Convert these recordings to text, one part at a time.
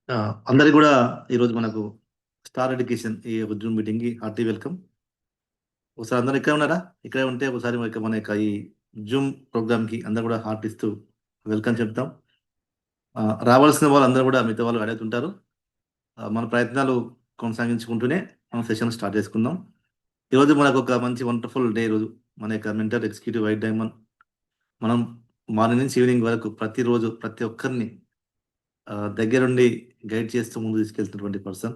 ఆ! అందరికి గూడా ఈరోజు మనకు స్టార్ ఎడ్యుకేషన్ ఈ యొక్క జూమ్ మీటింగ్‌కి హార్టీ వెల్కమ్. ఒకసారి అందరూ ఇక్కడే ఉన్నారా? ఇక్కడే ఉంటే ఒకసారి మన యొక్క ఈ జూమ్ ప్రోగ్రామ్‌కి అందరూ గూడా హార్ట్ ఇస్తూ వెల్కమ్ చెప్తాం. రావాల్సిన వాళ్ళందరూ గూడా మిగతా వాళ్ళు అడుగుతుంటారు. మన ప్రయత్నాలు కొనసాగించుకుంటూనే మనం సెషన్ స్టార్ట్ చేసుకుందాం. ఈరోజు మనకొక మంచి వండర్‌ఫుల్ డే ఈరోజు. మన యొక్క మెంటర్ ఎగ్జిక్యూటివ్ వైట్ డైమండ్ మనం మార్నింగ్ నుంచి ఈవినింగ్ వరకు ప్రతిరోజు ప్రతి ఒక్కరిని దగ్గరుండి గైడ్ చేస్తూ ముందుకు తీసుకెళ్తున్నటువంటి పర్సన్.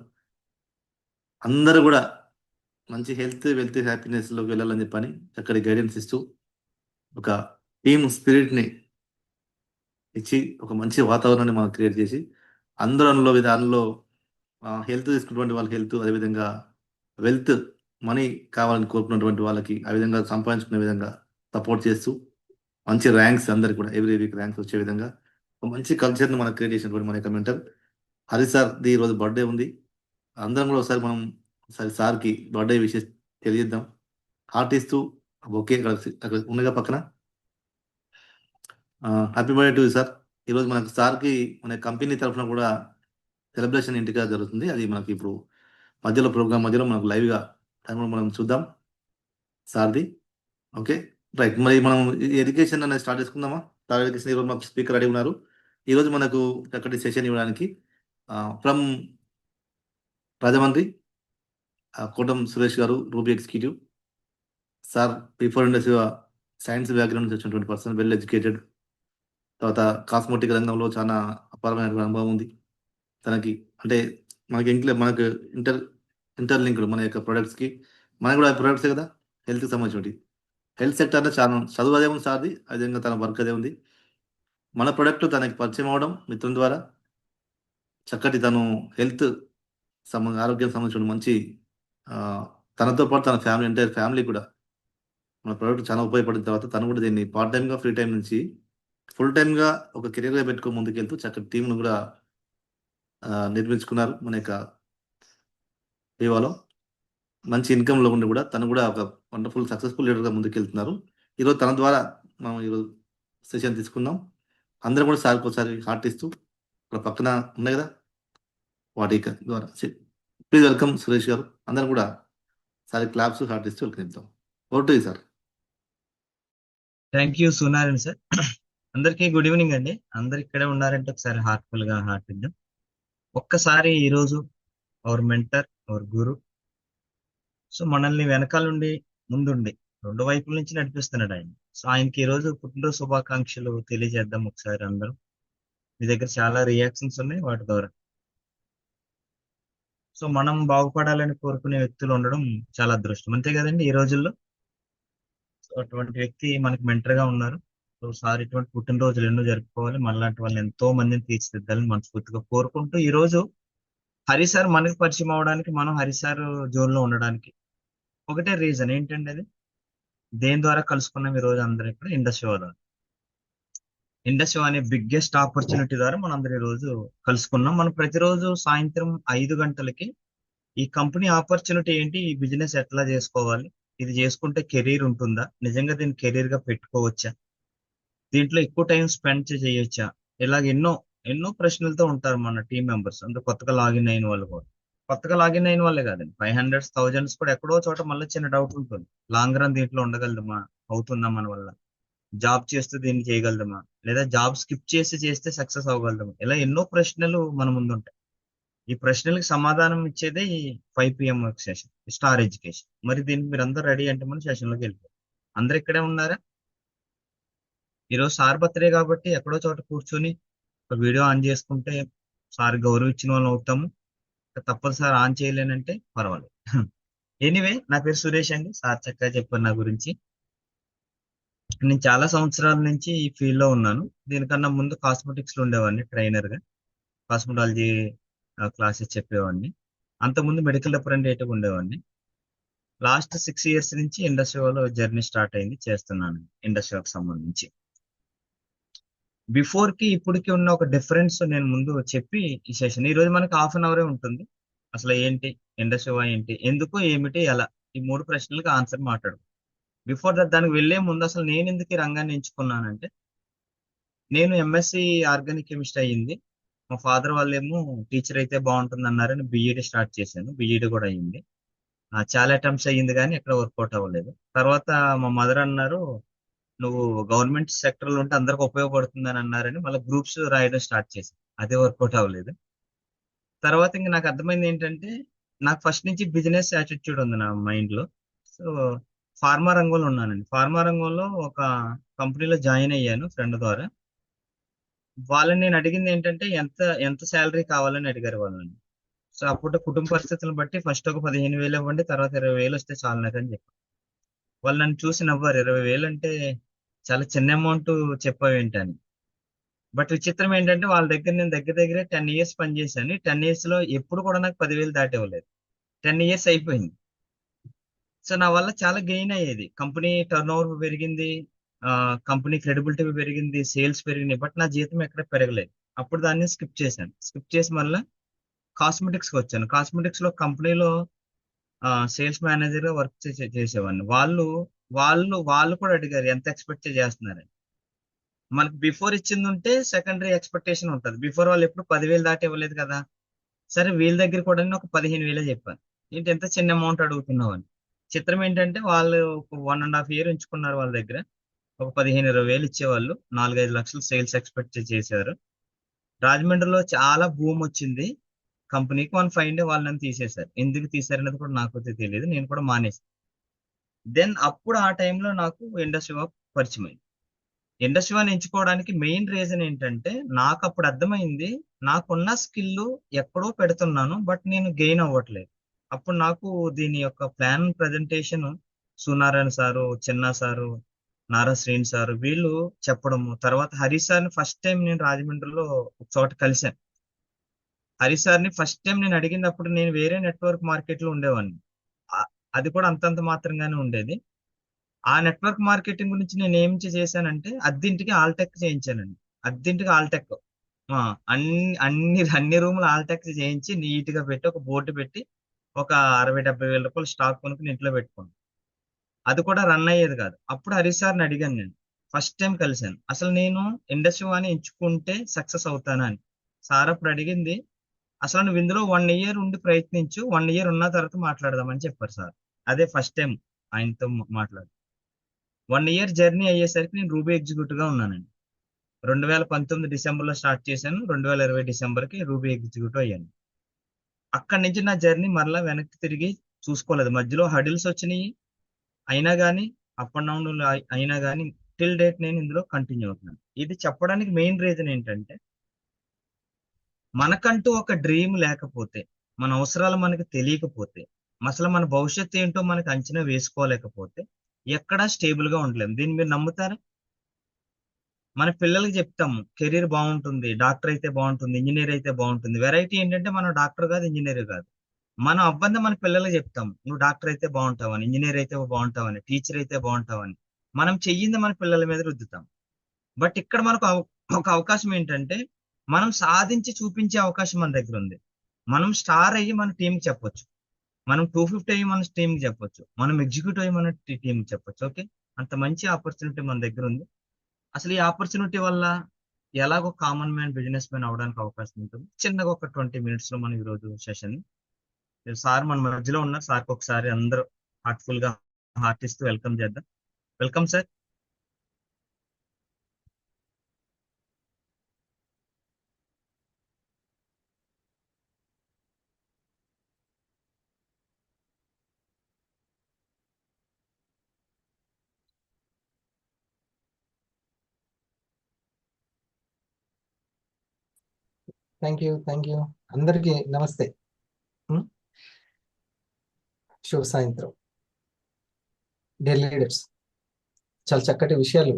అందరూ గూడా మంచి హెల్త్, వెల్త్, హ్యాపీనెస్‌లోకి వెళ్ళాలని చెప్పని చక్కటి గైడెన్స్ ఇస్తూ, ఒక టీమ్ స్పిరిట్‌ని ఇచ్చి, ఒక మంచి వాతావరణాన్ని మనం క్రియేట్ చేసి, అందరిలో విధానంలో హెల్త్ తీసుకున్నటువంటి వాళ్ళకి హెల్త్, అదేవిధంగా వెల్త్, మనీ కావాలని కోరుకున్నటువంటి వాళ్ళకి ఆ విధంగా సంపాదించుకునే విధంగా సపోర్ట్ చేస్తూ, మంచి ర్యాంక్స్ అందరికి కూడా ఎవ్రీ వీక్ ర్యాంక్స్ వచ్చే విధంగా ఒక మంచి కల్చర్‌ని మనం క్రియేట్ చేసినటువంటి మన యొక్క మెంటర్ హరి సార్‌ది ఈరోజు బర్త్‌డే ఉంది. అందరం కూడా ఒకసారి మనం ఒకసారి సార్‌కి బర్త్‌డే విషెస్ తెలియజేద్దాం. హార్ట్ ఇస్తూ బొకే అక్కడ ఉన్నయిగా పక్కన. Happy birthday to you sir. ఈరోజు మనకు సార్‌కి మన కంపెనీ తరఫున కూడా సెలబ్రేషన్ ఇంటికాడ జరుగుతుంది. అది మనకి ఇప్పుడు మధ్యలో ప్రోగ్రామ్ మధ్యలో మనకు లైవ్‌గా అది కూడా మనం చూద్దాం సార్‌ది. ఓకే. రైట్. మరి మనం ఎడ్యుకేషన్ అనేది స్టార్ట్ చేసుకుందామా? స్టార్ ఎడ్యుకేషన్ ఈరోజు మాకు స్పీకర్ రెడీ ఉన్నారు. ఈరోజు మనకు చక్కటి సెషన్ ఇవ్వడానికి ఫ్రమ్ రాజమండ్రి కోటం సురేష్ గారు, రూబీ ఎగ్జిక్యూటివ్. సార్ బిఫోర్ ఇండస్ట్రీ‌లో సైన్స్ బ్యాక్‌గ్రౌండ్ నుంచి వచ్చినటువంటి పర్సన్, వెల్ ఎడ్యుకేటెడ్. తర్వాత కాస్మెటిక్ రంగంలో చాలా అపారమైనటువంటి అనుభవం ఉంది తనకి. అంటే మనకు ఇంటర్ ఇంటర్‌లింక్డ్ మన యొక్క ప్రొడక్ట్స్‌కి. మనకు కూడా ప్రొడక్ట్సే కదా! హెల్త్‌కి సంబంధించినవి. హెల్త్ సెక్టార్‌లో చాలా చదువు అదే ఉంది సార్‌ది. అదేవిధంగా తన వర్క్ అదే ఉంది. మన ప్రొడక్ట్ తనకి పరిచయం అవ్వడం మిత్రుని ద్వారా, చక్కటి తను హెల్త్ ఆరోగ్యానికి సంబంధించిన మంచి ఆహ్, తనతో పాటు తన ఫ్యామిలీ ఎంటైర్ ఫ్యామిలీ కూడా మన ప్రొడక్ట్ చాలా ఉపయోగపడిన తర్వాత తను కూడా దీన్ని పార్ట్ టైమ్‌గా, ఫ్రీ టైమ్ నుంచి ఫుల్ టైమ్‌గా ఒక కెరియర్‌గా పెట్టుకొని ముందుకెళ్తూ చక్కటి టీమ్‌ని కూడా నిర్మించుకున్నారు మన యొక్క వివాలో. మంచి ఇన్‌కమ్‌లో ఉండి కూడా తను కూడా ఒక వండర్‌ఫుల్ సక్సెస్‌ఫుల్ లీడర్‌గా ముందుకెళ్తున్నారు. ఈరోజు తన ద్వారా మనం ఈరోజు సెషన్ తీసుకుందాం. అందరూ కూడా సార్‌కి ఒకసారి హార్ట్ ఇస్తూ ఇక్కడ పక్కన ఉన్నాయి కదా! వాటి ద్వారా ప్లీజ్ వెల్కమ్ సురేష్ గారు. అందరూ కూడా సార్‌కి క్లాప్స్, హార్ట్ ఇస్తూ వెల్కమ్ చెప్తాం. Over to you sir. Thank you Sunarayana sir. అందరికీ గుడ్ ఈవినింగ్ అండి. అందరు ఇక్కడే ఉన్నారంటే ఒకసారి హార్ట్ఫుల్ గా హార్ట్ ఇద్దాం. ఒక్కసారి ఈ రోజు అవర్ మెంటర్, అవర్ గురు, సో మనల్ని వెనకాల నుండి ముందుండి రెండు వైపుల నుంచి నడిపిస్తున్నాడు ఆయన. సో ఆయనకి ఈ రోజు పుట్టినరోజు శుభాకాంక్షలు తెలియజేద్దాం ఒకసారి అందరం. మీ దగ్గర చాలా రియాక్షన్స్ ఉన్నాయి వాటి ద్వారా. సో మనం బాగుపడాలని కోరుకునే వ్యక్తులు ఉండడం చాలా అదృష్టం, అంతే కదండి ఈ రోజుల్లో. సో అటువంటి వ్యక్తి మనకి మెంటర్ గా ఉన్నారు. సో సార్ ఇటువంటి పుట్టినరోజులు ఎన్నో జరుపుకోవాలి, మనలాంటి వాళ్ళని ఎంతో మందిని తీర్చిదిద్దాలని మనస్ఫూర్తిగా కోరుకుంటూ ఈ రోజు హరి సార్ మనకి పరిచయం అవడానికి, మనం హరి సార్ జోన్ లో ఉండడానికి ఒకటే రీజన్ ఏంటంటే అది దేని ద్వారా కలుసుకున్నాం ఈ రోజు అందరం ఇక్కడ ఇండస్ట్రీ ద్వారా. ఇండస్ట్రీ అనే బిగ్గెస్ట్ ఆపర్చునిటీ ద్వారా మనం అందరం ఈ రోజు కలుసుకున్నాం. మనం ప్రతిరోజు సాయంత్రం 5 గంటలకి ఈ కంపెనీ ఆపర్చునిటీ ఏంటి, ఈ బిజినెస్ ఎట్లా చేసుకోవాలి, ఇది చేసుకుంటే కెరీర్ ఉంటుందా, నిజంగా దీన్ని కెరీర్ గా పెట్టుకోవచ్చా, దీంట్లో ఎక్కువ టైం స్పెండ్ చేయొచ్చా, ఇలాగ ఎన్నో ఎన్నో ప్రశ్నలతో ఉంటారు మన టీం మెంబర్స్. అంటే కొత్తగా లాగిన్ అయిన వాళ్ళు కూడా, కొత్తగా లాగిన్ అయిన వాళ్ళే కాదండి, 500s 1000s కూడా ఎక్కడో చోట మళ్ళీ చిన్న డౌట్ ఉంటుంది. లాంగ్ రన్ దీంట్లో ఉండగలదమా, అవుతుందా మన వల్ల, జాబ్ చేస్తూ దీన్ని చేయగలదమా, లేదా జాబ్ స్కిప్ చేసి చేస్తే సక్సెస్ అవ్వగలదమా, ఇలా ఎన్నో ప్రశ్నలు మన ముందు ఉంటాయి. ఈ ప్రశ్నలకు సమాధానం ఇచ్చేదే ఈ 5 PM సెషన్ స్టార్ ఎడ్యుకేషన్. మరి దీనికి మీరు అందరూ రెడీ అంటే మనం సెషన్ లోకి వెళ్ళిపోతాం. అందరు ఇక్కడే ఉన్నారా? ఈరోజు సార్ బర్త్డే కాబట్టి ఎక్కడో చోట కూర్చొని ఒక వీడియో ఆన్ చేసుకుంటే సార్ గౌరవం ఇచ్చిన వాళ్ళం అవుతాము. తప్పదు సార్ ఆన్ చేయలేనంటే పర్వాలేదు. ఎనీవే, నా పేరు సురేష్ అండి. సార్ చక్కగా చెప్పారు నా గురించి. నేను చాలా సంవత్సరాల నుంచి ఈ ఫీల్డ్ లో ఉన్నాను. దీనికన్నా ముందు కాస్మెటిక్స్ లో ఉండేవాడిని ట్రైనర్ గా. కాస్మెటాలజీ క్లాసెస్ చెప్పేవాడిని. అంతకుముందు మెడికల్ రిప్రజెంటేటివ్ ఉండేవాడిని. లాస్ట్ 6 years నుంచి ఇండస్ట్రీ లో జర్నీ స్టార్ట్ అయింది, చేస్తున్నాను ఇండస్ట్రీకి సంబంధించి. బిఫోర్ కి ఇప్పటికి ఉన్న ఒక డిఫరెన్స్ నేను ముందు చెప్పి ఈ సెషన్ ఈ రోజు మనకి హాఫ్ అన్ అవరే ఉంటుంది. అసలు ఏంటి ఇండస్ట్రీ ఏంటి, ఎందుకు, ఏమిటి, ఎలా, ఈ మూడు ప్రశ్నలకు ఆన్సర్ మాట్లాడు. బిఫోర్ దట్ దానికి వెళ్లే ముందు అసలు నేను ఎందుకు ఈ రంగాన్ని ఎంచుకున్నానంటే, నేను ఎంఎస్సి ఆర్గానిక్ కెమిస్ట్రీ అయ్యింది. మా ఫాదర్ వాళ్ళేమో టీచర్ అయితే బాగుంటుంది అన్నారని బీఈడి స్టార్ట్ చేశాను. బీఈడి కూడా అయ్యింది. చాలా అటెంప్ట్స్ అయ్యింది కానీ ఎక్కడ వర్కౌట్ అవ్వలేదు. తర్వాత మా మదర్ అన్నారు, నువ్వు గవర్నమెంట్ సెక్టర్ లో ఉంటే అందరికి ఉపయోగపడుతుంది అని అన్నారని మళ్ళీ గ్రూప్స్ రాయడం స్టార్ట్ చేశాను. అదే వర్కౌట్ అవ్వలేదు. తర్వాత ఇంక నాకు అర్థమైంది ఏంటంటే, నాకు ఫస్ట్ నుంచి బిజినెస్ యాటిట్యూడ్ ఉంది నా మైండ్ లో. సో ఫార్మా రంగంలో ఉన్నానండి. ఫార్మా రంగంలో ఒక కంపెనీలో జాయిన్ అయ్యాను ఫ్రెండ్ ద్వారా. వాళ్ళని నేను అడిగింది ఏంటంటే, ఎంత ఎంత శాలరీ కావాలని అడిగారు వాళ్ళని. సో అప్పుడు కుటుంబ పరిస్థితులను బట్టి ఫస్ట్ ఒక 15,000 ఇవ్వండి, తర్వాత 20,000 వస్తే చాలు నాకు అని చెప్పారు. వాళ్ళు నన్ను చూసి నవ్వారు. 20,000 అంటే చాలా చిన్న అమౌంట్ చెప్పావేంటని. బట్ విచిత్రం ఏంటంటే, వాళ్ళ దగ్గర నేను దగ్గర దగ్గర 10 ఇయర్స్ పనిచేశాను. 10 ఇయర్స్ లో ఎప్పుడు కూడా నాకు 10,000 దాటివ్వలేదు. 10 ఇయర్స్ అయిపోయింది. సో నా వల్ల చాలా గెయిన్ అయ్యేది. కంపెనీ టర్న్ ఓవర్ పెరిగింది, కంపెనీ క్రెడిబిలిటీ పెరిగింది, సేల్స్ పెరిగినాయి. బట్ నా జీతం ఎక్కడ పెరగలేదు. అప్పుడు దాన్ని స్కిప్ చేశాను. స్కిప్ చేసి మళ్ళీ కాస్మెటిక్స్ కి వచ్చాను. కాస్మెటిక్స్ లో కంపెనీలో సేల్స్ మేనేజర్ గా వర్క్ చేసేవాడిని. వాళ్ళు వాళ్ళు వాళ్ళు కూడా అడిగారు ఎంత ఎక్స్పెక్ట్ చేస్తున్నారని. మనకి బిఫోర్ ఇచ్చింది ఉంటే సెకండరీ ఎక్స్పెక్టేషన్ ఉంటుంది. బిఫోర్ వాళ్ళు ఎప్పుడు 10,000 దాటి ఇవ్వలేదు కదా. సరే వీళ్ళ దగ్గర కూడా నేను ఒక 15,000 చెప్పాను. ఏంటి ఎంత చిన్న అమౌంట్ అడుగుతున్నావు అని. చిత్రం ఏంటంటే వాళ్ళు ఒక 1.5 year ఉంచుకున్నారు వాళ్ళ దగ్గర. ఒక 15,000-20,000 ఇచ్చేవాళ్ళు. 4-5 లక్షలు సేల్స్ ఎక్స్పెక్ట్ చేశారు. రాజమండ్రిలో చాలా భూమి వచ్చింది కంపెనీకి. 1 5 డే వాళ్ళని తీసేశారు. ఎందుకు తీశారనేది కూడా నాకు తెలియదు. నేను కూడా మానేసి దెన్ అప్పుడు ఆ టైంలో నాకు ఇండస్ట్రీ వర్క్ పరిచయం అయింది. ఇండస్ట్రీ వన్ ఎంచుకోవడానికి మెయిన్ రీజన్ ఏంటంటే, నాకు అప్పుడు అర్థమైంది నాకున్న స్కిల్ ఎక్కడో పెడుతున్నాను, బట్ నేను గెయిన్ అవ్వట్లేదు. అప్పుడు నాకు దీని యొక్క ప్లాన్ ప్రజెంటేషన్ సునారాయణ సారు, చిన్న సారు, నారా శ్రీని సారు వీళ్ళు చెప్పడము. తర్వాత హరి సార్ని ఫస్ట్ టైం నేను రాజమండ్రిలో ఒక చోట కలిశాను. హరి సార్ని ఫస్ట్ టైం నేను అడిగినప్పుడు నేను వేరే నెట్వర్క్ మార్కెట్ లో ఉండేవాడిని. ఆ- అది కూడా అంతంత మాత్రంగానే ఉండేది. ఆ నెట్వర్క్ మార్కెటింగ్ గురించి నేను ఏం చేశానంటే, అద్దింటికి ఆల్టెక్ చేయించానండి. అద్దింటికి ఆల్టెక్, ఆ, అన్ని అన్ని అన్ని రూములు ఆల్టెక్ చేయించి నీట్ గా పెట్టి ఒక బోర్డు పెట్టి ఒక 60-70 వేల రూపాయలు స్టాక్ కొనుక్కుని ఇంట్లో పెట్టుకున్నాను. అది కూడా రన్ అయ్యేది కాదు. అప్పుడు హరీష్ సార్ని అడిగాను నేను. ఫస్ట్ టైం కలిశాను. అసలు నేను ఇండస్ట్రీ అని ఎంచుకుంటే సక్సెస్ అవుతానా అని. సార్ అప్పుడు అడిగింది, అసలు నువ్వు ఇందులో 1 year ఉండి ప్రయత్నించు, 1 year ఉన్న తర్వాత మాట్లాడదామని చెప్పారు సార్. అదే ఫస్ట్ టైం ఆయనతో మాట్లాడు. 1 year జర్నీ అయ్యేసరికి నేను రూబీ ఎగ్జిక్యూటివ్ గా ఉన్నానండి. 2019 డిసెంబర్ లో స్టార్ట్ చేశాను. 2020 డిసెంబర్ కి రూబీ ఎగ్జిక్యూటివ్ అయ్యాను. అక్కడి నుంచి నా జర్నీ మరలా వెనక్కి తిరిగి చూసుకోలేదు. మధ్యలో హడిల్స్ వచ్చినాయి, అయినా కానీ అప్ అండ్ డౌన్ అయినా కానీ టిల్ డేట్ నేను ఇందులో కంటిన్యూ అవుతున్నాను. ఇది చెప్పడానికి మెయిన్ రీజన్ ఏంటంటే, మనకంటూ ఒక డ్రీమ్ లేకపోతే, మన అవసరాలు మనకి తెలియకపోతే, అసలు మన భవిష్యత్తు ఏంటో మనకి అంచనా వేసుకోలేకపోతే ఎక్కడా స్టేబుల్ గా ఉండలేము. దీన్ని మీరు నమ్ముతారా? మన పిల్లలకి చెప్తాము కెరీర్ బాగుంటుంది, డాక్టర్ అయితే బాగుంటుంది, ఇంజనీర్ అయితే బాగుంటుంది. వెరైటీ ఏంటంటే మనం డాక్టర్ కాదు, ఇంజనీర్ కాదు. మనం అవ్వంది మన పిల్లలకి చెప్తాము, నువ్వు డాక్టర్ అయితే బాగుంటావని, ఇంజనీర్ అయితే బాగుంటావని, టీచర్ అయితే బాగుంటావని. మనం చెయ్యింది మన పిల్లల మీద రుద్దుతాం. బట్ ఇక్కడ మనకు ఒక అవకాశం ఏంటంటే, మనం సాధించి చూపించే అవకాశం మన దగ్గర ఉంది. మనం స్టార్ అయ్యి మన టీంకి చెప్పొచ్చు. మనం 250 అయ్యి మన టీంకి చెప్పొచ్చు. మనం ఎగ్జిక్యూటివ్ అయ్యి మన టీంకి చెప్పొచ్చు. ఓకే, అంత మంచి ఆపర్చునిటీ మన దగ్గర ఉంది. అసలు ఈ ఆపర్చునిటీ వల్ల ఎలాగో కామన్ మ్యాన్ బిజినెస్ మ్యాన్ అవడానికి అవకాశం ఉంటుంది. చిన్నగా ఒక 20 minutes లో మనం ఈ రోజు సెషన్. సార్ మన మధ్యలో ఉన్నారు. సార్కి ఒకసారి అందరూ హార్ట్ఫుల్ గా హార్ట్ ఇస్తూ వెల్కమ్ చేద్దాం. Welcome sir. థ్యాంక్ యూ అందరికీ నమస్తే. ఉం? శుభ సాయంత్రం. డియర్ లీడర్స్, చాలా చక్కటి విషయాలు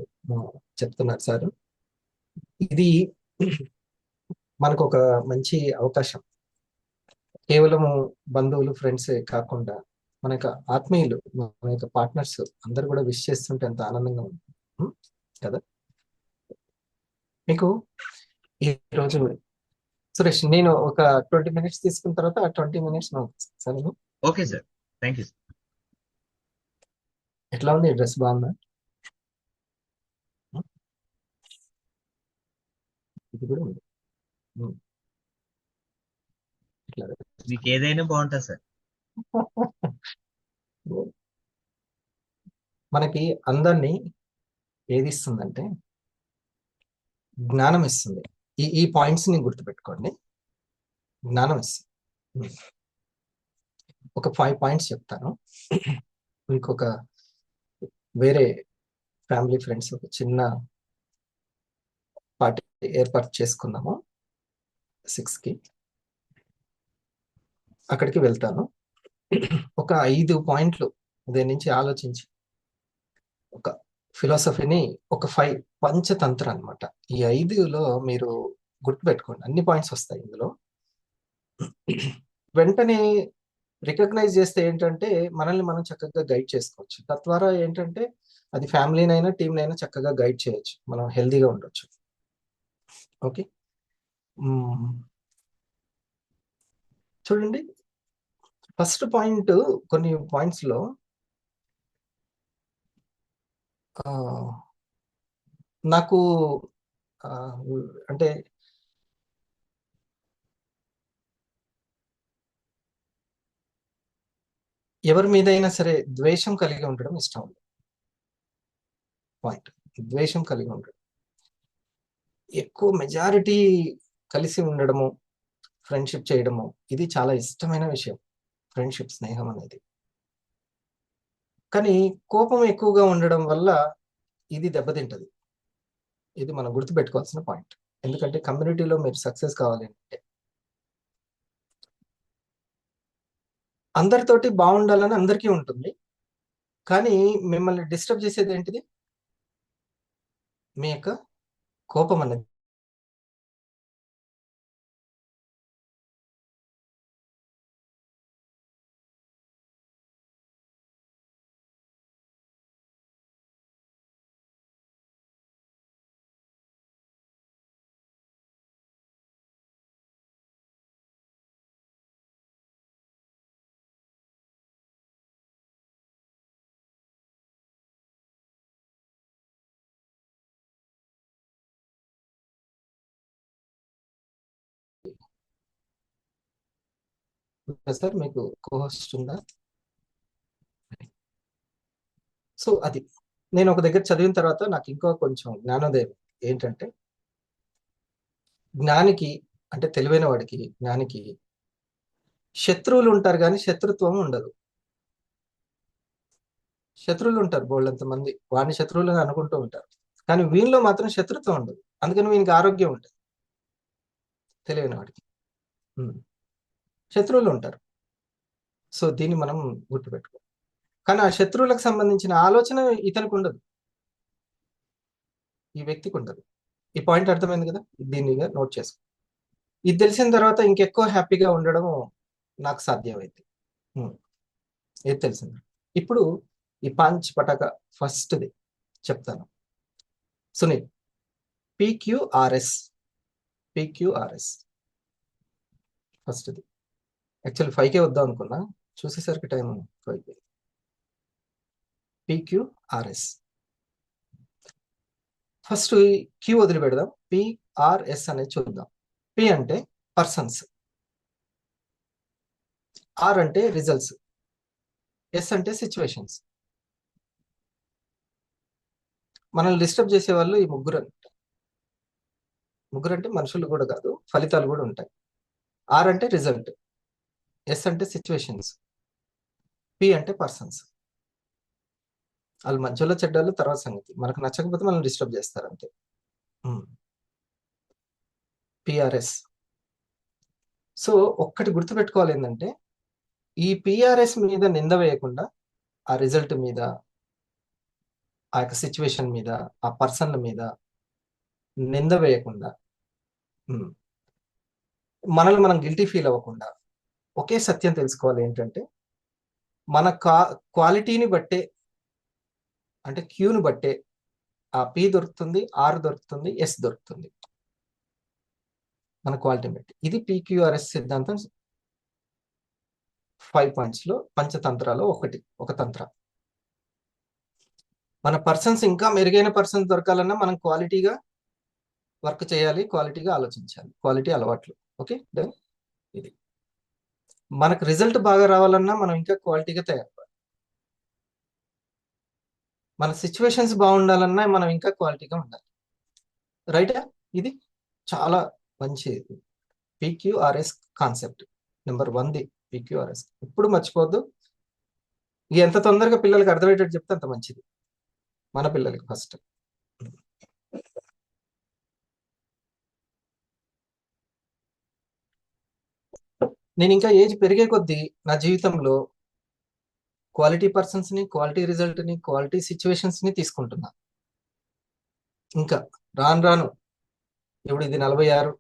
చెప్తున్నారు సార్. ఇది మనకు ఒక మంచి అవకాశం. కేవలము బంధువులు ఫ్రెండ్స్ కాకుండా మన యొక్క ఆత్మీయులు, మన యొక్క పార్ట్నర్స్ అందరు కూడా విష్ చేస్తుంటే ఎంత ఆనందంగా ఉంది కదా. మీకు ఈరోజు సురేష్, నేను ఒక 20 minutes తీసుకున్న తర్వాత ఆ 20 minutes సరే. Okay sir, thank you sir. ఎట్లా ఉంది డ్రెస్? బాగుందా? ఇది కూడా ఉంది. ఇట్లా మీకు ఏదైనా బాగుంటుంది సార్. మనకి అందరినీ ఏది ఇస్తుందంటే జ్ఞానం ఇస్తుంది. ఈ పాయింట్స్ ని గుర్తుపెట్టుకోండి. జ్ఞానం ఇస్తుంది. ఒక 5 పాయింట్స్ చెప్తాను. ఇంకొక వేరే ఫ్యామిలీ ఫ్రెండ్స్ ఒక చిన్న పార్టీ ఏర్పాటు చేసుకున్నాము 6కి. అక్కడికి వెళ్తాను. ఒక 5 పాయింట్లు దీని నుంచి ఆలోచించి ఒక ఫిలాసఫీని ఒక 5 పంచతంత్ర అన్నమాట. ఈ 5లో మీరు గుర్తుపెట్టుకోండి. అన్ని పాయింట్స్ వస్తాయి ఇందులో. వెంటనే రికగ్నైజ్ చేస్తే ఏంటంటే మనల్ని మనం చక్కగా గైడ్ చేసుకోవచ్చు. తద్వారా ఏంటంటే అది ఫ్యామిలీనైనా టీంనైనా చక్కగా గైడ్ చేయొచ్చు. మనం హెల్దీగా ఉండొచ్చు. ఓకే. చూడండి, ఫస్ట్ పాయింట్ కొన్ని పాయింట్స్ లో నాకు అంటే ఎవరి మీదైనా సరే ద్వేషం కలిగి ఉండడం ఇష్టం లేదు. పాయింట్ ద్వేషం కలిగి ఉండడం. ఎక్కువ మెజారిటీ కలిసి ఉండడము, ఫ్రెండ్షిప్ చేయడము, ఇది చాలా ఇష్టమైన విషయం. ఫ్రెండ్షిప్, స్నేహం అనేది. కానీ కోపం ఎక్కువగా ఉండడం వల్ల ఇది దెబ్బతింటది. ఇది మనం గుర్తుపెట్టుకోవాల్సిన పాయింట్. ఎందుకంటే కమ్యూనిటీలో మీరు సక్సెస్ కావాలి అంటే అందరితోటి బాగుండాలని అందరికీ ఉంటుంది. కానీ మిమ్మల్ని డిస్టర్బ్ చేసేది ఏంటిది? మీ యొక్క కోపం అనేది. సార్ మీకు కోహోస్ట్ ఉందా? సో అది నేను ఒక దగ్గర చదివిన తర్వాత నాకు ఇంకో కొంచెం జ్ఞానోదయం ఏంటంటే, జ్ఞానికి అంటే తెలివైన వాడికి, జ్ఞానికి శత్రువులు ఉంటారు కానీ శత్రుత్వం ఉండదు. శత్రువులు ఉంటారు బోళ్ళంత మంది, వాడిని శత్రువులుగా అనుకుంటూ ఉంటారు. కానీ వీళ్ళలో మాత్రం శత్రుత్వం ఉండదు. అందుకని వీనికి ఆరోగ్యం ఉంటుంది. తెలివైన వాడికి శత్రువులు ఉంటారు. సో దీన్ని మనం గుర్తుపెట్టుకో. కానీ ఆ శత్రువులకు సంబంధించిన ఆలోచన ఇతనికి ఉండదు, ఈ వ్యక్తికి ఉండదు. ఈ పాయింట్ అర్థమైంది కదా? దీన్ని నోట్ చేసుకో. ఇది తెలిసిన తర్వాత ఇంకెక్కువ హ్యాపీగా ఉండడం నాకు సాధ్యమైంది. ఇది తెలిసింది. ఇప్పుడు ఈ పంచ్ పటాక ఫస్ట్ది చెప్తాను. సునీల్, PQRS. ఫస్ట్ది యాక్చువల్లీ 5కే వద్దాం అనుకున్నా, చూసేసరికి టైం 5. PQRS. ఫస్ట్ క్యూ వదిలిపెడదాం, PRS అనేది చూద్దాం. P అంటే పర్సన్స్, R అంటే రిజల్ట్స్, S అంటే సిచ్యువేషన్స్. మనల్ని డిస్టర్బ్ చేసే వాళ్ళు ఈ ముగ్గురు అంటే మనుషులు కూడా కాదు, ఫలితాలు కూడా ఉంటాయి. R అంటే రిజల్ట్, S అంటే సిచ్యువేషన్స్, P అంటే పర్సన్స్. వాళ్ళు మధ్యలో చెడ్డాలు తర్వాత సంగతి, మనకు నచ్చకపోతే మనల్ని డిస్టర్బ్ చేస్తారు అంతే. PRS. సో ఒక్కటి గుర్తుపెట్టుకోవాలి ఏంటంటే, ఈ PRS మీద నింద వేయకుండా ఆ రిజల్ట్ మీద, ఆ యొక్క సిచ్యువేషన్ మీద, ఆ పర్సన్ల మీద నింద వేయకుండా, మనల్ని మనం గిల్టీ ఫీల్ అవ్వకుండా ఒకే సత్యం తెలుసుకోవాలి ఏంటంటే, మన క్వాలిటీని బట్టే, అంటే క్యూని బట్టే ఆ P దొరుకుతుంది, R దొరుకుతుంది, S దొరుకుతుంది. మన క్వాలిటీని బట్టి. ఇది PQRS సిద్ధాంతం 5 పాయింట్స్ లో, పంచతంత్రాలో ఒక తంత్ర. మన పర్సన్స్ ఇంకా మెరుగైన పర్సన్స్ దొరకాలన్నా మనం క్వాలిటీగా వర్క్ చేయాలి, క్వాలిటీగా ఆలోచించాలి, క్వాలిటీ అలవాట్లు. Okay, done. ఇది మనకు రిజల్ట్ బాగా రావాలన్నా మనం ఇంకా క్వాలిటీగా తయారు, మన సిచ్యువేషన్స్ బాగుండాలన్నా మనం ఇంకా క్వాలిటీగా ఉండాలి. రైటా? ఇది చాలా మంచి PQRS కాన్సెప్ట్. నెంబర్ 1ది PQRS. ఇప్పుడు మర్చిపోవద్దు. ఎంత తొందరగా పిల్లలకి అర్థమయ్యేటట్టు చెప్తే అంత మంచిది, మన పిల్లలకి ఫస్ట్. నేను ఇంకా ఏజ్ పెరిగే కొద్దీ నా జీవితంలో క్వాలిటీ పర్సన్స్ని, క్వాలిటీ రిజల్ట్ని, క్వాలిటీ సిచ్యువేషన్స్ని తీసుకుంటున్నా. ఇంకా రాను రాను ఇప్పుడు ఇది 46,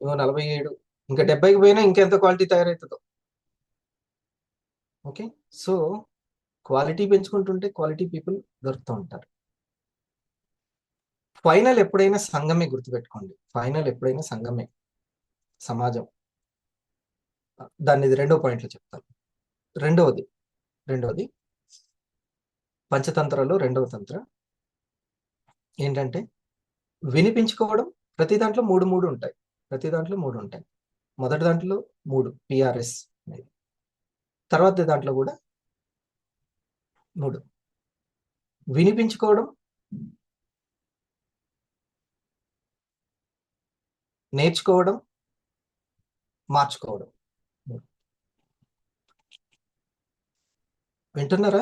47, ఇంకా 70కి పోయినా ఇంకెంత క్వాలిటీ తయారవుతుందో. ఓకే, సో క్వాలిటీ పెంచుకుంటుంటే క్వాలిటీ పీపుల్ దొరుకుతూ ఉంటారు. ఫైనల్ ఎప్పుడైనా సంఘమే, గుర్తుపెట్టుకోండి. ఫైనల్ ఎప్పుడైనా సంఘమే, సమాజం. దాన్ని ఇది 2వ పాయింట్లో చెప్తాను. రెండవది పంచతంత్రలో 2వ తంత్ర ఏంటంటే వినిపించుకోవడం. ప్రతి దాంట్లో మూడు ఉంటాయి. మొదటి దాంట్లో 3 PRS అనేది, తర్వాత దాంట్లో కూడా 3. వినిపించుకోవడం, నేర్చుకోవడం, మార్చుకోవడం. వింటున్నారా?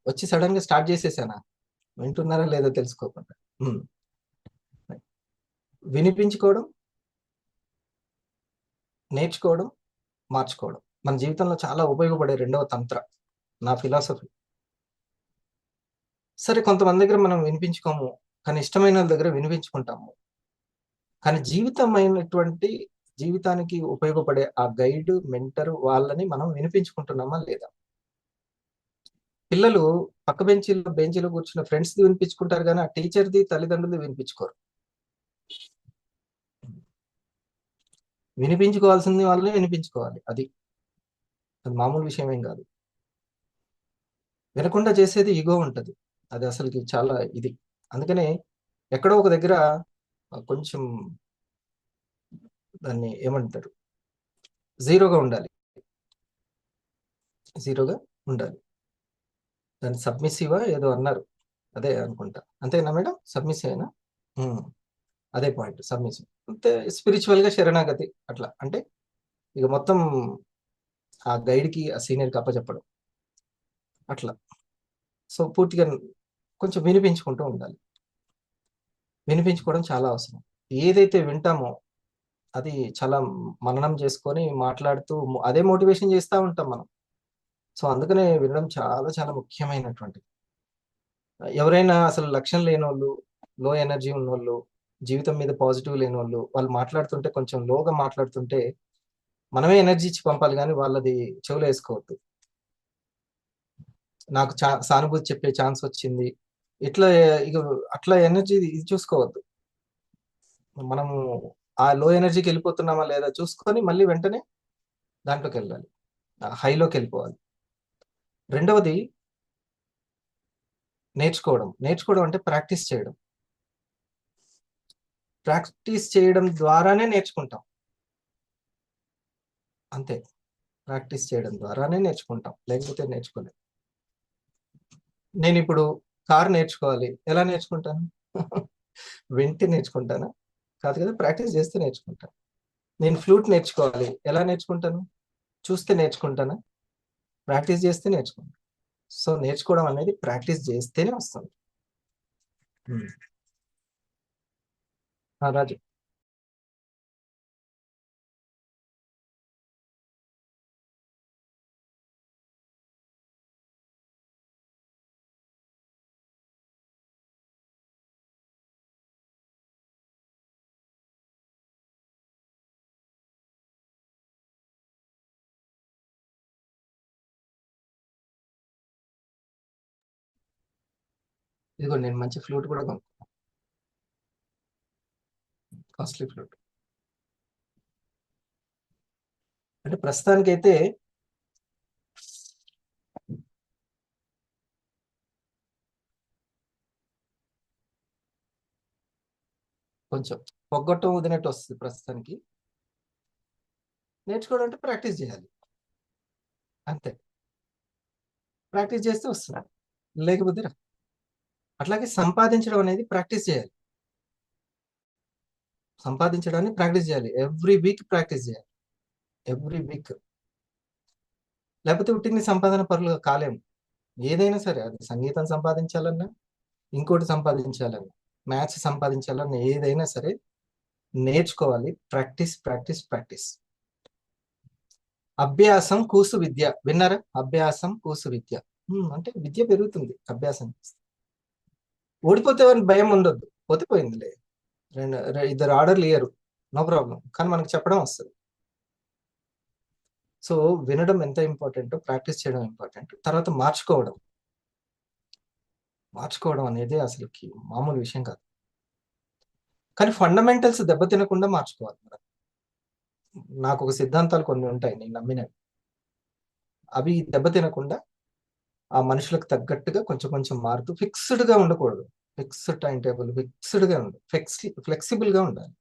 వచ్చి సడన్ గా స్టార్ట్ చేసేసానా? వింటున్నారా లేదో తెలుసుకోకుండా. వినిపించుకోవడం, నేర్చుకోవడం, మార్చుకోవడం మన జీవితంలో చాలా ఉపయోగపడే 2వ తంత్ర, నా ఫిలాసఫీ. సరే, కొంతమంది దగ్గర మనం వినిపించుకోము, కానీ ఇష్టమైన వాళ్ళ దగ్గర వినిపించుకుంటాము. కానీ జీవితానికి ఉపయోగపడే ఆ గైడ్, మెంటర్ వాళ్ళని మనం వినిపించుకుంటున్నామా లేదా? పిల్లలు పక్క బెంచీలో కూర్చున్న ఫ్రెండ్స్ది వినిపించుకుంటారు, కానీ ఆ టీచర్ది, తల్లిదండ్రులది వినిపించుకోరు. వినిపించుకోవాల్సింది వాళ్ళని వినిపించుకోవాలి. అది మామూలు విషయం ఏం కాదు. వినకుండా చేసేది ఈగో ఉంటుంది, అది అసలుకి చాలా ఇది. అందుకనే ఎక్కడో ఒక దగ్గర కొంచెం దాన్ని ఏమంటారు, జీరోగా ఉండాలి. దాన్ని సబ్మిసివా ఏదో అన్నారు, అదే అనుకుంటా. అంతేనా మేడం? సబ్మిసివేనా? అదే పాయింట్, సబ్మిసివ్. అంతే, స్పిరిచువల్ గా శరణాగతి. అట్లా అంటే ఇక మొత్తం ఆ గైడ్కి, ఆ సీనియర్కి అప్పచెప్పడం అట్లా. సో పూర్తిగా కొంచెం వినిపించుకుంటూ ఉండాలి. వినిపించుకోవడం చాలా అవసరం. ఏదైతే వింటామో అది చాలా మననం చేసుకొని మాట్లాడుతూ అదే మోటివేషన్ చేస్తూ ఉంటాం మనం. సో అందుకనే వినడం చాలా చాలా ముఖ్యమైనటువంటిది. ఎవరైనా అసలు లక్ష్యం లేని వాళ్ళు, లో ఎనర్జీ ఉన్నోళ్ళు, జీవితం మీద పాజిటివ్ లేని వాళ్ళు మాట్లాడుతుంటే, కొంచెం లోగా మాట్లాడుతుంటే మనమే ఎనర్జీ ఇచ్చి పంపాలి, కానీ వాళ్ళది చెవులు వేసుకోవద్దు. నాకు సానుభూతి చెప్పే ఛాన్స్ వచ్చింది ఇట్లా, ఇక అట్లా ఎనర్జీ ఇది చూసుకోవద్దు. మనము ఆ లో ఎనర్జీకి వెళ్ళిపోతున్నామా లేదా చూసుకొని మళ్ళీ వెంటనే దాంట్లోకి వెళ్ళాలి, హైలోకి వెళ్ళిపోవాలి. రెండవది నేర్చుకోవడం అంటే ప్రాక్టీస్ చేయడం ద్వారానే నేర్చుకుంటాం. అంతే, ప్రాక్టీస్ చేయడం ద్వారానే నేర్చుకుంటాం, లేకపోతే నేర్చుకోలేం. నేను ఇప్పుడు కార్ నేర్చుకోవాలి, ఎలా నేర్చుకుంటాను? వింటే నేర్చుకుంటానా? కాదు కదా, ప్రాక్టీస్ చేస్తే నేర్చుకుంటాను. నేను ఫ్లూట్ నేర్చుకోవాలి, ఎలా నేర్చుకుంటాను? చూస్తే నేర్చుకుంటానా? ప్రాక్టీస్ చేస్తే నేర్చుకుంటాను. సో నేర్చుకోవడం అనేది ప్రాక్టీస్ చేస్తేనే వస్తుంది. రాజు, ఇదిగో నేను మంచి ఫ్లూట్ కూడా కొనుక్కున్నాను, కాస్ట్లీ ఫ్లూట్. అంటే ప్రస్తుతానికైతే కొంచెం పొగ్గొట్టం వదినట్టు వస్తుంది ప్రస్తుతానికి. నేర్చుకోవడం అంటే ప్రాక్టీస్ చేయాలి. అంతే. ప్రాక్టీస్ చేస్తే వస్తుంది, లేకపోతే రా. అట్లాగే సంపాదించడం అనేది ప్రాక్టీస్ చేయాలి. సంపాదించడాన్ని ప్రాక్టీస్ చేయాలి. ఎవ్రీ వీక్ ప్రాక్టీస్ చేయాలి. Every week. లేకపోతే ఉట్టిని సంపాదన పరులు కాలేము. ఏదైనా సరే, అది సంగీతం సంపాదించాలన్నా, ఇంకోటి సంపాదించాలన్నా, మ్యాథ్స్ సంపాదించాలన్నా, ఏదైనా సరే నేర్చుకోవాలి. Practice practice practice. అభ్యాసం కూసు విద్య. విన్నారా? అభ్యాసం కూసు విద్య. అంటే విద్య పెరుగుతుంది అభ్యాసం చేస్తే. ఓడిపోతే వారికి భయం ఉండొద్దు. పోతే పోయిందిలే, ఇద్దరు ఆర్డర్లు ఇయ్యరు, నో ప్రాబ్లం, కానీ మనకు చెప్పడం వస్తుంది. సో వినడం ఎంత ఇంపార్టెంట్, ప్రాక్టీస్ చేయడం ఇంపార్టెంట్. తర్వాత మార్చుకోవడం అనేది అసలుకి మామూలు విషయం కాదు. కానీ ఫండమెంటల్స్ దెబ్బతినకుండా మార్చుకోవాలి. నాకు ఒక సిద్ధాంతాలు కొన్ని ఉంటాయి నేను నమ్మినవి, అవి దెబ్బతినకుండా ఆ మనుషులకు తగ్గట్టుగా కొంచెం కొంచెం మారుతూ, ఫిక్స్డ్ గా ఉండకూడదు. ఫిక్స్డ్ టైం టేబుల్, ఫిక్స్డ్ గా ఉండాలి, ఫ్లెక్సిబుల్ గా ఉండాలి.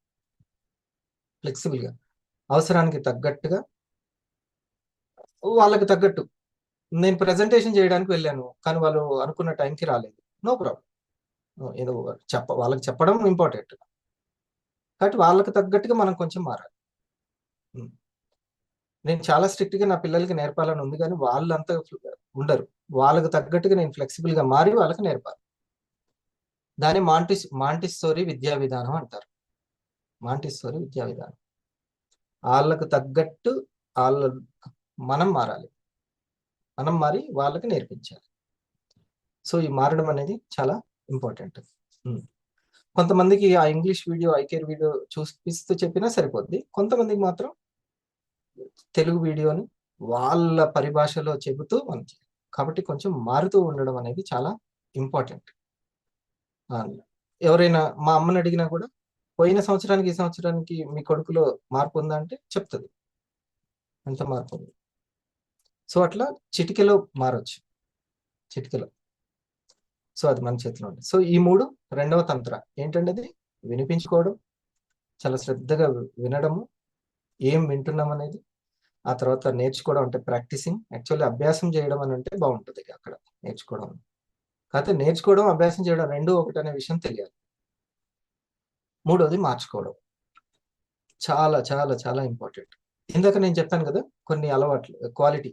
ఫ్లెక్సిబుల్ గా, అవసరానికి తగ్గట్టుగా, వాళ్ళకి తగ్గట్టు. నేను ప్రజెంటేషన్ చేయడానికి వెళ్ళాను, కానీ వాళ్ళు అనుకున్న టైంకి రాలేదు, నో ప్రాబ్లం. ఏదో వాళ్ళకి చెప్పడం ఇంపార్టెంట్, కాబట్టి వాళ్ళకి తగ్గట్టుగా మనం కొంచెం మారాలి. నేను చాలా స్ట్రిక్ట్ గా నా పిల్లలకి నేర్పాలని ఉంది, కానీ వాళ్ళంతా ఉండరు. వాళ్ళకి తగ్గట్టుగా నేను ఫ్లెక్సిబుల్ గా మారి వాళ్ళకి నేర్పాలి. దాన్ని మాంటిస్సోరీ విద్యా విధానం అంటారు. మాంటిస్సోరీ విద్యా విధానం. వాళ్ళకు తగ్గట్టు మనం మారాలి, మనం మారి వాళ్ళకి నేర్పించాలి. సో ఈ మారడం అనేది చాలా ఇంపార్టెంట్. కొంతమందికి ఆ ఇంగ్లీష్ వీడియో, ఐకేర్ వీడియో చూపిస్తూ చెప్పినా సరిపోద్ది. కొంతమందికి మాత్రం తెలుగు వీడియోని వాళ్ళ పరిభాషలో చెబుతూ మనకి, కాబట్టి కొంచెం మారుతూ ఉండడం అనేది చాలా ఇంపార్టెంట్. ఎవరైనా మా అమ్మని అడిగినా కూడా, పోయిన సంవత్సరానికి ఈ సంవత్సరానికి మీ కొడుకులో మార్పు ఉందా అంటే చెప్తుంది, ఎంత మార్పు ఉంది. సో అట్లా చిటికెలో మారొచ్చు, చిటికెలో. సో అది మన చేతిలో ఉంది. సో ఈ 3 రెండవ తంత్ర ఏంటంటే, అది వినిపించుకోవడం, చాలా శ్రద్ధగా వినడము, ఏం వింటున్నాం అనేది. ఆ తర్వాత నేర్చుకోవడం అంటే ప్రాక్టీసింగ్. యాక్చువల్లీ అభ్యాసం చేయడం అని అంటే బాగుంటుంది అక్కడ, నేర్చుకోవడం. కాకపోతే నేర్చుకోవడం, అభ్యాసం చేయడం రెండూ ఒకటి అనే విషయం తెలియాలి. మూడోది మార్చుకోవడం, చాలా చాలా చాలా ఇంపార్టెంట్. ఇందాక నేను చెప్పాను కదా, కొన్ని అలవాట్లు, క్వాలిటీ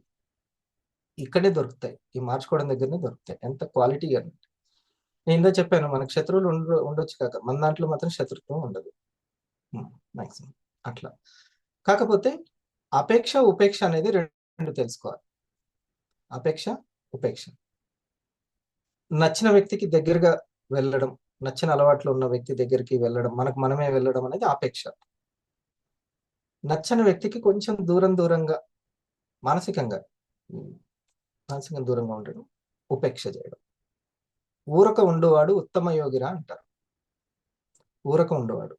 ఇక్కడే దొరుకుతాయి, ఈ మార్చుకోవడం దగ్గరనే దొరుకుతాయి. ఎంత క్వాలిటీగా. నేను ఇందా చెప్పాను, మనకు శత్రువులు ఉండొచ్చు కాక, మన దాంట్లో మాత్రం శత్రుత్వం ఉండదు మాక్సిమం. అట్లా కాకపోతే అపేక్ష ఉపేక్ష అనేది రెండు తెలుసుకోవాలి. అపేక్ష ఉపేక్ష. నచ్చిన వ్యక్తికి దగ్గరగా వెళ్ళడం, నచ్చిన అలవాట్లు ఉన్న వ్యక్తి దగ్గరికి వెళ్ళడం, మనకు మనమే వెళ్ళడం అనేది ఆపేక్ష. నచ్చని వ్యక్తికి కొంచెం దూరంగా మానసికంగా దూరంగా ఉండడం ఉపేక్ష చేయడం. ఊరక ఉండేవాడు ఉత్తమ యోగిరా అంటారు. ఊరక ఉండేవాడు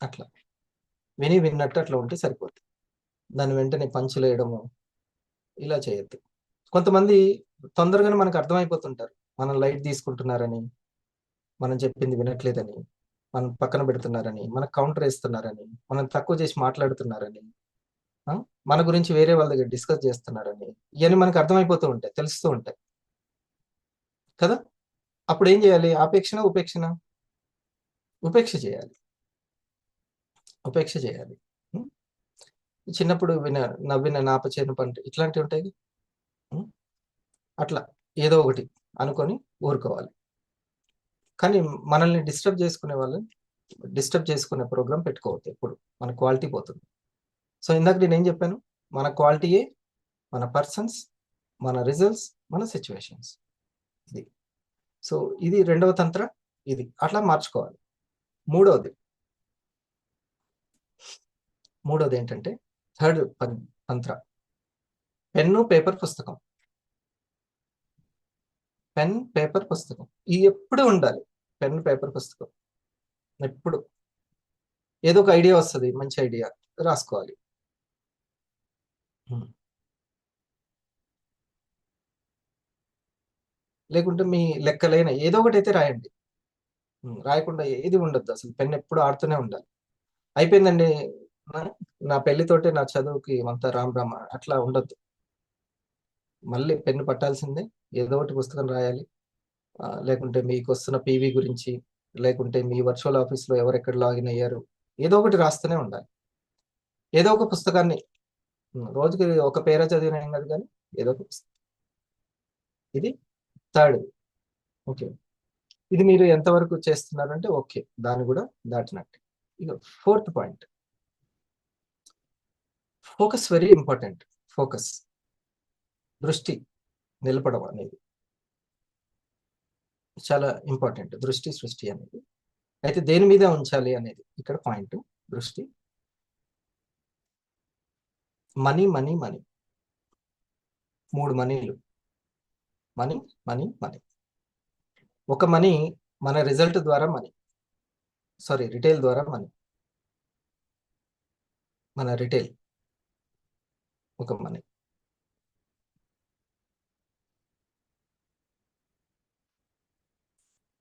అట్లా విన్నట్టు అట్లా ఉంటే సరిపోతుంది. దాని వెంటనే పంచులేయడము ఇలా చేయొద్దు. కొంతమంది తొందరగానే మనకు అర్థమైపోతుంటారు, మనం లైట్ తీసుకుంటున్నారని, మనం చెప్పింది వినట్లేదని, మనం పక్కన పెడుతున్నారని, మనకు కౌంటర్ వేస్తున్నారని, మనం తక్కువ చేసి మాట్లాడుతున్నారని, మన గురించి వేరే వాళ్ళ దగ్గర డిస్కస్ చేస్తున్నారని, ఇవన్నీ మనకు అర్థమైపోతూ ఉంటాయి, తెలుస్తూ ఉంటాయి కదా. అప్పుడు ఏం చేయాలి? ఆపేక్షణ ఉపేక్షణ? ఉపేక్ష చేయాలి, ఉపేక్ష చేయాలి. చిన్నప్పుడు నవ్విన నాపచేను పంట ఇట్లాంటివి ఉంటాయి. అట్లా ఏదో ఒకటి అనుకొని ఊరుకోవాలి. కానీ మనల్ని డిస్టర్బ్ చేసుకునే ప్రోగ్రామ్ పెట్టుకోవద్దు ఎప్పుడు, మన క్వాలిటీ పోతుంది. సో ఇందాక నేను ఏం చెప్పాను, మన క్వాలిటీయే మన పర్సన్స్, మన రిజల్ట్స్, మన సిచ్యువేషన్స్. ఇది. సో ఇది రెండవ తంత్ర, ఇది అట్లా మార్చుకోవాలి. మూడవది ఏంటంటే, థర్డ్ తంత్ర, పెన్ను పేపర్ పుస్తకం. పెన్ పేపర్ పుస్తకం ఇవి ఎప్పుడు ఉండాలి. పెన్ పేపర్ పుస్తకం ఎప్పుడు. ఏదో ఒక ఐడియా వస్తుంది, మంచి ఐడియా, రాసుకోవాలి. లేకుంటే మీ లెక్కలైన ఏదో ఒకటి అయితే రాయండి. రాయకుండా ఏది ఉండద్దు అసలు. పెన్ ఎప్పుడు ఆడుతూనే ఉండాలి. అయిపోయిందండి నా పెళ్లితోటే నా చదువుకి అంతా రామ్ రామ్ అట్లా ఉండొద్దు. మళ్ళీ పెన్ను పట్టాల్సిందే, ఏదో ఒకటి పుస్తకం రాయాలి. లేకుంటే మీకు వస్తున్న పీవీ గురించి, లేకుంటే మీ వర్చువల్ ఆఫీస్లో ఎవరెక్కడ లాగిన్ అయ్యారు, ఏదో ఒకటి రాస్తూనే ఉండాలి. ఏదో ఒక పుస్తకాన్ని రోజుకి ఒక పేరా చదివినా ఏం కాదు, కానీ ఏదో ఒక పుస్తకం. ఇది థర్డ్. ఓకే, ఇది మీరు ఎంతవరకు చేస్తున్నారంటే ఓకే, దాన్ని కూడా దాటినట్టు. ఇక fourth point, focus very important. Focus, దృష్టి నిలపడం అనేది చాలా ఇంపార్టెంట్. దృష్టి సృష్టి అనేది అయితే దేని మీద ఉంచాలి అనేది ఇక్కడ పాయింట్. దృష్టి, మనీ మనీ మనీ, 3 మనీలు, మనీ మనీ మనీ. ఒక మనీ మన రిజల్ట్ ద్వారా మనీ, సారీ రిటైల్ ద్వారా మనీ. మన రిటైల్ ఒక మనీ,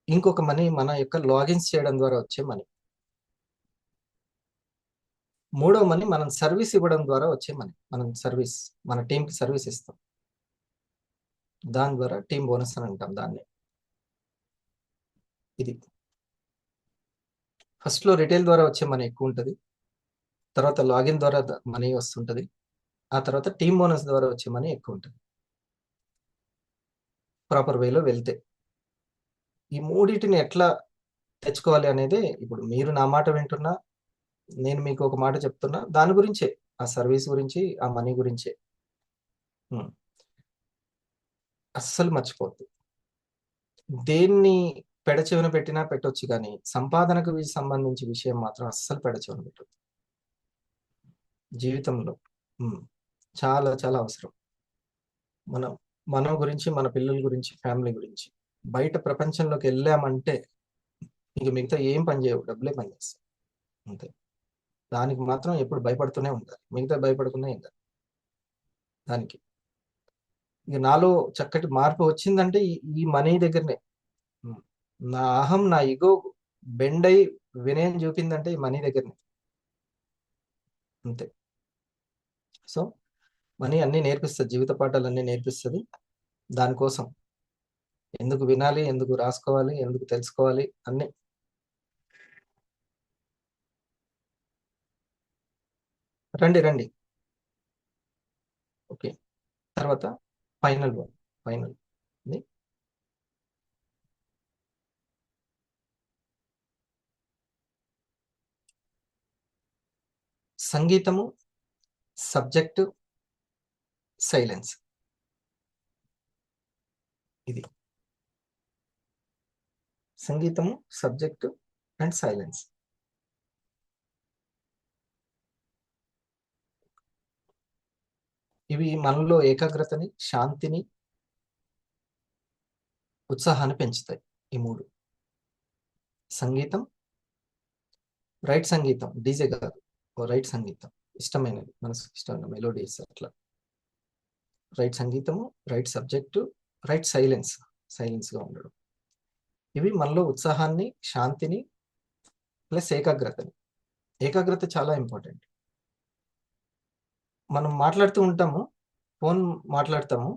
ఇంకొక మనీ మన యొక్క లాగిన్స్ చేయడం ద్వారా వచ్చే మనీ, మూడో మనీ మనం సర్వీస్ ఇవ్వడం ద్వారా వచ్చే మనీ. మనం సర్వీస్, మన టీంకి సర్వీస్ ఇస్తాం, దాని ద్వారా టీం బోనస్ అని అంటాం దాన్ని. ఇది ఫస్ట్లో రిటైల్ ద్వారా వచ్చే మనీ ఎక్కువ ఉంటుంది, తర్వాత లాగిన్ ద్వారా మనీ వస్తుంటుంది, ఆ తర్వాత టీమ్ బోనస్ ద్వారా వచ్చే మనీ ఎక్కువ ఉంటుంది ప్రాపర్ వేలో వెళ్తే. ఈ మూడింటిని ఎట్లా తెచ్చుకోవాలి అనేది ఇప్పుడు మీరు నా మాట వింటున్నా, నేను మీకు ఒక మాట చెప్తున్నా, దాని గురించే, ఆ సర్వీస్ గురించి, ఆ మనీ గురించే. అస్సలు మర్చిపోద్దు. దేన్ని పెడచెవిన పెట్టినా పెట్టొచ్చు, కానీ సంపాదనకు సంబంధించి విషయం మాత్రం అస్సలు పెడచెవిన పెట్టద్దు జీవితంలో. చాలా చాలా అవసరం. మన గురించి, మన పిల్లల గురించి, ఫ్యామిలీ గురించి. బయట ప్రపంచంలోకి వెళ్ళామంటే ఇక మిగతా ఏం పని చేయవు, డబ్బులే పని చేస్తాయి అంతే. దానికి మాత్రం ఎప్పుడు భయపడుతూనే ఉండాలి, మిగతా భయపడకుండా ఏం కాదు దానికి. ఇక నాలో చక్కటి మార్పు వచ్చిందంటే ఈ మనీ దగ్గరనే. నా అహం, నా ఇగో బెండ్ అయి వినయం చూపిందంటే ఈ మనీ దగ్గరనే అంతే. సో మనీ అన్నీ నేర్పిస్తుంది, జీవిత పాఠాలు అన్నీ నేర్పిస్తుంది. దానికోసం ఎందుకు వినాలి, ఎందుకు రాసుకోవాలి, ఎందుకు తెలుసుకోవాలి అన్నీ. రండి రండి. ఓకే, తర్వాత ఫైనల్ సంగీతము, సబ్జెక్టు, సైలెన్స్. ఇది సంగీతము, సబ్జెక్టు అండ్ సైలెన్స్. ఇవి మనలో ఏకాగ్రతని, శాంతిని, ఉత్సాహాన్ని పెంచుతాయి. ఈ 3. సంగీతం, రైట్ సంగీతం, డీజే కాదు, రైట్ సంగీతం, ఇష్టమైనది, మనసుకు ఇష్టమైన మెలోడీస్ అట్లా. రైట్ సంగీతము, రైట్ సబ్జెక్టు, రైట్ సైలెన్స్గా ఉండడం. ఇవి మనలో ఉత్సాహాన్ని, శాంతిని ప్లస్ ఏకాగ్రతని. ఏకాగ్రత చాలా ఇంపార్టెంట్. మనం మాట్లాడుతూ ఉంటాము, ఫోన్ మాట్లాడతాము,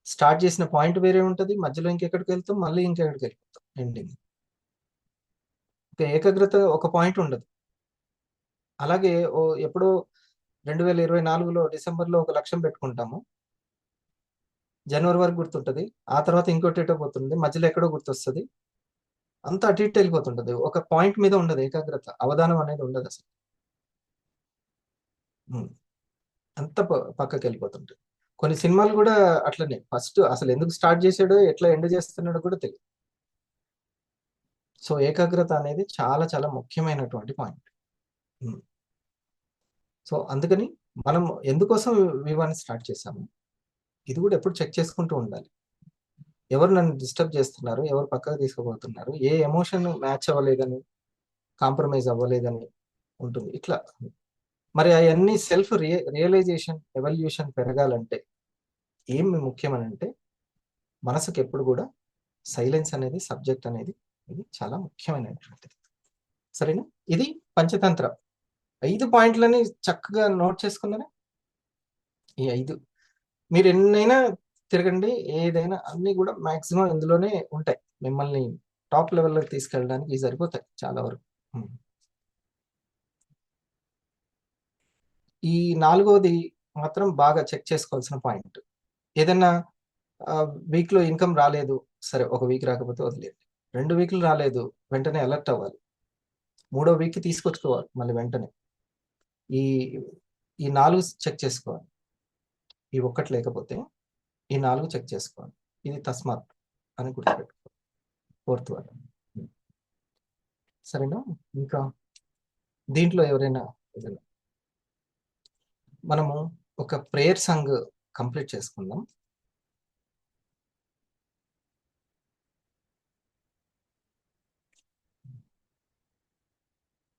స్టార్ట్ చేసిన పాయింట్ వేరే ఉంటుంది, మధ్యలో ఇంకెక్కడికి వెళ్తాం, మళ్ళీ ఇంకెక్కడికి వెళ్ళిపోతాం ఎండింగ్. ఏకాగ్రత ఒక పాయింట్ ఉండదు. అలాగే ఎప్పుడో 2024లో డిసెంబర్లో ఒక లక్ష్యం పెట్టుకుంటాము, జనవరి వరకు గుర్తుంటుంది, ఆ తర్వాత ఇంకోటి ఎటో పోతుంది, మధ్యలో ఎక్కడో గుర్తొస్తుంది, అంతా అటు ఇటు వెళ్ళిపోతుంటుంది. ఒక పాయింట్ మీద ఉండదు ఏకాగ్రత, అవధానం అనేది ఉండదు అసలు. అంత పక్కకి వెళ్ళిపోతుంటుంది. కొన్ని సినిమాలు కూడా అట్లనే, ఫస్ట్ అసలు ఎందుకు స్టార్ట్ చేసాడో, ఎట్లా ఎండ్ చేస్తున్నాడో కూడా తెలియదు. సో ఏకాగ్రత అనేది చాలా చాలా ముఖ్యమైనటువంటి పాయింట్. సో అందుకని మనం ఎందుకోసం వివాన్ని స్టార్ట్ చేసాము, ఇది కూడా ఎప్పుడు చెక్ చేసుకుంటూ ఉండాలి. ఎవరు నన్ను డిస్టర్బ్ చేస్తున్నారు, ఎవరు పక్కకు తీసుకుపోతున్నారు, ఏ ఎమోషన్ మ్యాచ్ అవ్వలేదని, కాంప్రమైజ్ అవ్వలేదని ఉంటుంది ఇట్లా. మరి అవన్నీ సెల్ఫ్ రియలైజేషన్, ఎవల్యూషన్ పెరగాలంటే ఏం ముఖ్యమని అంటే, మనసుకు ఎప్పుడు కూడా సైలెన్స్ అనేది, సబ్జెక్ట్ అనేది, ఇది చాలా ముఖ్యమైనటువంటిది. సరేనా? ఇది పంచతంత్ర 5 పాయింట్లని చక్కగా నోట్ చేసుకున్నారా? ఈ 5 మీరు ఎన్నైనా తిరగండి, ఏదైనా అన్ని కూడా మాక్సిమం ఇందులోనే ఉంటాయి. మిమ్మల్ని టాప్ లెవెల్లోకి తీసుకెళ్ళడానికి ఇవి సరిపోతాయి చాలా వరకు. ఈ 4వది మాత్రం బాగా చెక్ చేసుకోవాల్సిన పాయింట్. ఏదైనా వీక్లో ఇన్కమ్ రాలేదు, సరే ఒక వీక్ రాకపోతే వదిలేదు. 2 వీక్లు రాలేదు, వెంటనే అలర్ట్ అవ్వాలి. 3వ వీక్కి తీసుకొచ్చుకోవాలి మళ్ళీ వెంటనే. ఈ ఈ 4 చెక్ చేసుకోవాలి. ఈ ఒక్కటి లేకపోతే ఈ 4 చెక్ చేసుకోవాలి. ఇది తస్మాత్ అని గుర్తుపెట్టుకోవాలి. 4th one. సరేనా? ఇంకా దీంట్లో ఎవరైనా ఏదైనా మనము ఒక ప్రేయర్ సాంగ్ కంప్లీట్ చేసుకుందాం.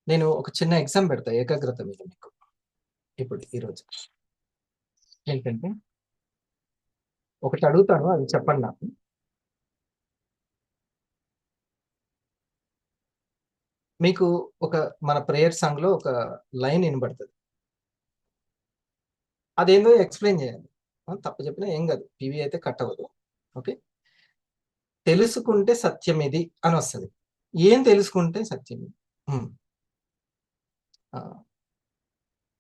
నేను ఒక చిన్న ఎగ్జామ్ పెడతా ఏకాగ్రత మీద మీకు ఇప్పుడు ఈరోజు. ఏంటంటే ఒకటి అడుగుతాను, అది చెప్పండి నాకు. మీకు ఒక మన ప్రేయర్ సాంగ్ లో ఒక లైన్ వినబడుతుంది, అదేందో ఎక్స్ప్లెయిన్ చేయాలి. తప్పు చెప్పినా ఏం కాదు, టీవీ అయితే కట్ అవ్వదు. ఓకే, తెలుసుకుంటే సత్యం ఇది అని వస్తుంది. ఏం తెలుసుకుంటే సత్యం ఇది?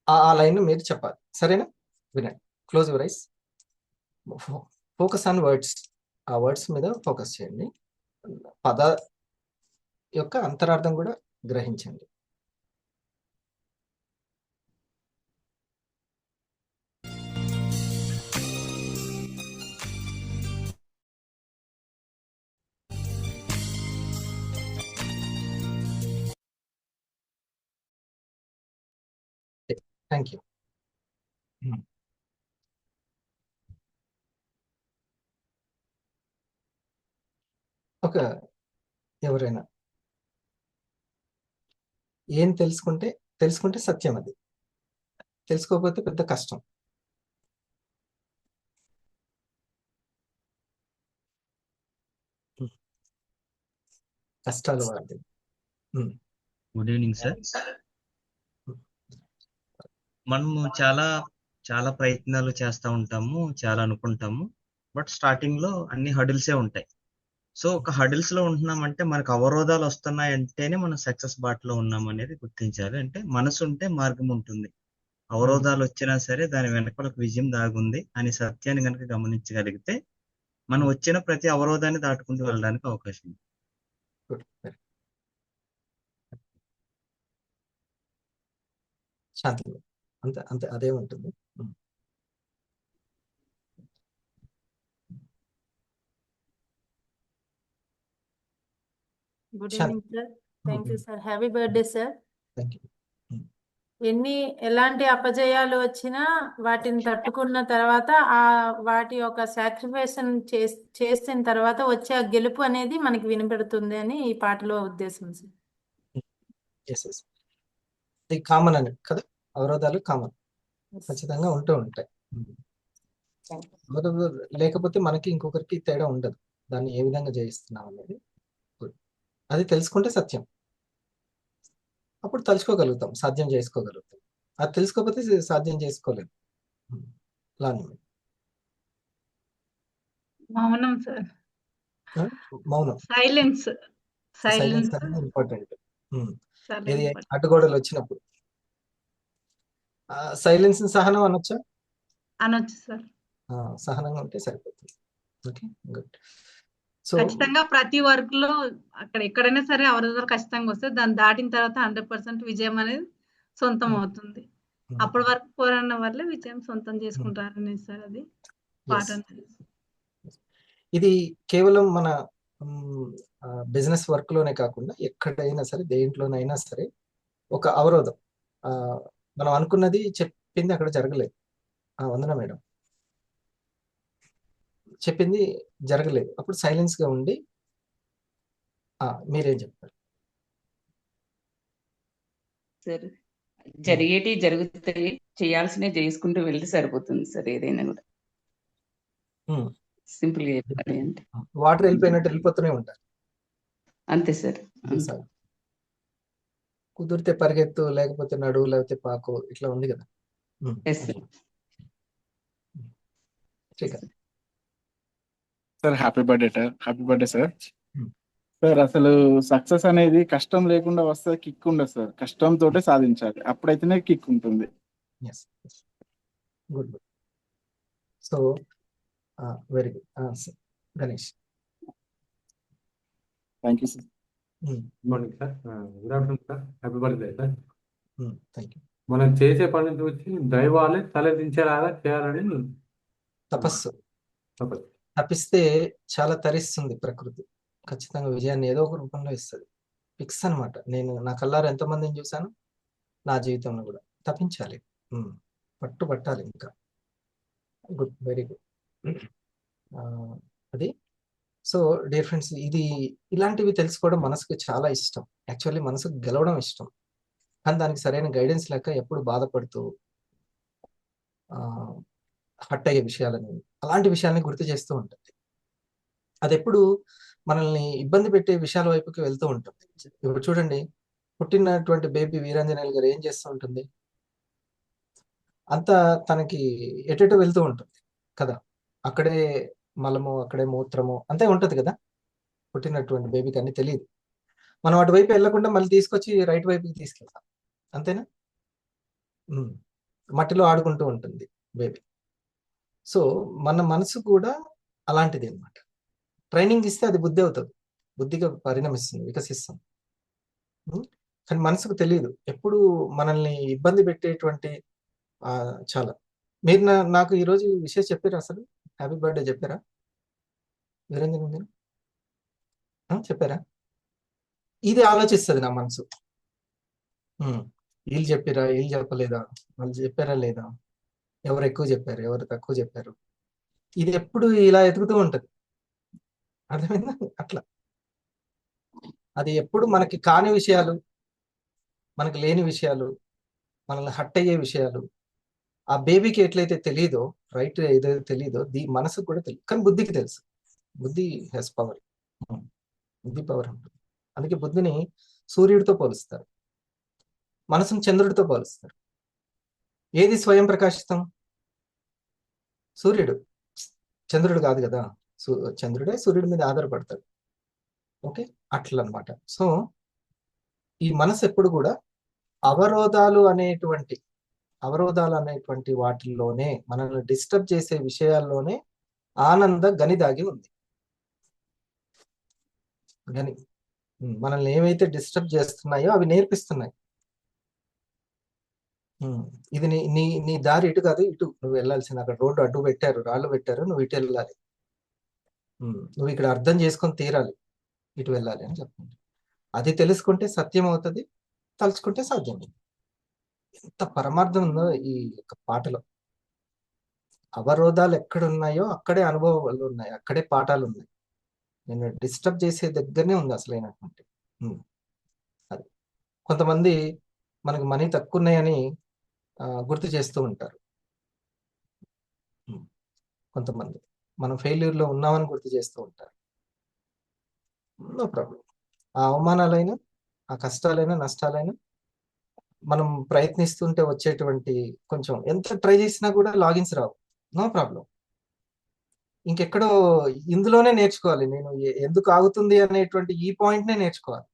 ఆ లైన్ మీరు చెప్పాలి. సరేనా? వినండి, close your eyes, focus on words. ఆ వర్డ్స్ మీద ఫోకస్ చేయండి. పద యొక్క అంతరార్థం కూడా గ్రహించండి. Thank you. ఒక ఎవరైనా ఏం తెలుసుకుంటే సత్యం అది, తెలుసుకోకపోతే పెద్ద కష్టం. కష్టాలు వాడి. Good evening sir. మనము చాలా చాలా ప్రయత్నాలు చేస్తూ ఉంటాము, చాలా అనుకుంటాము, బట్ స్టార్టింగ్ లో అన్ని హడిల్సే ఉంటాయి. సో ఒక హడిల్స్ లో ఉంటున్నామంటే మనకు అవరోధాలు వస్తున్నాయంటేనే మనం సక్సెస్ బాటలో ఉన్నాం అనేది గుర్తించాలి. అంటే మనసు ఉంటే మార్గం ఉంటుంది. అవరోధాలు వచ్చినా సరే దాని వెనకాల ఒక విజయం దాగుంది అనే సత్యాన్ని కనుక గమనించగలిగితే మనం వచ్చిన ప్రతి అవరోధాన్ని దాటుకుంటూ వెళ్ళడానికి అవకాశం ఉంది. శాంతి అంతే అంతే, అదే ఉంటుంది. Good evening sir. Thank you sir. Happy birthday sir. Thank you. ఎలాంటి అపజయాలు వచ్చినా వాటిని తట్టుకున్న తర్వాత వాటి యొక్క సాక్రిఫైషన్ చేసిన తర్వాత వచ్చే ఆ గెలుపు అనేది మనకి వినపడుతుంది అని ఈ పాటలో ఉద్దేశం సార్. ఇది కామన్ అని కదా, అవరోధాలు కామన్, ఖచ్చితంగా ఉంటూ ఉంటాయి. లేకపోతే మనకి ఇంకొకరికి తేడా ఉండదు. దాన్ని ఏ విధంగా జయిస్తున్నాం అనేది అది తెలుసుకుంటే సత్యం. అప్పుడు తలుచుకోగలుగుతాం, సాధ్యం చేసుకోగలుగుతాం. అది తెలుసుకోకపోతే సాధ్యం చేసుకోలేము. మౌనం సార్. మౌనం, సైలెన్స్ సైలెన్స్ అనేది ఇంపార్టెంట్. ఇది important. అడ్డుగోడలు వచ్చినప్పుడు సైలెన్స్ సహనం అనొచ్చా? అనొచ్చు సార్. సహనంగా ఉంటే సరిపోతుంది. Okay, good. సో ఖచ్చితంగా ప్రతి వర్క్ లో అక్కడ ఎక్కడైనా సరే అవరోధాలు ఖచ్చితంగా వస్తే దాన్ని దాటిన తర్వాత 100% విజయం అనేది సొంతం అవుతుంది. అప్పటి వరకు పోరాడిన వల్లే విజయం సొంతం చేసుకుంటారనేది సార్ అది పాట అనేది. ఇది కేవలం మన బిజినెస్ వర్క్ లోనే కాకుండా ఎక్కడైనా సరే, దేంట్లోనైనా సరే ఒక అవరోధం, మనం అనుకున్నది చెప్పింది అక్కడ జరగలేదు. వందన మేడం, చెప్పింది జరగలేదు, అప్పుడు సైలెన్స్ గా ఉండి మీరేం చెప్తారు సార్? జరిగేటి జరుగుతాయి, చేయాల్సినవి చేసుకుంటూ వెళ్తే సరిపోతుంది సార్. ఏదైనా కూడా సింపుల్ గా చెప్పాలి అంటే వాటర్ వెళ్ళిపోయినట్టు వెళ్ళిపోతూనే ఉంటారు. అంతే సార్. కుదిరితే పరిగెత్తు, లేకపోతే నడువు, లేకపోతే పాకు, ఇట్లా ఉంది కదా. Srikanth. Sir happy birthday sir. Hmm. Sir అసలు సక్సెస్ అనేది కష్టం లేకుండా వస్తే కిక్ ఉండదు సార్, కష్టంతోటే సాధించాలి, అప్పుడైతేనే కిక్ ఉంటుంది. Yes. Good. So, very good. Ganesh. Thank you sir. Good morning sir. Good afternoon sir. Happy birthday sir. Thank you. మనం చేసే పని చూసి దైవాలే తలదించేలాగా చేయాలని తపస్సు తపస్సు. తప్పిస్తే చాలా తరిస్తుంది ప్రకృతి. ఖచ్చితంగా విజయాన్ని ఏదో ఒక రూపంలో ఇస్తుంది. ఫిక్స్ అనమాట. నేను నా కల్లారా ఎంతమందిని చూశాను నా జీవితంలో కూడా. తప్పించాలి, పట్టాలి ఇంకా. Good, very good. అది సో డియర్ ఫ్రెండ్స్, ఇలాంటివి తెలుసుకోవడం మనసుకు చాలా ఇష్టం. యాక్చువల్లీ మనసుకు గెలవడం ఇష్టం, కానీ దానికి సరైన గైడెన్స్ లేక ఎప్పుడు బాధపడుతూ హట్ అయ్యే విషయాలని, అలాంటి విషయాలని గుర్తు చేస్తూ ఉంటుంది. అది ఎప్పుడు మనల్ని ఇబ్బంది పెట్టే విషయాల వైపుకి వెళ్తూ ఉంటుంది. ఇప్పుడు చూడండి, పుట్టినటువంటి బేబీ వీరాంజనేయులు గారు ఏం చేస్తూ ఉంటుంది, అంతా తనకి ఎటెటో వెళ్తూ ఉంటుంది కదా. అక్కడే మలము, అక్కడే మూత్రము అంతే ఉంటుంది కదా. పుట్టినటువంటి బేబీకి అన్ని తెలియదు. మనం అటువైపు వెళ్ళకుండా మళ్ళీ తీసుకొచ్చి రైట్ వైపుకి తీసుకెళ్తాం, అంతేనా. మట్టిలో ఆడుకుంటూ ఉంటుంది బేబీ. సో మన మనసు కూడా అలాంటిది అనమాట. ట్రైనింగ్ ఇస్తే అది బుద్ధి అవుతుంది, బుద్ధిగా పరిణమిస్తుంది, వికసిస్తుంది. కానీ మనసుకు తెలియదు. ఎప్పుడు మనల్ని ఇబ్బంది పెట్టేటువంటి చాలా. మీరు నాకు ఈరోజు విషయం చెప్పారా? అసలు హ్యాపీ బర్త్డే చెప్పారా వీరేంద్ర గారు? చెప్పారా? ఇది ఆలోచిస్తుంది నా మనసు. వీళ్ళు చెప్పారా, వీళ్ళు చెప్పలేదా, వాళ్ళు చెప్పారా లేదా, ఎవరు ఎక్కువ చెప్పారు, ఎవరు తక్కువ చెప్పారు. ఇది ఎప్పుడు ఇలా ఎదుగుతూ ఉంటుంది, అర్థమైందా? అట్లా అది ఎప్పుడు మనకి కాని విషయాలు, మనకి లేని విషయాలు, మనల్ని హట్ అయ్యే విషయాలు. ఆ బేబీకి ఎట్లయితే తెలియదో, రైట్ ఏదైతే తెలియదో మనసుకు కూడా తెలియదు, కానీ బుద్ధికి తెలుసు. బుద్ధి హ్యాస్ పవర్, బుద్ధి పవర్ ఉంటుంది. అందుకే బుద్ధిని సూర్యుడితో పోలుస్తారు, మనసును చంద్రుడితో పోలుస్తారు. ఏది స్వయం ప్రకాశితం? సూర్యుడు, చంద్రుడు కాదు కదా. చంద్రుడే సూర్యుడి మీద ఆధారపడతాడు. ఓకే, అట్లా అనమాట. సో ఈ మనసు ఎప్పుడు కూడా అవరోధాలు అనేటువంటి వాటిల్లోనే, మనల్ని డిస్టర్బ్ చేసే విషయాల్లోనే ఆనంద గని దాగి ఉంది. గని మనల్ని ఏవైతే డిస్టర్బ్ చేస్తున్నాయో అవి నేర్పిస్తున్నాయి. ఇది నీ దారి ఇటు కాదు, ఇటు నువ్వు వెళ్ళాల్సింది. అక్కడ రోడ్డు అడ్డు పెట్టారు, రాళ్ళు పెట్టారు, నువ్వు ఇటు వెళ్ళాలి, నువ్వు ఇక్కడ అర్థం చేసుకొని తీరాలి, ఇటు వెళ్ళాలి అని చెప్తుంది. అది తెలుసుకుంటే సత్యం అవుతుంది, తలుచుకుంటే సాధ్యం. ఎంత పరమార్థం ఉందో ఈ యొక్క పాటలో. అవరోధాలు ఎక్కడున్నాయో అక్కడే అనుభవాలు ఉన్నాయి, అక్కడే పాఠాలు ఉన్నాయి. నేను డిస్టర్బ్ చేసే దగ్గరనే ఉంది అసలైనటువంటి. అది కొంతమంది మనకి మనీ తక్కువ ఉన్నాయని గుర్తు చేస్తూ ఉంటారు. కొంతమంది మనం ఫెయిల్యూర్లో ఉన్నామని గుర్తు చేస్తూ ఉంటారు. No problem. ఆ అవమానాలైనా, ఆ కష్టాలైనా, నష్టాలైనా మనం ప్రయత్నిస్తుంటే వచ్చేటువంటి, కొంచెం ఎంత ట్రై చేసినా కూడా లాగిన్స్ రావు, నో ప్రాబ్లం. ఇంకెక్కడో ఇందులోనే నేర్చుకోవాలి. నేను ఎందుకు ఆగుతుంది అనేటువంటి ఈ పాయింట్నే నేర్చుకోవాలి.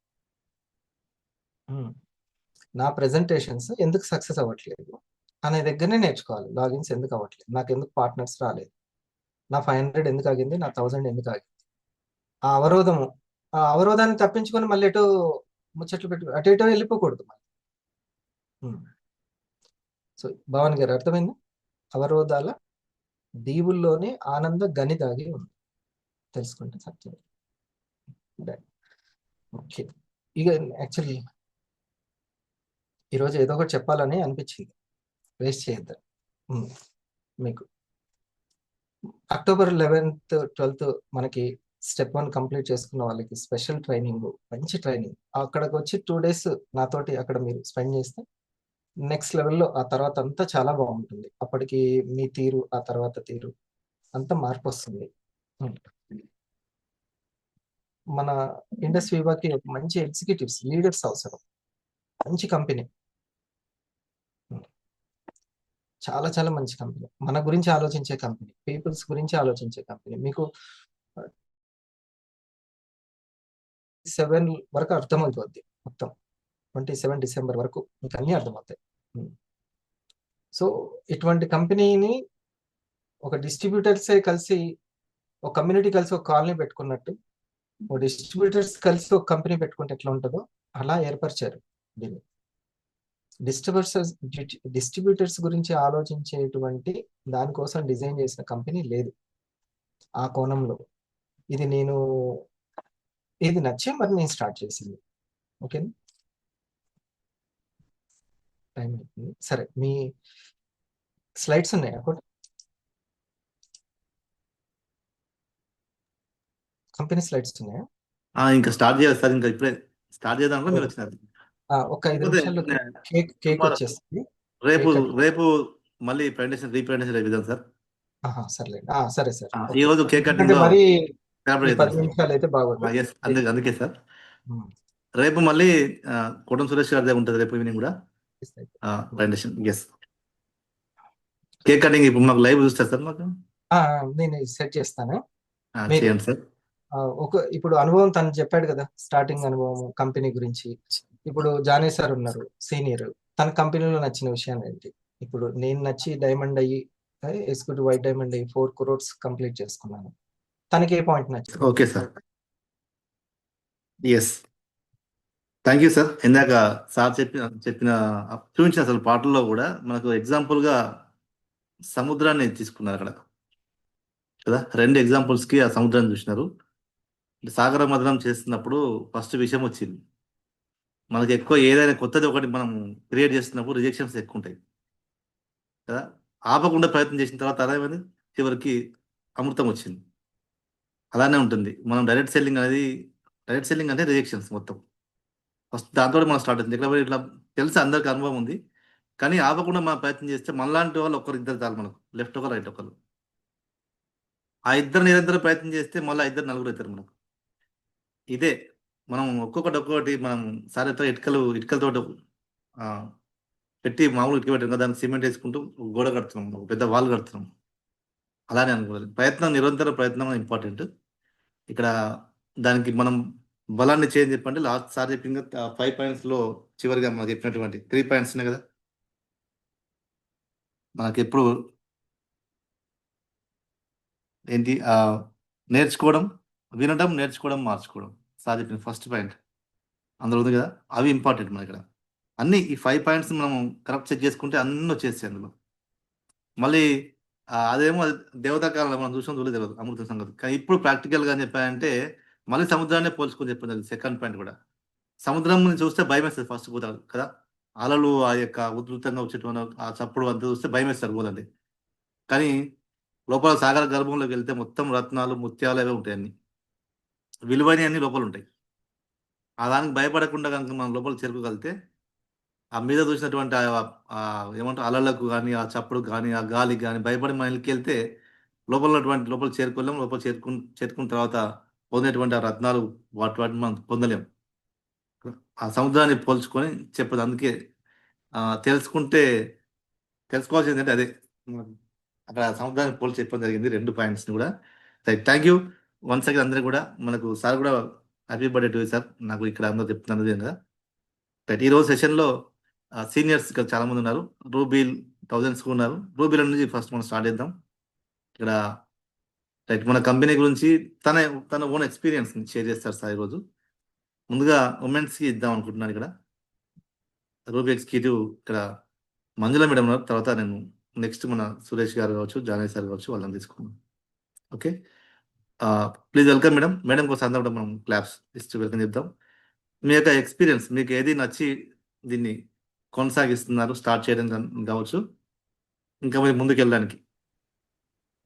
నా ప్రెజెంటేషన్స్ ఎందుకు సక్సెస్ అవ్వట్లేదు అనే దగ్గరనే నేర్చుకోవాలి. లాగిన్స్ ఎందుకు అవ్వట్లేదు, నాకు ఎందుకు పార్ట్నర్స్ రాలేదు, నా 500 ఎందుకు ఆగింది, నా 1000 ఎందుకు ఆగింది. ఆ అవరోధాన్ని తప్పించుకొని మళ్ళీ ఎటో ముచ్చట్లు పెట్టు, అటేటో వెళ్ళిపోకూడదు. సో భవన్ గారు అర్థమైంది? అవరోధాల దీవుల్లోనే ఆనంద గని దాగి ఉంది, తెలుసుకుంటే సత్యం. ఓకే, ఇక యాక్చువల్లీ ఈరోజు ఏదో ఒకటి చెప్పాలని అనిపించింది, వేస్ట్ చేయొద్దు. మీకు అక్టోబర్ 11th 12th మనకి స్టెప్ 1 కంప్లీట్ చేసుకున్న వాళ్ళకి స్పెషల్ ట్రైనింగ్, మంచి ట్రైనింగ్. అక్కడికి వచ్చి 2 days నాతోటి అక్కడ మీరు స్పెండ్ చేస్తే నెక్స్ట్ లెవెల్లో ఆ తర్వాత అంతా చాలా బాగుంటుంది. అప్పటికి మీ తీరు, ఆ తర్వాత తీరు అంతా మార్పు వస్తుంది. మన ఇండస్ వివాకి మంచి ఎగ్జిక్యూటివ్స్, లీడర్స్ అవసరం, మంచి కంపెనీ. చాలా చాలా మంచి కంపెనీ, మన గురించి ఆలోచించే కంపెనీ, పీపుల్స్ గురించి ఆలోచించే కంపెనీ. మీకు 7 వరకు అర్థమైపోద్ది మొత్తం. 27 డిసెంబర్ వరకు మీకు అన్నీ అర్థమవుతాయి. సో ఇటువంటి కంపెనీని ఒక డిస్ట్రిబ్యూటర్సే కలిసి, ఒక కమ్యూనిటీ కలిసి ఒక కాలనీ పెట్టుకున్నట్టు, ఒక డిస్ట్రిబ్యూటర్స్ కలిసి ఒక కంపెనీ పెట్టుకుంటే ఎట్లా ఉంటుందో అలా ఏర్పరిచారు దీన్ని. డిస్ట్రిబ్యూటర్స్ గురించి ఆలోచించేటువంటి దానికోసం డిజైన్ చేసిన కంపెనీ లేదు ఆ కోణంలో. ఇది నచ్చే మరి నేను స్టార్ట్ చేసింది. ఓకేనా, టైం అయిపోయింది. సరే, మీ స్లైడ్స్ ఉన్నాయా కూడా? కంపెనీ స్లైడ్స్ ఉన్నాయా? ఇంకా స్టార్ట్ చేయాలి సార్, ఇంకా ఇప్పుడే స్టార్ట్ చేద్దాం మీరు వచ్చినారు. ఒక 5 కాకపోతే నిమిషాల్లో కేక్ వచ్చేస్తుంది. రేపు Cake cutting. రేపు మళ్ళీ రీప్రెజెంటేషన్ రేపు ఇద్దాం సార్. సర్లేండి. సరే సార్. ఈ రోజు కేక్ కటింగ్ లో మరి celebrate 10 చేద్దాం సార్. నిమిషాలు అయితే బాగుంటుంది. అందుకే సార్ రేపు మళ్ళీ కోటం సురేష్ గారి ఉంటుంది రేపు ఈవినింగ్ కూడా ప్రెజెంటేషన్. ఎస్, కేక్ కటింగ్ ఇప్పుడు మాకు లైవ్ చూస్తారు సార్. మాకు నేను సెట్ చేస్తాను. చేయండి సార్. ఇప్పుడు అనుభవం తను చెప్పాడు కదా, స్టార్టింగ్ అనుభవం కంపెనీ గురించి. ఇప్పుడు జానే సార్ ఉన్నారు సీనియర్, తన కంపెనీలో నచ్చిన విషయాలు ఏంటి? ఇప్పుడు నేను నచ్చి డైమండ్ అయ్యి ఎగ్జిక్యూటివ్ వైట్ డైమండ్ అయ్యి 4 crores కంప్లీట్ చేసుకున్నాను. తనకి ఏ పాయింట్ నచ్చింది? Okay sir. Yes, thank you sir. ఇందాక సార్ చెప్పిన చూపించిన అసలు పాటల్లో కూడా మనకు ఎగ్జాంపుల్ గా సముద్రాన్ని తీసుకున్నారు అక్కడ కదా. 2 ఎగ్జాంపుల్స్ కి ఆ సముద్రాన్ని చూసినారు. సాగర మదనం చేస్తున్నప్పుడు ఫస్ట్ విషయం వచ్చింది. మనకి ఎక్కువ ఏదైనా కొత్తది ఒకటి మనం క్రియేట్ చేస్తున్నప్పుడు రిజెక్షన్స్ ఎక్కువ ఉంటాయి కదా. ఆపకుండా ప్రయత్నం చేసిన తర్వాత అదేమైంది, చివరికి అమృతం వచ్చింది. అలానే ఉంటుంది మనం డైరెక్ట్ సెల్లింగ్ అంటే రిజెక్షన్స్ మొత్తం ఫస్ట్ దాంతో మనం స్టార్ట్ అవుతుంది. ఇక్కడ ఇట్లా తెలిసి అందరికి అనుభవం ఉంది, కానీ ఆపకుండా మనం ప్రయత్నం చేస్తే మనలాంటి వాళ్ళు ఇద్దరు చాలు మనకు, లెఫ్ట్ ఒకరు రైట్ ఒకరు. ఆ ఇద్దరు నిరంతరం ప్రయత్నం చేస్తే మళ్ళీ 2 నలుగురు అవుతారు మనకు. ఇదే మనం ఒక్కొక్కటి మనం సారితో ఇటుకలతో పెట్టి మామూలు ఇటుక పెట్టాం కదా, దానికి సిమెంట్ వేసుకుంటూ గోడ కడుతున్నాం, ఒక పెద్ద వాల్ కడుతున్నాం. అలానే అనుకోవాలి, నిరంతర ప్రయత్నం ఇంపార్టెంట్. ఇక్కడ దానికి మనం బలాన్ని చేంజ్ చెప్పండి. లాస్ట్ సార్ చెప్పింది 5 points లో చివరిగా మనకు చెప్పినటువంటి 3 points ఉన్నాయి కదా. మనకి ఎప్పుడు ఏంటి నేర్చుకోవడం, వినడం, నేర్చుకోవడం, మార్చుకోవడం. సార్ చెప్పిన ఫస్ట్ పాయింట్ అందులో ఉంది కదా, అవి ఇంపార్టెంట్. మన ఇక్కడ అన్ని ఈ 5 points మనం కరెక్ట్ చెక్ చేసుకుంటే అన్నీ వచ్చేస్తాయి అందులో. మళ్ళీ అదేమో దేవతా కాలంలో మనం చూడలేదు తెలియదు అమృత సంగతి. కానీ ఇప్పుడు ప్రాక్టికల్గా అని చెప్పారంటే మళ్ళీ సముద్రాన్ని పోల్చుకొని చెప్పండి. సెకండ్ పాయింట్ కూడా సముద్రం చూస్తే భయం వేస్తుంది ఫస్ట్ పోతారు కదా. అలలు ఆ యొక్క ఉధృతంగా వచ్చేటువంటి ఆ చప్పుడు అంతా చూస్తే భయం వేస్తారు పోదండి. కానీ లోపల సాగర గర్భంలోకి వెళ్తే మొత్తం రత్నాలు, ముత్యాలు అవే ఉంటాయి, అన్ని విలువైన అన్ని లోపల ఉంటాయి. ఆ దానికి భయపడకుండా కనుక మనం లోపల చేరుకోగలిగితే ఆ మీద చూసినటువంటి ఏమంటారు అలలకు కానీ, ఆ చప్పుడు కానీ, ఆ గాలికి కానీ భయపడి మనం వెళ్తే లోపల చేరుకోలేము. లోపల చేరుకున్న తర్వాత పొందేటువంటి ఆ రత్నాలు వాటిని మనం పొందలేము. ఆ సముద్రాన్ని పోల్చుకొని చెప్పదు. అందుకే తెలుసుకోవాల్సింది ఏంటంటే అదే అక్కడ సముద్రాన్ని పోల్చి చెప్పడం జరిగింది 2 points కూడా. థ్యాంక్ యూ వన్స్ అగైన్ అందరికీ కూడా. మనకు సార్ కూడా హ్యాపీ బర్త్డే టు సార్. నాకు ఇక్కడ అందరూ చెప్తున్నది కదా. రైట్, ఈరోజు సెషన్లో సీనియర్స్ ఇక్కడ చాలా మంది ఉన్నారు. రూబీల్ 1000s ఉన్నారు. రూబీల నుంచి ఫస్ట్ మనం స్టార్ట్ చేద్దాం. ఇక్కడ రైట్ మన కంపెనీ గురించి తన ఓన్ ఎక్స్పీరియన్స్ షేర్ చేస్తారు సార్ ఈరోజు. ముందుగా ఉమెన్స్కి ఇద్దాం అనుకుంటున్నాను. ఇక్కడ రూబీ ఎగ్జిక్యూటివ్ ఇక్కడ మంజుల మేడం ఉన్నారు. తర్వాత నేను నెక్స్ట్ మన సురేష్ గారు కావచ్చు, జానయ్య సార్ కావచ్చు, వాళ్ళని తీసుకున్నాను. Okay, please welcome madam. Madam కోసం అందరూ కూడా మనం క్లాప్స్ ఇస్తూ వెల్కమ్ చెప్తాం. మీ యొక్క ఎక్స్పీరియన్స్, మీకు ఏది నచ్చి దీన్ని కొనసాగిస్తున్నారు స్టార్ట్ చేయడం కావచ్చు, ఇంకా మీరు ముందుకు వెళ్ళడానికి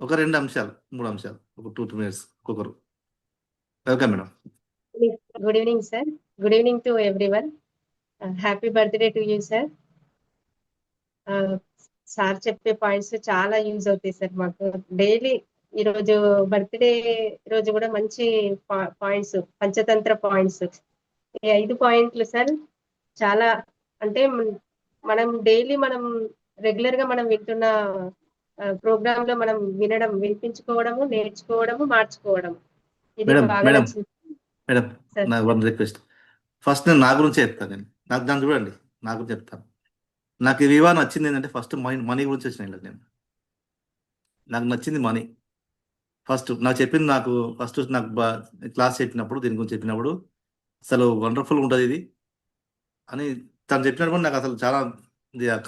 ఒక 2 అంశాలు 3 అంశాలు, ఒక 2 minutes ఒక్కొక్కరు. Welcome madam. Good evening, sir. Good evening to everyone. Happy birthday to you, sir. Sir చెప్పే పాయింట్స్ చాలా యూజ్ అవుతాయి సార్ మాకు డైలీ. ఈరోజు బర్త్డే రోజు కూడా మంచి పాయింట్స్, పంచతంత్ర పాయింట్స్, ఈ 5 points సార్ చాలా. అంటే మనం డైలీ రెగ్యులర్ గా మనం వింటున్న ప్రోగ్రామ్ లో మనం వినిపించుకోవడము, నేర్చుకోవడము, మార్చుకోవడము. ఇది మేడం బాగా మేడం నచ్చింది మేడం సార్. నా వన్ రిక్వెస్ట్. ఫస్ట్ నేను నా గురించే చెప్తాను. నాకు దాన్ని చూడండి, నా గురించి చెప్తాను. నాకు ఈ వివాహం నచ్చింది ఏంటంటే ఫస్ట్ మనీ గురించి వచ్చిన నేను. నాకు నచ్చింది మనీ. ఫస్ట్ నాకు ఫస్ట్ నాకు క్లాస్ చెప్పినప్పుడు దీని గురించి చెప్పినప్పుడు అసలు వండర్ఫుల్ ఉంటుంది ఇది అని తను చెప్పినప్పుడు నాకు అసలు చాలా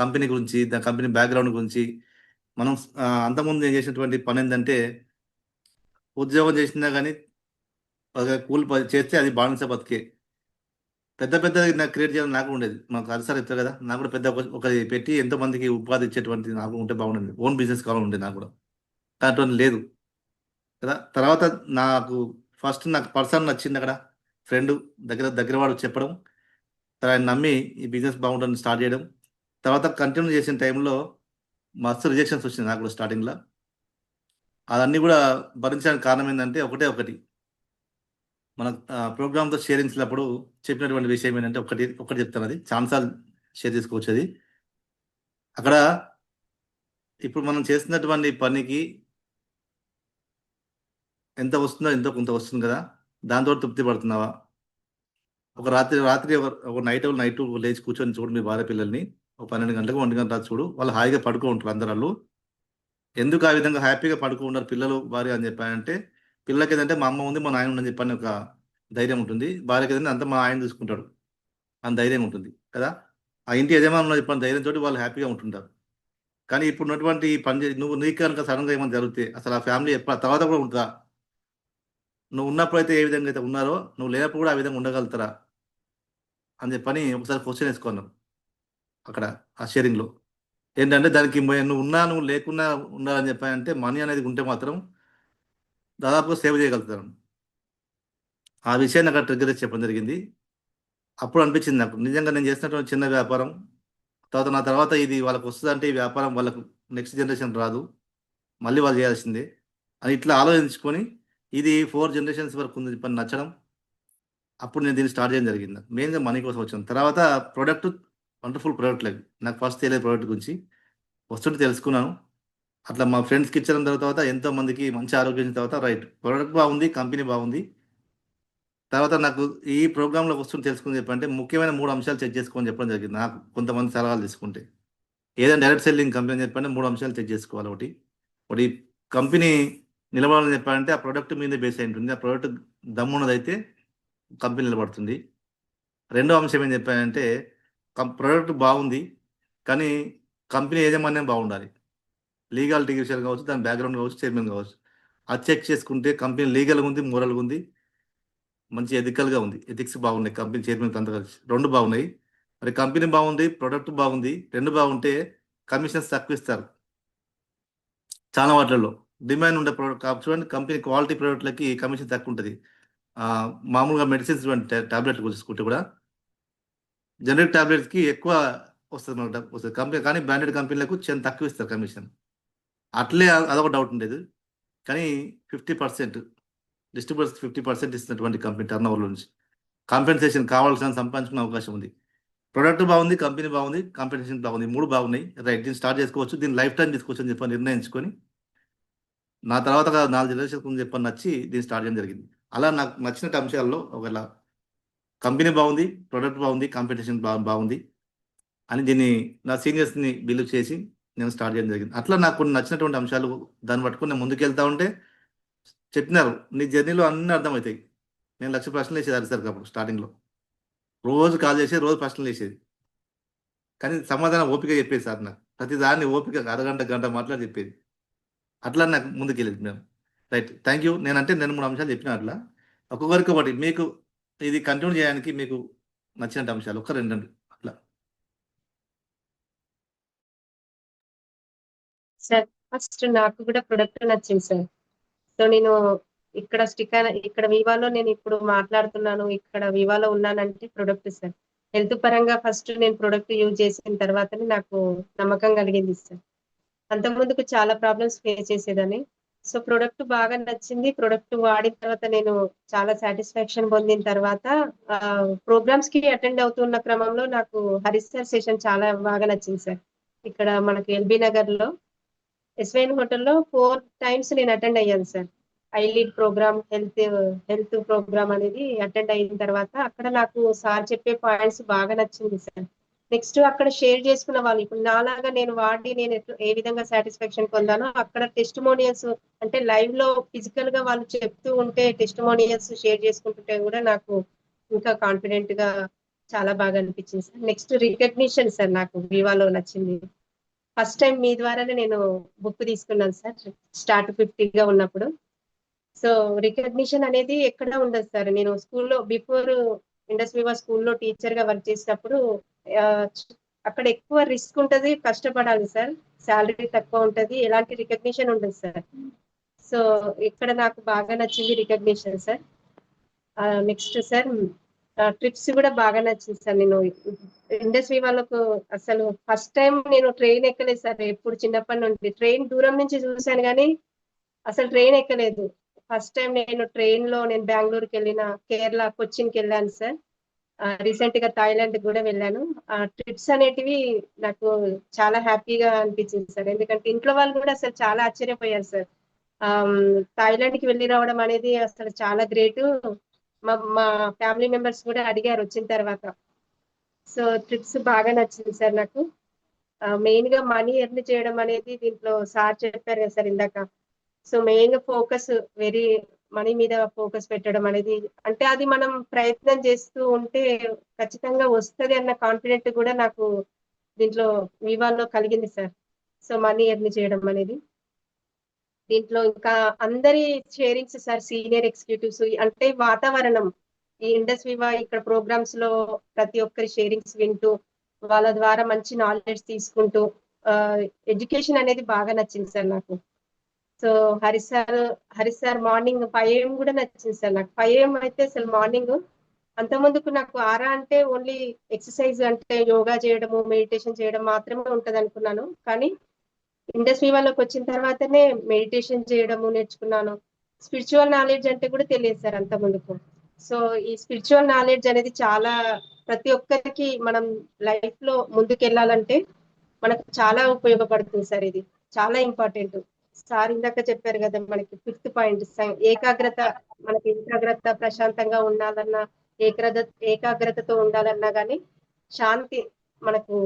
కంపెనీ గురించి, దాని కంపెనీ బ్యాక్గ్రౌండ్ గురించి, మనం అంతకుముందు నేను చేసినటువంటి పని ఏంటంటే ఉద్యోగం చేసినా కానీ కూలి చేస్తే అది బానిస బతికే. పెద్ద నాకు క్రియేట్ చేయాలని నాకు ఉండేది. మాకు అది సార్ చెప్తారు కదా, నాకు కూడా పెద్ద ఒకటి పెట్టి ఎంతో మందికి ఉపాధి ఇచ్చేటువంటి నాకు ఉంటే బాగుండేది. ఓన్ బిజినెస్ కావాలని ఉండేది నాకు కూడా. అటువంటి లేదు కదా. తర్వాత నాకు ఫస్ట్ నాకు పర్సన్ నచ్చింది అక్కడ, ఫ్రెండ్ దగ్గర వాడు చెప్పడం, ఆయన నమ్మి ఈ బిజినెస్ బాగుంటుందని స్టార్ట్ చేయడం. తర్వాత కంటిన్యూ చేసిన టైంలో మస్తు రిజెక్షన్స్ వచ్చింది నాకు కూడా స్టార్టింగ్లో. అవన్నీ కూడా భరించడానికి కారణం ఏంటంటే ఒకటి మన ప్రోగ్రామ్తో షేరింగ్స్లప్పుడు చెప్పినటువంటి విషయం ఏంటంటే ఒకటి చెప్తాను, అది ఛాన్సాలు షేర్ చేసుకోవచ్చు. అది అక్కడ ఇప్పుడు మనం చేస్తున్నటువంటి పనికి ఎంత వస్తుందో ఎంతో కొంత వస్తుంది కదా, దాంతో తృప్తి పడుతున్నావా? ఒక రాత్రి ఒక నైట్ లేచి కూర్చొని చూడు మీ భార్య పిల్లల్ని, ఒక 12 గంటలకు 1 గంట చూడు, వాళ్ళు హాయిగా పడుకో ఉంటారు అందరు. వాళ్ళు ఎందుకు ఆ విధంగా హ్యాపీగా పడుకో ఉన్నారు పిల్లలు భార్య అని చెప్పానంటే, పిల్లలకి ఏదంటే మా అమ్మ ఉంది, మా నాయన ఉందని చెప్పని ఒక ధైర్యం ఉంటుంది. భార్యకి ఏదంటే అంతా మా ఆయన చూసుకుంటాడు అని ధైర్యం ఉంటుంది కదా. ఆ ఇంటి యజమానులు చెప్పిన ధైర్యంతో వాళ్ళు హ్యాపీగా ఉంటుంటారు. కానీ ఇప్పుడు ఉన్నటువంటి ఈ నువ్వు నీకు కనుక సడన్గా ఏమైనా జరిగితే అసలు ఆ ఫ్యామిలీ ఎప్పుడు తర్వాత కూడా ఉంటుందా? నువ్వు ఉన్నప్పుడు అయితే ఏ విధంగా అయితే ఉన్నారో, నువ్వు లేనప్పుడు కూడా ఆ విధంగా ఉండగలుగుతారా అని చెప్పని ఒకసారి క్వశ్చన్ వేసుకున్నాను అక్కడ ఆ షేరింగ్లో. ఏంటంటే దానికి నువ్వు లేకున్నా ఉండాలని చెప్పానంటే మనీ అనేది ఉంటే మాత్రం దాదాపుగా సేవ్ చేయగలుగుతాను. ఆ విషయాన్ని అక్కడ ట్రిగ్గర్ చేసి చెప్పడం జరిగింది. అప్పుడు అనిపించింది నాకు నిజంగా నేను చేసినటువంటి చిన్న వ్యాపారం నా తర్వాత ఇది వాళ్ళకి వస్తుందంటే ఈ వ్యాపారం వాళ్ళకు నెక్స్ట్ జనరేషన్ రాదు, మళ్ళీ వాళ్ళు చేయాల్సిందే అని ఇట్లా ఆలోచించుకొని ఇది 4 జనరేషన్స్ వరకు ఉంది చెప్పని నచ్చడం. అప్పుడు నేను దీన్ని స్టార్ట్ చేయడం జరిగింది. మెయిన్గా మనీ కోసం వచ్చాను. తర్వాత ప్రోడక్ట్ వండర్ఫుల్ ప్రోడక్ట్ లేదు, నాకు ఫస్ట్ తెలియదు ప్రోడక్ట్ గురించి, వస్తుంటే తెలుసుకున్నాను. అట్లా మా ఫ్రెండ్స్కి ఇచ్చడం తర్వాత ఎంతో మందికి మంచి ఆరోగ్యం తర్వాత రైట్ ప్రోడక్ట్ బాగుంది, కంపెనీ బాగుంది. తర్వాత నాకు ఈ ప్రోగ్రాంలో వస్తువుని తెలుసుకుని చెప్పంటే ముఖ్యమైన 3 అంశాలు చెక్ చేసుకోని చెప్పడం జరిగింది. నాకు కొంతమంది సలహాలు తీసుకుంటే ఏదైనా డైరెక్ట్ సెల్లింగ్ కంపెనీ చెప్పంటే 3 అంశాలు చెక్ చేసుకోవాలి. ఒకటి కంపెనీ నిలబడాలని చెప్పాలంటే ఆ ప్రోడక్ట్ మీదే బేస్ అయి ఉంటుంది. ఆ ప్రోడక్ట్ దమ్మున్నదైతే కంపెనీ నిలబడుతుంది. రెండో అంశం ఏం చెప్పానంటే ప్రోడక్ట్ బాగుంది కానీ కంపెనీ యాజమాన్యం బాగుండాలి. లీగాలిటీ విషయాలు కావచ్చు, దాని బ్యాక్గ్రౌండ్ కావచ్చు, చైర్మన్ కావచ్చు, అది చెక్ చేసుకుంటే కంపెనీ లీగల్గా ఉంది, మోరల్గా ఉంది, మంచి ఎథికల్గా ఉంది, ఎథిక్స్ బాగున్నాయి, కంపెనీ చైర్మన్ అంతా కలిసి 2 బాగున్నాయి. మరి కంపెనీ బాగుంది, ప్రొడక్ట్ బాగుంది, 2 బాగుంటే కమిషన్స్ తక్కువ ఇస్తారు. చాలా వాటిల్లో డిమాండ్ ఉండే ప్రోడక్ట్ చూడండి, కంపెనీ క్వాలిటీ ప్రోడక్ట్లకి కమిషన్ తక్కువ ఉంటుంది. మామూలుగా మెడిసిన్స్ టాబ్లెట్లు చూసుకుంటే కూడా జనరిక్ టాబ్లెట్స్కి ఎక్కువ వస్తుంది మనకు వస్తుంది కంపెనీ, కానీ బ్రాండెడ్ కంపెనీలకు చాలా తక్కువ ఇస్తారు కమిషన్. అట్లే అదొక డౌట్ ఉండేది. కానీ 50% డిస్ట్రిబ్యూటర్స్ 50% ఇస్తున్నటువంటి కంపెనీ టర్న్ ఓవర్లో నుంచి కాంపెన్సేషన్ కావాల్సిన సంపాదించుకునే అవకాశం ఉంది. ప్రొడక్ట్ బాగుంది, కంపెనీ బాగుంది, కాంపెన్సేషన్ బాగుంది, 3 బాగున్నాయి. రైట్, దీన్ని స్టార్ట్ చేసుకోవచ్చు, దీన్ని లైఫ్ టైం తీసుకోవచ్చు అని చెప్పి నిర్ణయించుకొని నా తర్వాత 4 జనరేషన్స్ ముందు చెప్పని నచ్చి దీన్ని స్టార్ట్ చేయడం జరిగింది. అలా నాకు నచ్చిన అంశాల్లో ఒకవేళ కంపెనీ బాగుంది, ప్రొడక్ట్ బాగుంది, కాంపెన్సేషన్ బాగుంది అని దీన్ని నా సీనియర్స్ని బిలీవ్ చేసి నేను స్టార్ట్ చేయడం జరిగింది. అట్లా నాకు కొన్ని నచ్చినటువంటి అంశాలు దాన్ని పట్టుకుని నేను ముందుకు వెళ్తా ఉంటే చెప్పినారు నీ జర్నీలో అన్నీ అర్థమవుతాయి. నేను 1,00,000 ప్రశ్నలు వేసేది అరిసరికి అప్పుడు స్టార్టింగ్లో, రోజు కాల్ చేసి రోజు ప్రశ్నలు వేసేది, కానీ సమాధానం ఓపిక చెప్పేది సార్. నాకు ప్రతిదాన్ని ఓపిక అరగంట గంట మాట్లాడి చెప్పేది. అట్లా నాకు ముందుకు వెళ్ళేది మేము. Right, thank you. నేను 3 అంశాలు చెప్పిన అట్లా ఒక్కొక్కరికి ఒకటి మీకు ఇది కంటిన్యూ చేయడానికి మీకు నచ్చిన అంశాలు 1, 2 అట్లా. సార్ ఫస్ట్ నాకు కూడా ప్రొడక్ట్ నచ్చింది సార్. సో నేను ఇక్కడ వివాలో నేను ఇప్పుడు మాట్లాడుతున్నాను, ఇక్కడ వివాలో ఉన్నానంటే ప్రొడక్ట్ సార్. హెల్త్ పరంగా ఫస్ట్ నేను ప్రొడక్ట్ యూజ్ చేసిన తర్వాతనే నాకు నమ్మకం కలిగింది సార్. అంతకుముందుకు చాలా ప్రాబ్లమ్స్ ఫేస్ చేసేదాన్ని. సో ప్రొడక్ట్ బాగా నచ్చింది. ప్రొడక్ట్ వాడిన తర్వాత నేను చాలా సాటిస్ఫాక్షన్ పొందిన తర్వాత ప్రోగ్రామ్స్ కి అటెండ్ అవుతున్న క్రమంలో నాకు హరీష్ సార్ సెషన్ చాలా బాగా నచ్చింది సార్. ఇక్కడ మనకి ఎల్బీ నగర్ లో ఎస్వైఎన్ హోటల్లో 4 టైమ్స్ నేను అటెండ్ అయ్యాను సార్. ఐలీడ్ ప్రోగ్రామ్, హెల్త్ ప్రోగ్రామ్ అనేది అటెండ్ అయిన తర్వాత అక్కడ నాకు సార్ చెప్పే పాయింట్స్ బాగా నచ్చింది సార్. నెక్స్ట్ అక్కడ షేర్ చేసుకున్న వాళ్ళు ఇప్పుడు నాలాగా నేను వాడి నేను ఏ విధంగా సాటిస్ఫాక్షన్ పొందానో అక్కడ టెస్టిమోనియల్స్ అంటే లైవ్ లో ఫిజికల్ గా వాళ్ళు చెప్తూ ఉంటే టెస్టిమోనియల్స్ షేర్ చేసుకుంటుంటే కూడా నాకు ఇంకా కాన్ఫిడెంట్ గా చాలా బాగా అనిపించింది సార్. నెక్స్ట్ రికగ్నిషన్ సార్ నాకు వివాలో నచ్చింది. ఫస్ట్ టైం మీ ద్వారానే నేను బుక్ తీసుకున్నాను సార్ స్టార్ట్ 50గా ఉన్నప్పుడు. సో రికగ్నిషన్ అనేది ఎక్కడ ఉండదు సార్. నేను స్కూల్లో బిఫోర్ ఇండస్ వివా స్కూల్లో టీచర్ గా వర్క్ చేసినప్పుడు అక్కడ ఎక్కువ రిస్క్ ఉంటది, కష్టపడాలి సార్. శాలరీ తక్కువ ఉంటది, ఎలాంటి రికగ్నిషన్ ఉండదు సార్. సో ఇక్కడ నాకు బాగా నచ్చింది recognition sir. Next sir trips కూడా బాగా నచ్చింది సార్. నేను ఇండస్ట్రీ వాళ్ళకు అసలు ఫస్ట్ టైం నేను ట్రైన్ ఎక్కలేదు సార్. ఎప్పుడు చిన్నప్పటి నుండి ట్రైన్ దూరం నుంచి చూశాను కానీ అసలు ట్రైన్ ఎక్కలేదు. ఫస్ట్ టైం నేను ట్రైన్ లో నేను బెంగళూరుకి వెళ్ళిన, కేరళ కొచ్చిన్కి వెళ్ళాను సార్. రీసెంట్ గా థాయిలాండ్ కూడా వెళ్ళాను. ట్రిప్స్ అనేటివి నాకు చాలా హ్యాపీగా అనిపించింది సార్. ఎందుకంటే ఇంట్లో వాళ్ళు కూడా అసలు చాలా ఆశ్చర్యపోయారు సార్. థాయిలాండ్ కి వెళ్ళి రావడం అనేది అసలు చాలా గ్రేట్. మా ఫ్యామిలీ మెంబర్స్ కూడా అడిగారు వచ్చిన తర్వాత. సో ట్రిప్స్ బాగా నచ్చింది సార్ నాకు. మెయిన్ గా మనీ ఎర్న్ చేయడం అనేది దీంట్లో సార్ చెప్పారు కదా సార్ ఇందాక. సో మెయిన్ గా ఫోకస్ వెరీ మనీ మీద ఫోకస్ పెట్టడం అనేది అంటే అది మనం ప్రయత్నం చేస్తూ ఉంటే ఖచ్చితంగా వస్తుంది అన్న కాన్ఫిడెంట్ కూడా నాకు దీంట్లో వివాలో కలిగింది సార్. సో మనీ ఎర్న్ చేయడం అనేది దీంట్లో ఇంకా అందరి షేరింగ్స్ సార్, సీనియర్ ఎగ్జిక్యూటివ్స్ అంటే వాతావరణం ఈ ఇండస్ వివా ఇక్కడ ప్రోగ్రామ్స్ లో ప్రతి ఒక్కరి షేరింగ్స్ వింటూ వాళ్ళ ద్వారా మంచి నాలెడ్జ్ తీసుకుంటూ ఎడ్యుకేషన్ అనేది బాగా నచ్చింది సార్ నాకు. So Harish sir morning 5 AM కూడా నచ్చింది సార్ నాకు. 5 AM అయితే అసలు మార్నింగ్ అంత ముందుకు నాకు ఆరా అంటే ఓన్లీ ఎక్సర్సైజ్ అంటే యోగా చేయడము, మెడిటేషన్ చేయడం మాత్రమే ఉంటది అనుకున్నాను. కానీ ఇండస్ట్రీ వాళ్ళకి వచ్చిన తర్వాతనే మెడిటేషన్ చేయడము నేర్చుకున్నాను. స్పిరిచువల్ నాలెడ్జ్ అంటే కూడా తెలియదు సార్ అంత ముందుకు. సో ఈ స్పిరిచువల్ నాలెడ్జ్ అనేది చాలా ప్రతి ఒక్కరికి మనం లైఫ్ లో ముందుకు వెళ్ళాలంటే మనకు చాలా ఉపయోగపడుతుంది సార్. ఇది చాలా ఇంపార్టెంట్. సార్ ఇందాక చెప్పారు కదా మనకి 5th పాయింట్ ఏకాగ్రత. మనకి ఏకాగ్రత ప్రశాంతంగా ఉండాలన్నా, ఏకాగ్రతతో ఉండాలన్నా కానీ శాంతి మనకు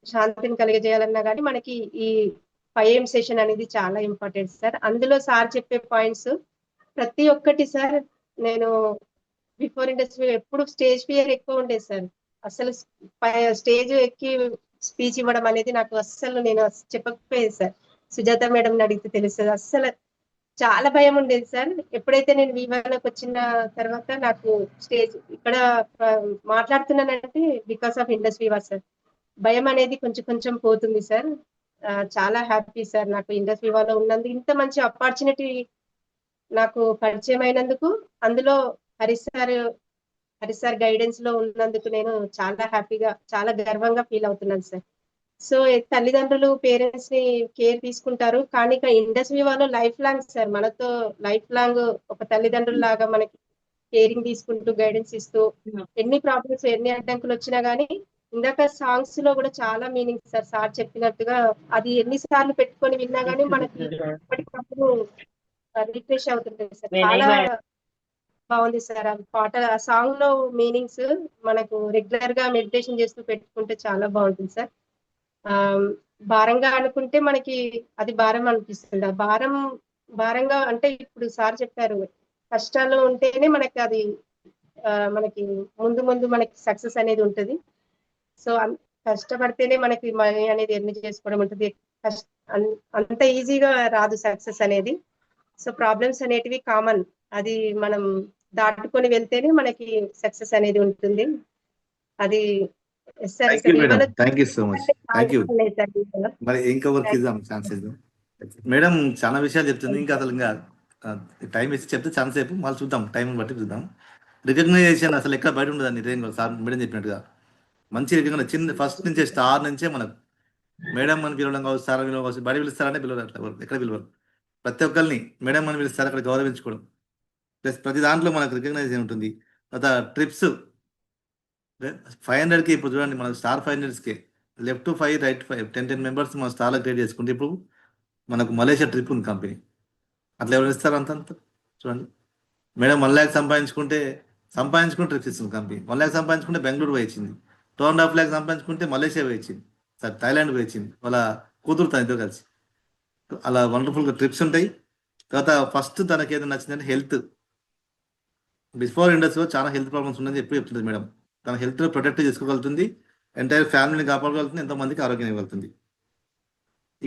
శాంతిని కలిగజేయాలన్నా కానీ మనకి ఈ 5 AM సెషన్ అనేది చాలా ఇంపార్టెంట్ సార్. అందులో సార్ చెప్పే పాయింట్స్ ప్రతి ఒక్కటి సార్ నేను బిఫోర్ ఇండస్ట్రీ ఎప్పుడు స్టేజ్ ఫియర్ ఎక్కువ ఉండేది సార్. అసలు స్టేజ్ ఎక్కి స్పీచ్ ఇవ్వడం అనేది నాకు అస్సలు నేను చెప్పకపోయేది సార్. సుజాత మేడం అడిగితే తెలుస్తుంది. అస్సలు చాలా భయం ఉండేది సార్. ఎప్పుడైతే నేను వివాలోకి వచ్చిన తర్వాత నాకు స్టేజ్ ఇక్కడ మాట్లాడుతున్నానంటే బికాస్ ఆఫ్ ఇండస్ట్రీ వివా సార్. భయం అనేది కొంచెం కొంచెం పోతుంది సార్. చాలా హ్యాపీ సార్ నాకు ఇండస్ట్రీ వివాలో ఉన్నందుకు. ఇంత మంచి ఆపర్చునిటీ నాకు పరిచయం అయినందుకు, అందులో హరీష్ సార్ గైడెన్స్ లో ఉన్నందుకు నేను చాలా హ్యాపీగా చాలా గర్వంగా ఫీల్ అవుతున్నాను సార్. సో తల్లిదండ్రులు పేరెంట్స్ ని కేర్ తీసుకుంటారు కానీ ఇక ఇండస్ వివాలో లైఫ్ లాంగ్ సార్ మనతో లైఫ్ లాంగ్ ఒక తల్లిదండ్రుల లాగా మనకి కేరింగ్ తీసుకుంటూ గైడెన్స్ ఇస్తూ ఎన్ని ప్రాబ్లమ్స్ ఎన్ని అడ్డంకులు వచ్చినా గానీ ఇందాక సాంగ్స్ లో కూడా చాలా మీనింగ్ సార్ చెప్పినట్టుగా అది ఎన్నిసార్లు పెట్టుకొని విన్నా గానీ మనకి ఎప్పటికప్పుడు రిఫ్రెష్ అవుతుంటుంది సార్. చాలా బాగుంది సార్ ఆ పాట. ఆ సాంగ్ లో మీనింగ్స్ మనకు రెగ్యులర్ గా మెడిటేషన్ చేస్తూ పెట్టుకుంటే చాలా బాగుంటుంది సార్. భారంగా అనుకుంటే మనకి అది భారం అనిపిస్తుంది. ఆ భారంగా అంటే ఇప్పుడు సార్ చెప్పారు కష్టాలు ఉంటేనే మనకి అది మనకి ముందు మనకి సక్సెస్ అనేది ఉంటుంది. సో కష్టపడితేనే మనకి మనీ అనేది ఎర్న్ చేసుకోవడం ఉంటుంది. అంత ఈజీగా రాదు సక్సెస్ అనేది. సో ప్రాబ్లమ్స్ అనేటివి కామన్, అది మనం దాటుకొని వెళ్తేనే మనకి సక్సెస్ అనేది ఉంటుంది. అది thank you so much. Thank you. మరి ఇంకా వర్క్ ఇద్దాం, ఛాన్స్ ఇద్దాం. మేడం చాలా విషయాలు చెప్తుంది. ఇంకా అసలు ఇంకా టైం ఇచ్చి చెప్తే ఛాన్స్ సేపు మళ్ళీ చూద్దాం, టైం బట్టి చూద్దాం. రికగ్నైజేషన్ అసలు ఎక్కడ బయట ఉండదు నిజంగా సార్ మేడం చెప్పినట్టుగా. మంచి రికగ్నైజ్ చిన్న ఫస్ట్ నుంచే స్టార్ నుంచే మనకు మేడం అని పిలవడం కావచ్చు, సార్ పిలవడం కావచ్చు, బయట పిలుస్తారనే పిలవరు, అట్లా ఎక్కడ పిలవరు. ప్రతి ఒక్కరిని మేడం అని పిలుస్తారు, అక్కడ గౌరవించుకోవడం. ప్లస్ ప్రతి దాంట్లో మనకు రికగ్నైజేషన్ ఉంటుంది. తర్వాత ట్రిప్స్ 500కి ఇప్పుడు చూడండి మనకు స్టార్ 500కి లెఫ్ట్ 5 రైట్ 5 10 మెంబర్స్ మన స్టార్లో క్రియేట్ చేసుకుంటే ఇప్పుడు మనకు మలేషియా ట్రిప్ ఉంది కంపెనీ. అట్లా ఎవరు ఇస్తారు అంత చూడండి మేడం. 1 lakh సంపాదించుకుంటే ట్రిప్స్ ఇస్తుంది కంపెనీ. 1 lakh సంపాదించుకుంటే బెంగళూరు పోయి ఇచ్చింది. 2.5 lakh సంపాదించుకుంటే మలేషియా పోయి ఇచ్చింది, సార్ థాయిలాండ్ పోయి ఇచ్చింది, వాళ్ళ కూతురు తన ఇద్దరు కలిసి. అలా వండర్ఫుల్గా ట్రిప్స్ ఉంటాయి. తర్వాత ఫస్ట్ తనకి ఏదైనా నచ్చిందంటే హెల్త్. బిఫోర్ ఇండస్ట్రీలో చాలా హెల్త్ ప్రాబ్లమ్స్ ఉందని ఎప్పుడు చెప్తుంది మేడం. తన హెల్త్ ప్రొటెక్ట్ చేసుకోగలుగుతుంది, ఎంటైర్ ఫ్యామిలీని కాపాడగలుగుతుంది, ఎంతోమందికి ఆరోగ్యం ఇవ్వగలుగుతుంది.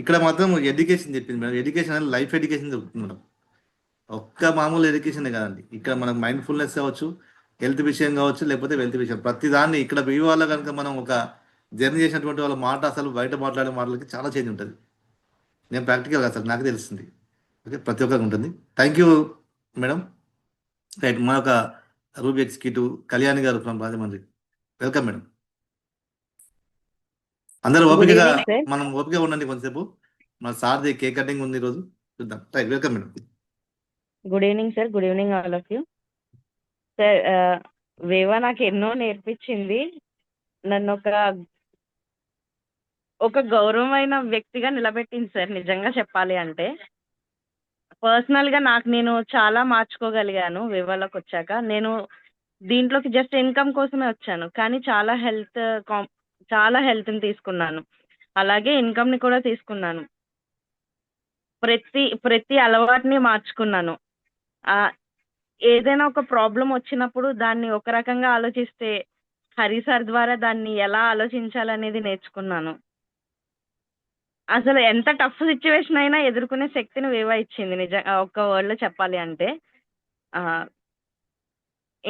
ఇక్కడ మాత్రం ఎడ్యుకేషన్ చెప్పింది మేడం. ఎడ్యుకేషన్ అనేది లైఫ్ ఎడ్యుకేషన్ జరుగుతుంది మేడం. ఒక్క మామూలు ఎడ్యుకేషన్ కాదండి. ఇక్కడ మనకు మైండ్ఫుల్నెస్ కావచ్చు, హెల్త్ విషయం కావచ్చు, లేకపోతే వెల్త్ విషయం, ప్రతి దాన్ని ఇక్కడ వాళ్ళ కనుక మనం ఒక జర్నీ చేసినటువంటి వాళ్ళ మాట అసలు బయట మాట్లాడే మాటలకి చాలా చేంజ్ ఉంటుంది. నేను ప్రాక్టికల్గా అసలు నాకు తెలుస్తుంది. ఓకే, ప్రతి ఒక్కరికి ఉంటుంది. Thank you madam. రైట్, మా యొక్క రూబీ ఎగ్జిక్యూటివ్ కళ్యాణి గారు ఫ్రమ్ రాజమండ్రి. Welcome madam. అందరూ ఓపికగా మనం ఓపికగా ఉండండి కొంతసేపు. మన సార్ది కేక్ కటింగ్ ఉంది ఈరోజు, చూద్దాం. Right, welcome madam. Good evening sir. Good evening all of you. Sir, వేవా నాకు ఎన్నో నేర్పించింది. నన్ను ఒక గౌరవమైన వ్యక్తిగా నిలబెట్టింది సార్. నిజంగా చెప్పాలి అంటే పర్సనల్ గా నేను చాలా మార్చుకోగలిగాను. వేవాలోకి వచ్చాక నేను దీంట్లోకి జస్ట్ ఇన్కమ్ కోసమే వచ్చాను, కానీ చాలా హెల్త్ని తీసుకున్నాను, అలాగే ఇన్కమ్ ని కూడా తీసుకున్నాను. ప్రతి అలవాటుని మార్చుకున్నాను. ఏదైనా ఒక ప్రాబ్లం వచ్చినప్పుడు దాన్ని ఒక రకంగా ఆలోచిస్తే హరి సార్ ద్వారా దాన్ని ఎలా ఆలోచించాలనేది నేర్చుకున్నాను. అసలు ఎంత టఫ్ సిచ్యువేషన్ అయినా ఎదుర్కొనే శక్తిని వేవా ఇచ్చింది. ఒక్క వర్డ్ లో చెప్పాలి అంటే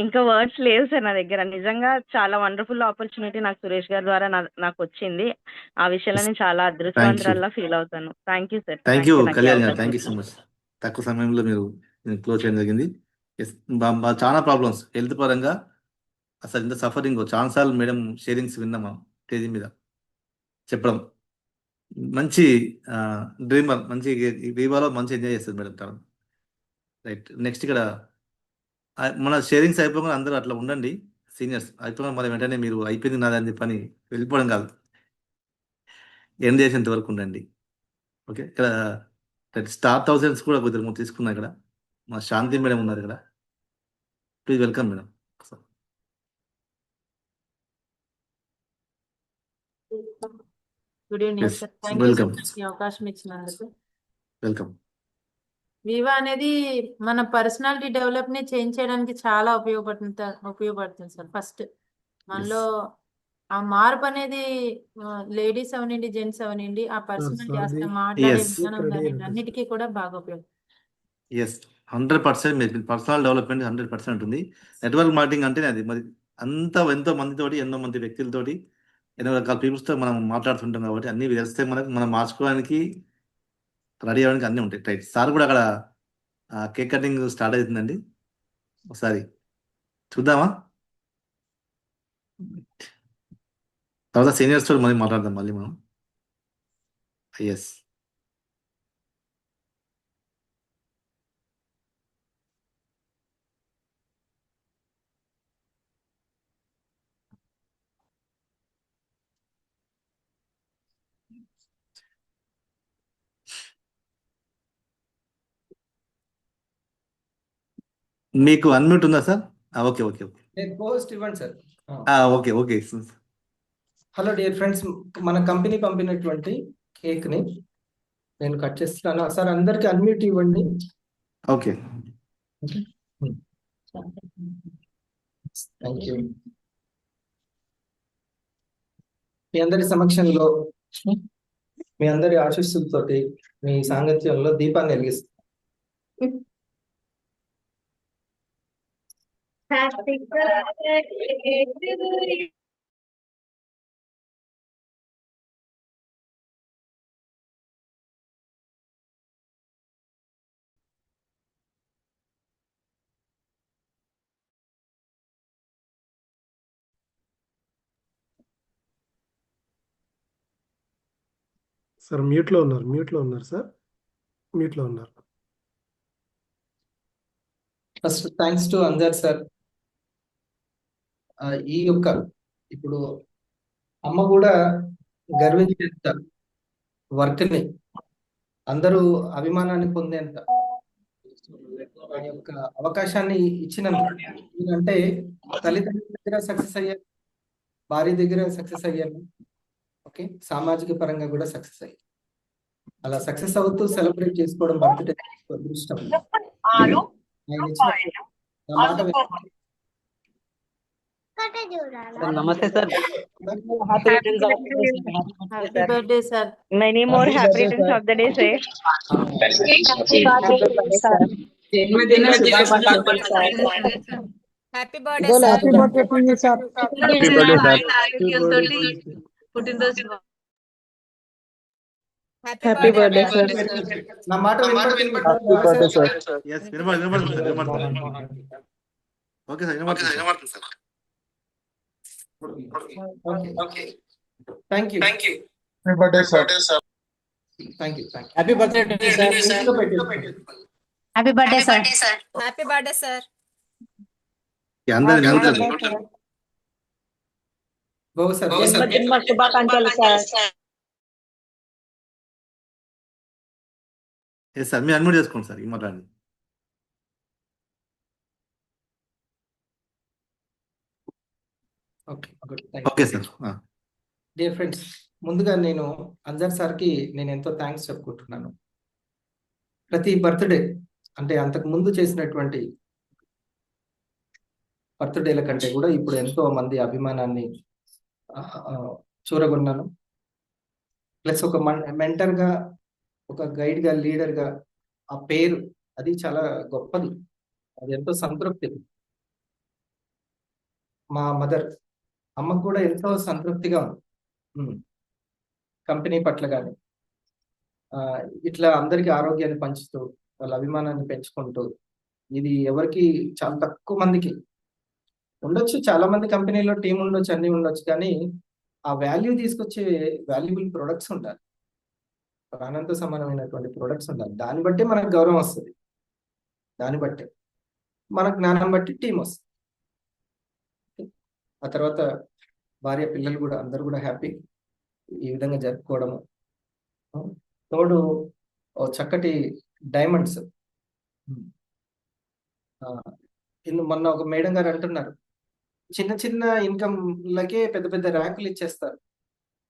ఇంకా వర్డ్స్ లేవు సార్ నా దగ్గర. నిజంగా చాలా వండర్ఫుల్ ఆపర్చునిటీ నాకు సురేష్ గారి ద్వారా నాకు వచ్చింది. ఆ విషయంలో నేను చాలా అదృష్టవంతురాల్లా ఫీల్ అవుతాను. Thank you sir. Thank you Kalyan గారు, థ్యాంక్ యూ సో మచ్. తక్కువ సమయంలో మీరు క్లోజ్ చేయడం జరిగింది. చాలా ప్రాబ్లమ్స్ హెల్త్ పరంగా అసలు ఇంత సఫరింగ్ చాలాసార్లు మేడం షేరింగ్స్ విన్నామా స్టేజ్ మీద చెప్పడం. మంచి డ్రీమర్, మంచి వీవాలో మంచి ఎంజాయ్ చేస్తుంది మేడం తను. రైట్, నెక్స్ట్ ఇక్కడ మన షేరింగ్స్ అయిపోగా అందరూ అట్లా ఉండండి. సీనియర్స్ అయిపోగా మరి వెంటనే మీరు అయిపోయింది నాదని చెప్పని వెళ్ళిపోవడం కాదు, ఎండ్ చేసేంత వరకు ఉండండి. ఓకే, ఇక్కడ స్టార్ థౌసండ్స్ కూడా కొద్దిగా తీసుకున్నా. ఇక్కడ మా శాంతి మేడం ఉన్నారు ఇక్కడ. Please welcome madam. Good evening sir. Thank you welcome, ఈ అవకాశం ఇచ్చినందుకు. వెల్కమ్. వివా అనేది మన పర్సనాలిటీ డెవలప్ ని చేంజ్ చేయడానికి చాలా ఉపయోగపడుతుంది సార్. ఫస్ట్ మనలో ఆ మార్పు అనేది లేడీస్ అవనండి, జెంట్స్ అవనండి, ఆ పర్సనాలిటీ అసలు మాట్లాడే విధానం కానివ్వండి, అన్నిటికీ కూడా బాగా ఉపయోగం. 100% మీరు పర్సనల్ డెవలప్మెంట్ 100% ఉంటుంది. నెట్వర్క్ మార్కెటింగ్ అంటే అది మరి ఎంతో మందితోటి, ఎన్నో మంది వ్యక్తులతోటి, ఎన్నో రకాల పీపుల్స్తో మనం మాట్లాడుతుంటాం కాబట్టి అన్ని తెలిస్తే మనం మార్చుకోవడానికి, రెడీ అవ్వడానికి అన్నీ ఉంటాయి. రైట్, సార్ కూడా అక్కడ కేక్ కటింగ్ స్టార్ట్ అవుతుందండి. ఒకసారి చూద్దామా? తర్వాత సీనియర్స్ తోటి మళ్ళీ మాట్లాడదాం మళ్ళీ మనం. ఎస్, మీకు అన్మ్యూట్ ఉందా sir? Okay okay okay post ఇవ్వండి sir. Okay okay. Hello dear friends, మన కంపెనీ పంపినటువంటి కేక్ ని నేను కట్ చేస్తున్నాను. సార్ అందరికి అన్మ్యూట్ ఇవ్వండి. Okay, thank you. మీ అందరి సమక్షంలో, మీ అందరి ఆశీస్సులతోటి, మీ సాంగత్యంలో దీపాన్ని వెలిగిస్తాను. సార్ మ్యూట్లో ఉన్నారు సార్, మ్యూట్లో ఉన్నారు. First thanks to Anjar sir. ఈ యొక్క ఇప్పుడు అమ్మ కూడా గర్వించేంత వర్క్ని అందరూ అభిమానాన్ని పొందేంత ఆ యొక్క అవకాశాన్ని ఇచ్చినందుకు. ఎందుకంటే తల్లిదండ్రుల దగ్గర సక్సెస్ అయ్యాను, భార్య దగ్గర సక్సెస్ అయ్యాను, ఓకే, సామాజిక పరంగా కూడా సక్సెస్ అయ్యాను. అలా సక్సెస్ అవుతూ సెలబ్రేట్ చేసుకోవడం బర్త్డే అదృష్టం. ఆయన ఇచ్చినప్పుడు నా మాట వినండి. నమస్తే sir. Happy returns of the day sir. Happy birthday sir. Many more happy returns of the day sir. జన్మదిన శుభాకాంక్షలు సార్. Happy birthday sir. ఆరోగ్యంతోటి పుట్టినరోజు హ్యాపీ బర్త్డే సార్. నా మాట వినపడుతుంది. ఎస్ వినబడుతుంది సార్, వినబడుతుంది. ఓకే సార్, వినబడుతుంది sir. Okay, thank you. Happy birthday sir. Thank you. Happy birthday sir. Happy birthday sir. Happy birthday sir. అందరూ నిలబడతారు. జన్మ శుభాకాంక్షలు సార్. ఎస్ సార్, మీరు అన్మ్యూట్ చేసుకోండి సార్, ఈ మాట్లాడండి. Okay, good. Okay sir. Dear friends, ముందుగా నేను అన్జర్ సార్కి నేను ఎంతో థ్యాంక్స్ చెప్పుకుంటున్నాను. ప్రతి బర్త్డే అంటే అంతకు ముందు చేసినటువంటి బర్త్డేల కంటే కూడా ఇప్పుడు ఎంతో మంది అభిమానాన్ని చూరగొన్నాను. ప్లస్ ఒక మెంటర్గా, ఒక గైడ్గా, లీడర్గా ఆ పేరు అది చాలా గొప్పది, అది ఎంతో సంతృప్తి. మా మదర్, అమ్మకు కూడా ఎంతో సంతృప్తిగా ఉంది కంపెనీ పట్ల. కానీ ఇట్లా అందరికీ ఆరోగ్యాన్ని పంచుతూ వాళ్ళ అభిమానాన్ని పెంచుకుంటూ, ఇది ఎవరికి చాలా తక్కువ మందికి ఉండొచ్చు. చాలా మంది కంపెనీలో టీం ఉండొచ్చు, అన్ని ఉండొచ్చు, కానీ ఆ వాల్యూ తీసుకొచ్చే వాల్యుబుల్ ప్రొడక్ట్స్ ఉండాలి, ప్రాణంతో సమానమైనటువంటి ప్రొడక్ట్స్ ఉండాలి. దాన్ని బట్టి మనకు గౌరవం వస్తుంది, దాన్ని బట్టి మన జ్ఞానం బట్టి టీం వస్తుంది. ఆ తర్వాత భార్య, పిల్లలు కూడా అందరూ కూడా హ్యాపీ ఈ విధంగా జరుపుకోవడము. తోడు చక్కటి డైమండ్స్. మొన్న ఒక మేడం గారు అంటున్నారు, చిన్న చిన్న ఇన్కమ్లకే పెద్ద పెద్ద ర్యాంకులు ఇచ్చేస్తారు.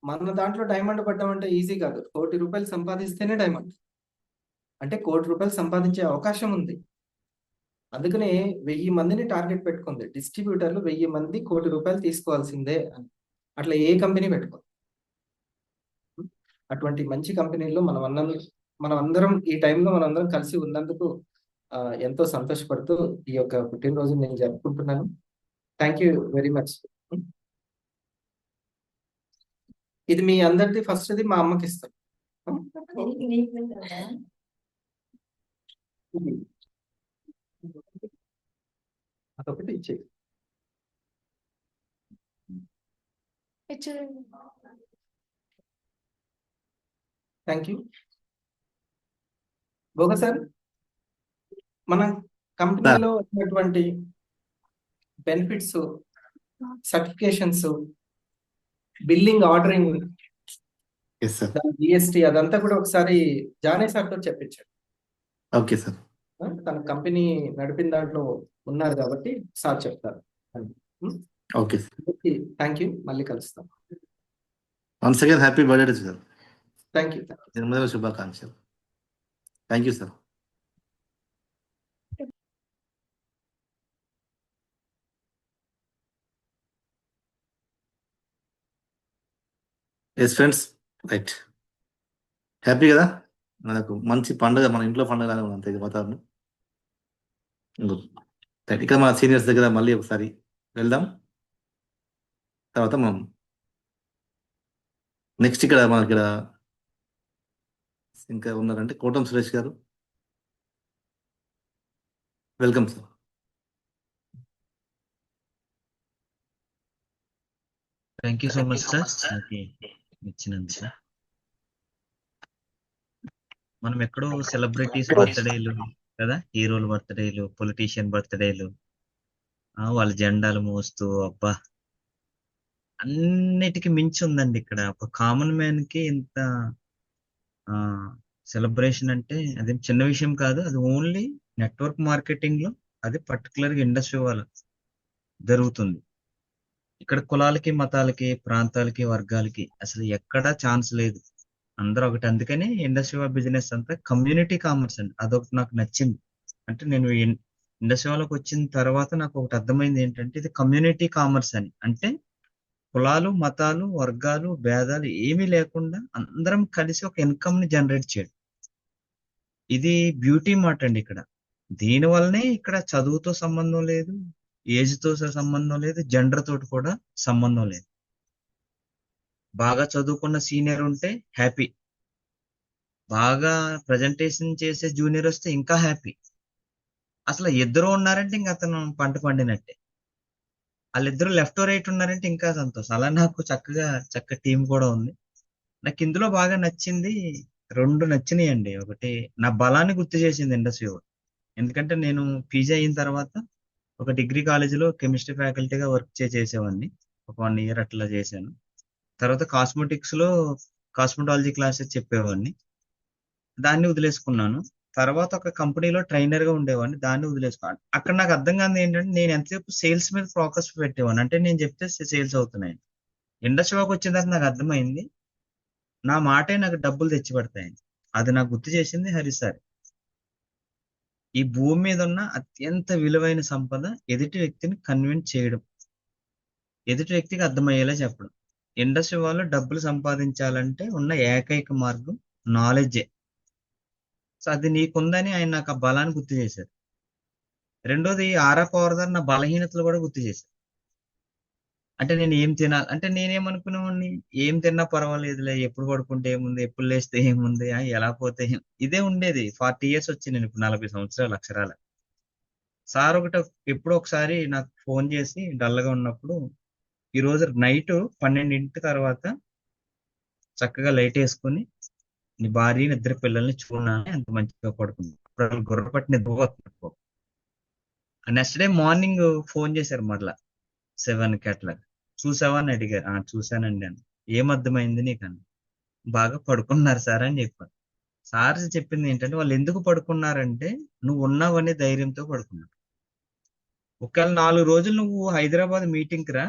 మన దాంట్లో డైమండ్ పడ్డామంటే ఈజీ కాదు. 1 కోటి రూపాయలు సంపాదిస్తేనే డైమండ్ అంటే 1 కోటి రూపాయలు సంపాదించే అవకాశం ఉంది. అందుకనే 1000 మందిని టార్గెట్ పెట్టుకుంది. డిస్ట్రిబ్యూటర్లు 1000 మంది 1 కోటి రూపాయలు తీసుకోవాల్సిందే అని. అట్లా ఏ కంపెనీ పెట్టుకో. అటువంటి మంచి కంపెనీల్లో మనం అందరం ఈ టైంలో మనం అందరం కలిసి ఉన్నందుకు ఎంతో సంతోషపడుతూ ఈ యొక్క పుట్టినరోజు నేను జరుపుకుంటున్నాను. Thank you very much. ఇది మీ అందరిది ఫస్ట్ది మా అమ్మకి ఇస్తాం. అదొకటి ఇచ్చే. Thank you. గోగా సార్, మన కంపెనీలో వచ్చినటువంటి benefits, certifications, billing, ordering, GST అదంతా కూడా ఒకసారి జానే సార్తో చెప్పించాడు. Okay sir. తన కంపెనీ నడిపిన దాంట్లో ఉన్నారు కాబట్టి సార్ చెప్తారు. Okay thank you. మళ్ళీ కలుస్తాం. Once again happy birthday sir. Thank you. జన్మదిన శుభాకాంక్షలు. Thank you sir. Yes friends, right, happy కదా. మనకు మంచి పండుగ, మన ఇంట్లో పండుగ లాగా ఉంది అంతే వాతావరణం. రైట్, ఇక్కడ మన సీనియర్స్ దగ్గర మళ్ళీ ఒకసారి వెళ్దాం. తర్వాత మనం నెక్స్ట్ ఇక్కడ మనకి ఇక్కడ ఇంకా ఉన్నారంటే కోటం సురేష్ గారు, welcome sir. Thank you so much sir నాకు ఇచ్చినందుకు. మనం ఎక్కడో సెలబ్రిటీస్ బర్త్డేలు కదా, హీరోల బర్త్డేలు, పొలిటీషియన్ బర్త్డేలు, వాళ్ళ జెండాలు మోస్తూ అబ్బా అన్నిటికీ మించి ఉందండి ఇక్కడ. ఒక కామన్ మ్యాన్ కి ఇంత సెలబ్రేషన్ అంటే అదేం చిన్న విషయం కాదు. అది ఓన్లీ నెట్వర్క్ మార్కెటింగ్ లో, అది పర్టికులర్ గా ఇండస్ట్రీ వాళ్ళ జరుగుతుంది. ఇక్కడ కులాలకి, మతాలకి, ప్రాంతాలకి, వర్గాలకి అసలు ఎక్కడా ఛాన్స్ లేదు. అందరూ ఒకటి. అందుకని ఇండస్ట్రీ బిజినెస్ అంతా కమ్యూనిటీ కామర్స్ అండి. అదొకటి నాకు నచ్చింది. అంటే నేను ఇండస్ట్రీ వాళ్ళకి వచ్చిన తర్వాత నాకు ఒకటి అర్థమైంది ఏంటంటే, ఇది కమ్యూనిటీ కామర్స్ అని. అంటే కులాలు, మతాలు, వర్గాలు, భేదాలు ఏమీ లేకుండా అందరం కలిసి ఒక ఇన్కమ్ ని జనరేట్ చేయడం. ఇది బ్యూటీ మాట అండి ఇక్కడ. దీని వల్లనే ఇక్కడ చదువుతో సంబంధం లేదు, ఏజ్ తో సంబంధం లేదు, జెండర్ తోటి కూడా సంబంధం లేదు. బాగా చదువుకున్న సీనియర్ ఉంటే హ్యాపీ, బాగా ప్రజెంటేషన్ చేసే జూనియర్ వస్తే ఇంకా హ్యాపీ. అసలు ఇద్దరు ఉన్నారంటే ఇంకా అతను పంట పండినట్టే. వాళ్ళిద్దరు లెఫ్ట్ రైట్ ఉన్నారంటే ఇంకా సంతోషం. అలా నాకు చక్క టీం కూడా ఉంది. నాకు ఇందులో బాగా నచ్చింది, రెండు నచ్చినాయి అండి. ఒకటి నా బలాన్ని గుర్తు చేసింది ఇండస్ట్రీ. ఎందుకంటే నేను పీజీ అయిన తర్వాత ఒక డిగ్రీ కాలేజీలో కెమిస్ట్రీ ఫ్యాకల్టీగా వర్క్ చేసేవాడిని. ఒక 1 year అట్లా చేశాను. తర్వాత కాస్మెటిక్స్ లో కాస్మెటాలజీ క్లాసెస్ చెప్పేవాడిని. దాన్ని వదిలేసుకున్నాను. తర్వాత ఒక కంపెనీలో ట్రైనర్ గా ఉండేవాడిని. దాన్ని వదిలేసుకున్నాను. అక్కడ నాకు అర్థం కాదు ఏంటంటే, నేను ఎంతసేపు సేల్స్ మీద ఫోకస్ పెట్టేవాడిని. అంటే నేను చెప్తే సేల్స్ అవుతున్నాయి. ఇండస్ట్రీలోకి వచ్చిన తర్వాత నాకు అర్థమైంది, నా మాటే నాకు డబ్బులు తెచ్చి పెడతాయి. అది నాకు గుర్తు చేసింది హరి సార్. ఈ భూమి మీద ఉన్న అత్యంత విలువైన సంపద ఎదుటి వ్యక్తిని కన్విన్స్ చేయడం, ఎదుటి వ్యక్తికి అర్థమయ్యేలా చెప్పడం. ఇండస్ట్రీ వాళ్ళు డబ్బులు సంపాదించాలంటే ఉన్న ఏకైక మార్గం నాలెడ్జే. సో అది నీకుందని ఆయన నాకు ఆ బలాన్ని గుర్తు చేశారు. రెండోది ఆరా పవర్దార్ నా బలహీనతలు కూడా గుర్తు చేశారు. అంటే నేను ఏం తినాలి అంటే, నేనేమనుకునేవాడిని, ఏం తిన్నా పర్వాలేదులే, ఎప్పుడు పడుకుంటే ఏముంది, ఎప్పుడు లేస్తే ఏముంది, ఎలా పోతే ఇదే ఉండేది. 40 years వచ్చి నేను ఇప్పుడు 40 సంవత్సరాలు అక్షరాల. సార్ ఎప్పుడో ఒకసారి నాకు ఫోన్ చేసి డల్గా ఉన్నప్పుడు, ఈ రోజు నైట్ 12 తర్వాత చక్కగా లైట్ వేసుకుని నీ భార్య, ఇద్దరు పిల్లల్ని చూడని అంత మంచిగా పడుకుంది. అప్పుడు గుర్ర పట్టి నిద్రపోతున్నారు. నెక్స్ట్ డే మార్నింగ్ ఫోన్ చేశారు మరలా 7కి అట్లా. చూసావా అని అడిగారు. చూశానండి అని. ఏం అర్థమైంది నీకన్నా? బాగా పడుకున్నారు సార్ అని చెప్పారు. సార్ చెప్పింది ఏంటంటే, వాళ్ళు ఎందుకు పడుకున్నారంటే, నువ్వు ఉన్నావనే ధైర్యంతో పడుకున్నారు. ఒకవేళ 4 రోజులు నువ్వు హైదరాబాద్ మీటింగ్కి రా,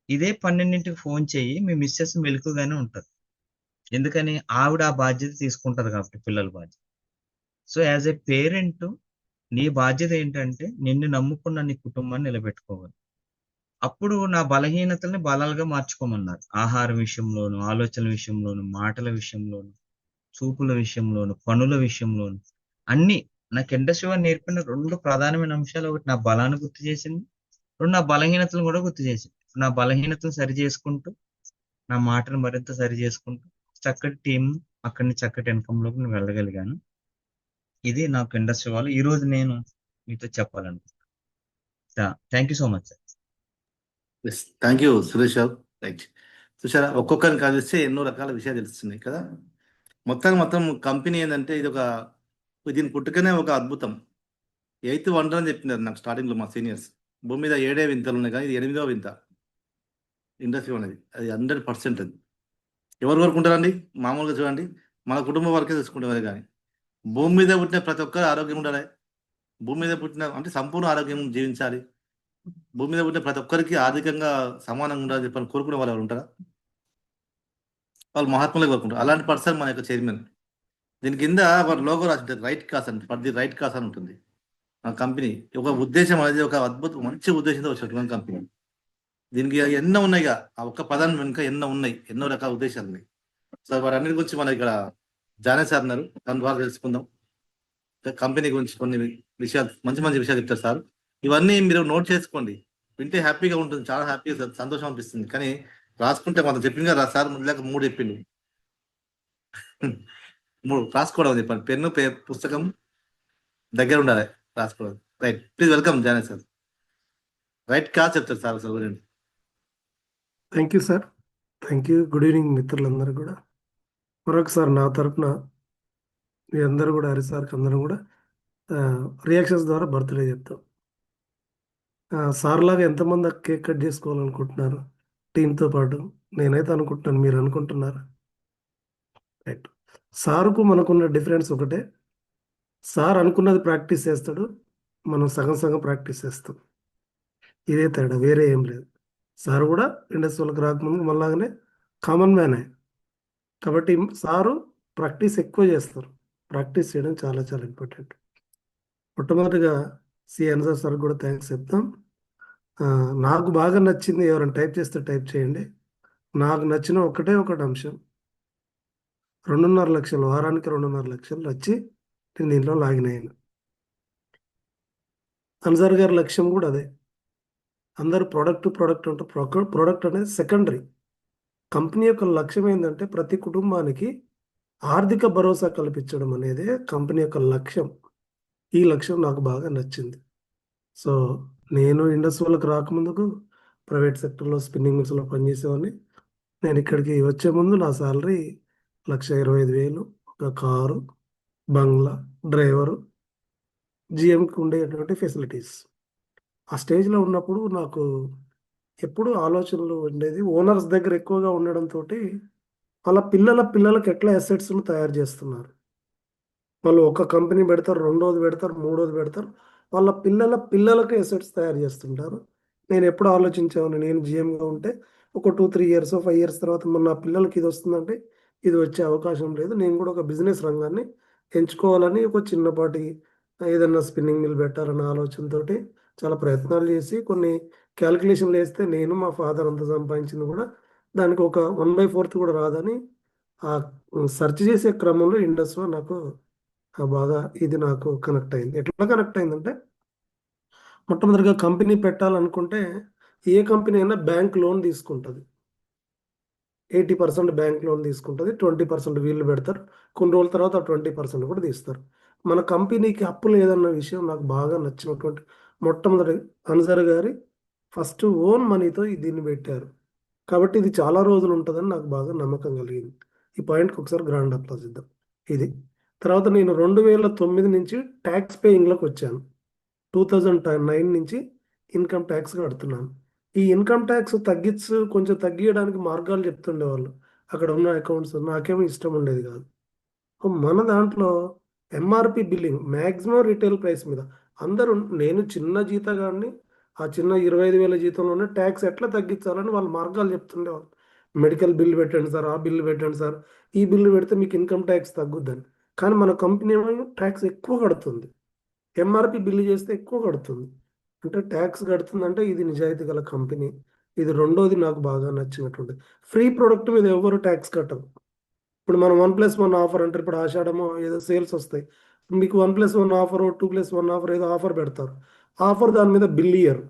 ఇదే 12కి ఫోన్ చెయ్యి, మీ మిస్సెస్ మెలకుగానే ఉంటారు. ఎందుకని? ఆవిడ ఆ బాధ్యత తీసుకుంటది కాబట్టి, పిల్లల బాధ్యత. సో యాజ్ ఏ పేరెంట్ నీ బాధ్యత ఏంటంటే, నిన్ను నమ్ముకున్న నీ కుటుంబాన్ని నిలబెట్టుకోవాలి. అప్పుడు నా బలహీనతల్ని బలాలుగా మార్చుకోమన్నారు. ఆహారం విషయంలోను, ఆలోచనల విషయంలోను, మాటల విషయంలోను, చూపుల విషయంలోను, పనుల విషయంలోను, అన్ని నాకు ఇండస్ట్రీ వాళ్ళు నేర్పిన 2 ప్రధానమైన అంశాలు. ఒకటి నా బలాన్ని గుర్తు చేసింది, 2 నా బలహీనతలను కూడా గుర్తు చేసింది. నా బలహీనతను సరి చేసుకుంటూ, నా మాటను మరింత సరి చేసుకుంటూ చక్కటి టీం, అక్కడి నుంచి చక్కటి ఇన్కమ్ లోకి నేను వెళ్ళగలిగాను. ఇది నాకు ఇండస్ట్రీ వాళ్ళు ఈ రోజు నేను మీతో చెప్పాలనుకుంటున్నా. Thank you so much sir. Thank you Suresh garu. Right, చూసారా, ఒక్కొక్కరిని కలిస్తే ఎన్నో రకాల విషయాలు తెలుస్తున్నాయి కదా. మొత్తం కంపెనీ ఏంటంటే, దీని పుట్టుకనే ఒక అద్భుతం. 8th వండర్ అని చెప్పినారు నాకు స్టార్టింగ్లో మా సీనియర్స్. భూమి మీద 7 వింతలు ఉన్నాయి, కానీ ఇది 8వ వింత ఇండస్ట్రీ అనేది. అది 100%. అది ఎవరు కోరుకుంటారండి? మామూలుగా చూడండి, మన కుటుంబం వరకే చూసుకుంటారు. కానీ భూమి మీద పుట్టిన ప్రతి ఒక్కరు ఆరోగ్యం ఉండాలి. భూమి మీద పుట్టిన అంటే సంపూర్ణ ఆరోగ్యం జీవించాలి. భూమి మీద పుట్టిన ప్రతి ఒక్కరికి ఆర్థికంగా సమానంగా ఉండాలని చెప్పని కోరుకునే వాళ్ళు ఎవరు ఉంటారా? వాళ్ళు మహాత్ములే కోరుకుంటారు. అలాంటి పర్సన్ మన యొక్క చైర్మన్. దీని కింద వారి లోగో రాసి రైట్ కాస్ అంటే ఫర్ ది రైట్ కాస్ అని ఉంటుంది. ఆ కంపెనీ ఒక ఉద్దేశం అనేది ఒక మంచి ఉద్దేశంతో వచ్చినటువంటి కంపెనీ. దీనికి ఎన్నో ఉన్నాయి. ఆ ఒక్క పదాన్ని వెనుక ఎన్నో ఉన్నాయి, ఎన్నో రకాల ఉద్దేశాలు ఉన్నాయి. సో వాటన్నిటి గురించి మనం ఇక్కడ జానే సార్ ఉన్నారు, దాని ద్వారా తెలుసుకుందాం. కంపెనీ గురించి కొన్ని విషయాలు, మంచి విషయాలు చెప్తారు సార్. ఇవన్నీ మీరు నోట్ చేసుకోండి. వింటే హ్యాపీగా ఉంటుంది, చాలా హ్యాపీగా సంతోషం అనిపిస్తుంది. కానీ రాసుకుంటే మనం చెప్పింది కదా సార్, ముందులాగా 3 చెప్పిండు. 3 రాసుకోవడం చెప్పండి. పెన్ను, పుస్తకం దగ్గర ఉండాలి, రాసుకోవడం. రైట్, ప్లీజ్ వెల్కమ్ జానే సార్. రైట్ కాదు చెప్తారు సార్. అసలు thank you sir. Thank you. Good evening మిత్రులందరూ కూడా. మరొకసారి నా తరపున మీ అందరూ కూడా, హరి సార్కి అందరూ కూడా రియాక్షన్స్ ద్వారా బర్త్డే చెప్తాం. సార్ లాగా ఎంతమంది కేక్ కట్ చేసుకోవాలనుకుంటున్నారు? టీంతో పాటు నేనైతే అనుకుంటున్నాను, మీరు అనుకుంటున్నారా? రైట్. సార్కు మనకున్న డిఫరెన్స్ ఒకటే, సార్ అనుకున్నది ప్రాక్టీస్ చేస్తాడు, మనం సగం సగం ప్రాక్టీస్ చేస్తాం. ఇదే తేడా, వేరే ఏం లేదు. సార్ కూడా ఇండస్ట్రీలకు రాకముందు మళ్ళాగానే కామన్ మ్యానే. కాబట్టి సారు ప్రాక్టీస్ ఎక్కువ చేస్తారు. ప్రాక్టీస్ చేయడం చాలా చాలా ఇంపార్టెంట్. మొట్టమొదటిగా అన్సర్ సార్ కూడా థ్యాంక్స్ చెప్తాం. నాకు బాగా నచ్చింది, ఎవరైనా టైప్ చేస్తే టైప్ చేయండి. నాకు నచ్చిన ఒకటే ఒకటి అంశం, 2.5 లక్షలు, వారానికి 2.5 లక్షలు వచ్చి నేను దీంట్లో లాగిన్ అయ్యాను. అన్సార్ గారి లక్ష్యం కూడా అదే. అందరు ప్రొడక్ట్ అంటే ప్రొడక్ట్ అనేది సెకండరీ. కంపెనీ యొక్క లక్ష్యం ఏంటంటే ప్రతి కుటుంబానికి ఆర్థిక భరోసా కల్పించడం అనేది కంపెనీ యొక్క లక్ష్యం. ఈ లక్ష్యం నాకు బాగా నచ్చింది. సో నేను ఇండస్ట్రీలకు రాకముందుకు ప్రైవేట్ సెక్టర్లో స్పిన్నింగ్ మిల్స్లో పనిచేసేవాడిని. నేను ఇక్కడికి వచ్చే ముందు నా శాలరీ 1,25,000, ఒక కారు, బంగ్లా, డ్రైవరు, జిఎంకి ఉండేటువంటి ఫెసిలిటీస్. ఆ స్టేజ్లో ఉన్నప్పుడు నాకు ఎప్పుడు ఆలోచనలు ఉండేది, ఓనర్స్ దగ్గర ఎక్కువగా ఉండడంతో వాళ్ళ పిల్లలకు ఎట్లా అసెట్స్ను తయారు చేస్తున్నారు. వాళ్ళు ఒక కంపెనీ పెడతారు, రెండోది పెడతారు, మూడోది పెడతారు, వాళ్ళ పిల్లలకు అసెట్స్ తయారు చేస్తుంటారు. నేను ఎప్పుడు ఆలోచించాను, నేను జిఎంగా ఉంటే ఒక 2-3 ఇయర్స్ 5 ఇయర్స్ తర్వాత నా పిల్లలకి ఇది వస్తుందంటే ఇది వచ్చే అవకాశం లేదు. నేను కూడా ఒక బిజినెస్ రంగాన్ని ఎంచుకోవాలని ఒక చిన్నపాటి ఏదన్నా స్పిన్నింగ్ మిల్ పెట్టాలన్న ఆలోచనతో చాలా ప్రయత్నాలు చేసి కొన్ని క్యాలిక్యులేషన్లు వేస్తే నేను మా ఫాదర్ అంత సంపాదించింది కూడా దానికి ఒక 1/4 కూడా రాదని ఆ సెర్చ్ చేసే క్రమంలో ఇండస్ట్రీలో నాకు బాగా ఇది నాకు కనెక్ట్ అయింది. ఎట్లా కనెక్ట్ అయిందంటే, మొట్టమొదటిగా కంపెనీ పెట్టాలనుకుంటే ఏ కంపెనీ అయినా బ్యాంక్ లోన్ తీసుకుంటుంది. 80% బ్యాంక్ లోన్ తీసుకుంటుంది, 20% వీళ్ళు పెడతారు. కొన్ని రోజుల తర్వాత 20% కూడా తీస్తారు. మన కంపెనీకి అప్పు లేదన్న విషయం నాకు బాగా నచ్చినటువంటి మొట్టమొదటి అన్సర్ గారి ఫస్ట్ ఓన్ మనీతో దీన్ని పెట్టారు. కాబట్టి ఇది చాలా రోజులు ఉంటుందని నాకు బాగా నమ్మకం కలిగింది. ఈ పాయింట్కి ఒకసారి గ్రాండ్ అప్లాజ్ ఇద్దాం. ఇది తర్వాత నేను 2009 నుంచి ట్యాక్స్ పేయింగ్లోకి వచ్చాను. 2009 నుంచి ఇన్కమ్ ట్యాక్స్ కడుతున్నాను. ఈ ఇన్కమ్ ట్యాక్స్ కొంచెం తగ్గించడానికి మార్గాలు చెప్తుండేవాళ్ళు. అక్కడ ఉన్న అకౌంట్స్ నాకేమో ఇష్టం ఉండేది కాదు. మన దాంట్లో MRP billing maximum retail price మీద అందరూ, నేను చిన్న జీతగాన్ని, ఆ చిన్న 25,000 జీతంలోనే ట్యాక్స్ ఎట్లా తగ్గించాలని వాళ్ళు మార్గాలు చెప్తుండేవాళ్ళు. మెడికల్ బిల్ పెట్టండి సార్, ఆ బిల్లు పెట్టండి సార్, ఈ బిల్లు పెడితే మీకు ఇన్కమ్ ట్యాక్స్ తగ్గుద్దని. కానీ మన కంపెనీ ఏమో ట్యాక్స్ ఎక్కువ కడుతుంది, ఎంఆర్పి బిల్లు చేస్తే ఎక్కువ కడుతుంది. అంటే ట్యాక్స్ కడుతుందంటే ఇది నిజాయితీ గల కంపెనీ. ఇది రెండోది నాకు బాగా నచ్చినటువంటి, ఫ్రీ ప్రోడక్ట్ మీద ఎవరు ట్యాక్స్ కట్టరు. ఇప్పుడు మనం 1+1 ఆఫర్ అంటే ఇప్పుడు ఆషాఢమో ఏదో సేల్స్ వస్తాయి, మీకు 1+1 ఆఫర్ 2+1 ఆఫర్ ఏదో ఆఫర్ పెడతారు. ఆఫర్ దాని మీద బిల్ ఇయ్యరు,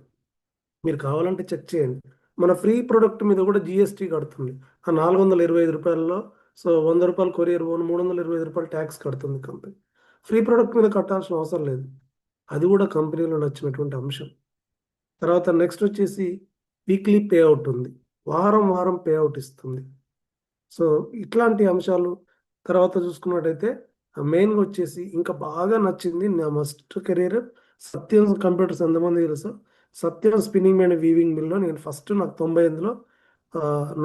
మీరు కావాలంటే చెక్ చేయండి. మన ఫ్రీ ప్రోడక్ట్ మీద కూడా జిఎస్టీ కడుతుంది. ఆ 425 రూపాయలలో సో 100 రూపాయలు కొరియర్ ఓన్, 325 రూపాయలు ట్యాక్స్ కడుతుంది కంపెనీ. ఫ్రీ ప్రోడక్ట్ మీద కట్టాల్సిన అవసరం లేదు. అది కూడా కంపెనీలో నచ్చినటువంటి అంశం. తర్వాత నెక్స్ట్ వచ్చేసి వీక్లీ పేఅవుట్ ఉంది, వారం వారం పేఅవుట్ ఇస్తుంది. సో ఇట్లాంటి అంశాలు. తర్వాత చూసుకున్నట్టయితే మెయిన్గా వచ్చేసి ఇంకా బాగా నచ్చింది నా ఫస్ట్ కెరీర్ సత్యం కంప్యూటర్స్. ఎంతమంది తెలుసు? సత్యం స్పిన్నింగ్ అండ్ వీవింగ్ మిల్లో నేను ఫస్ట్, నాకు 98లో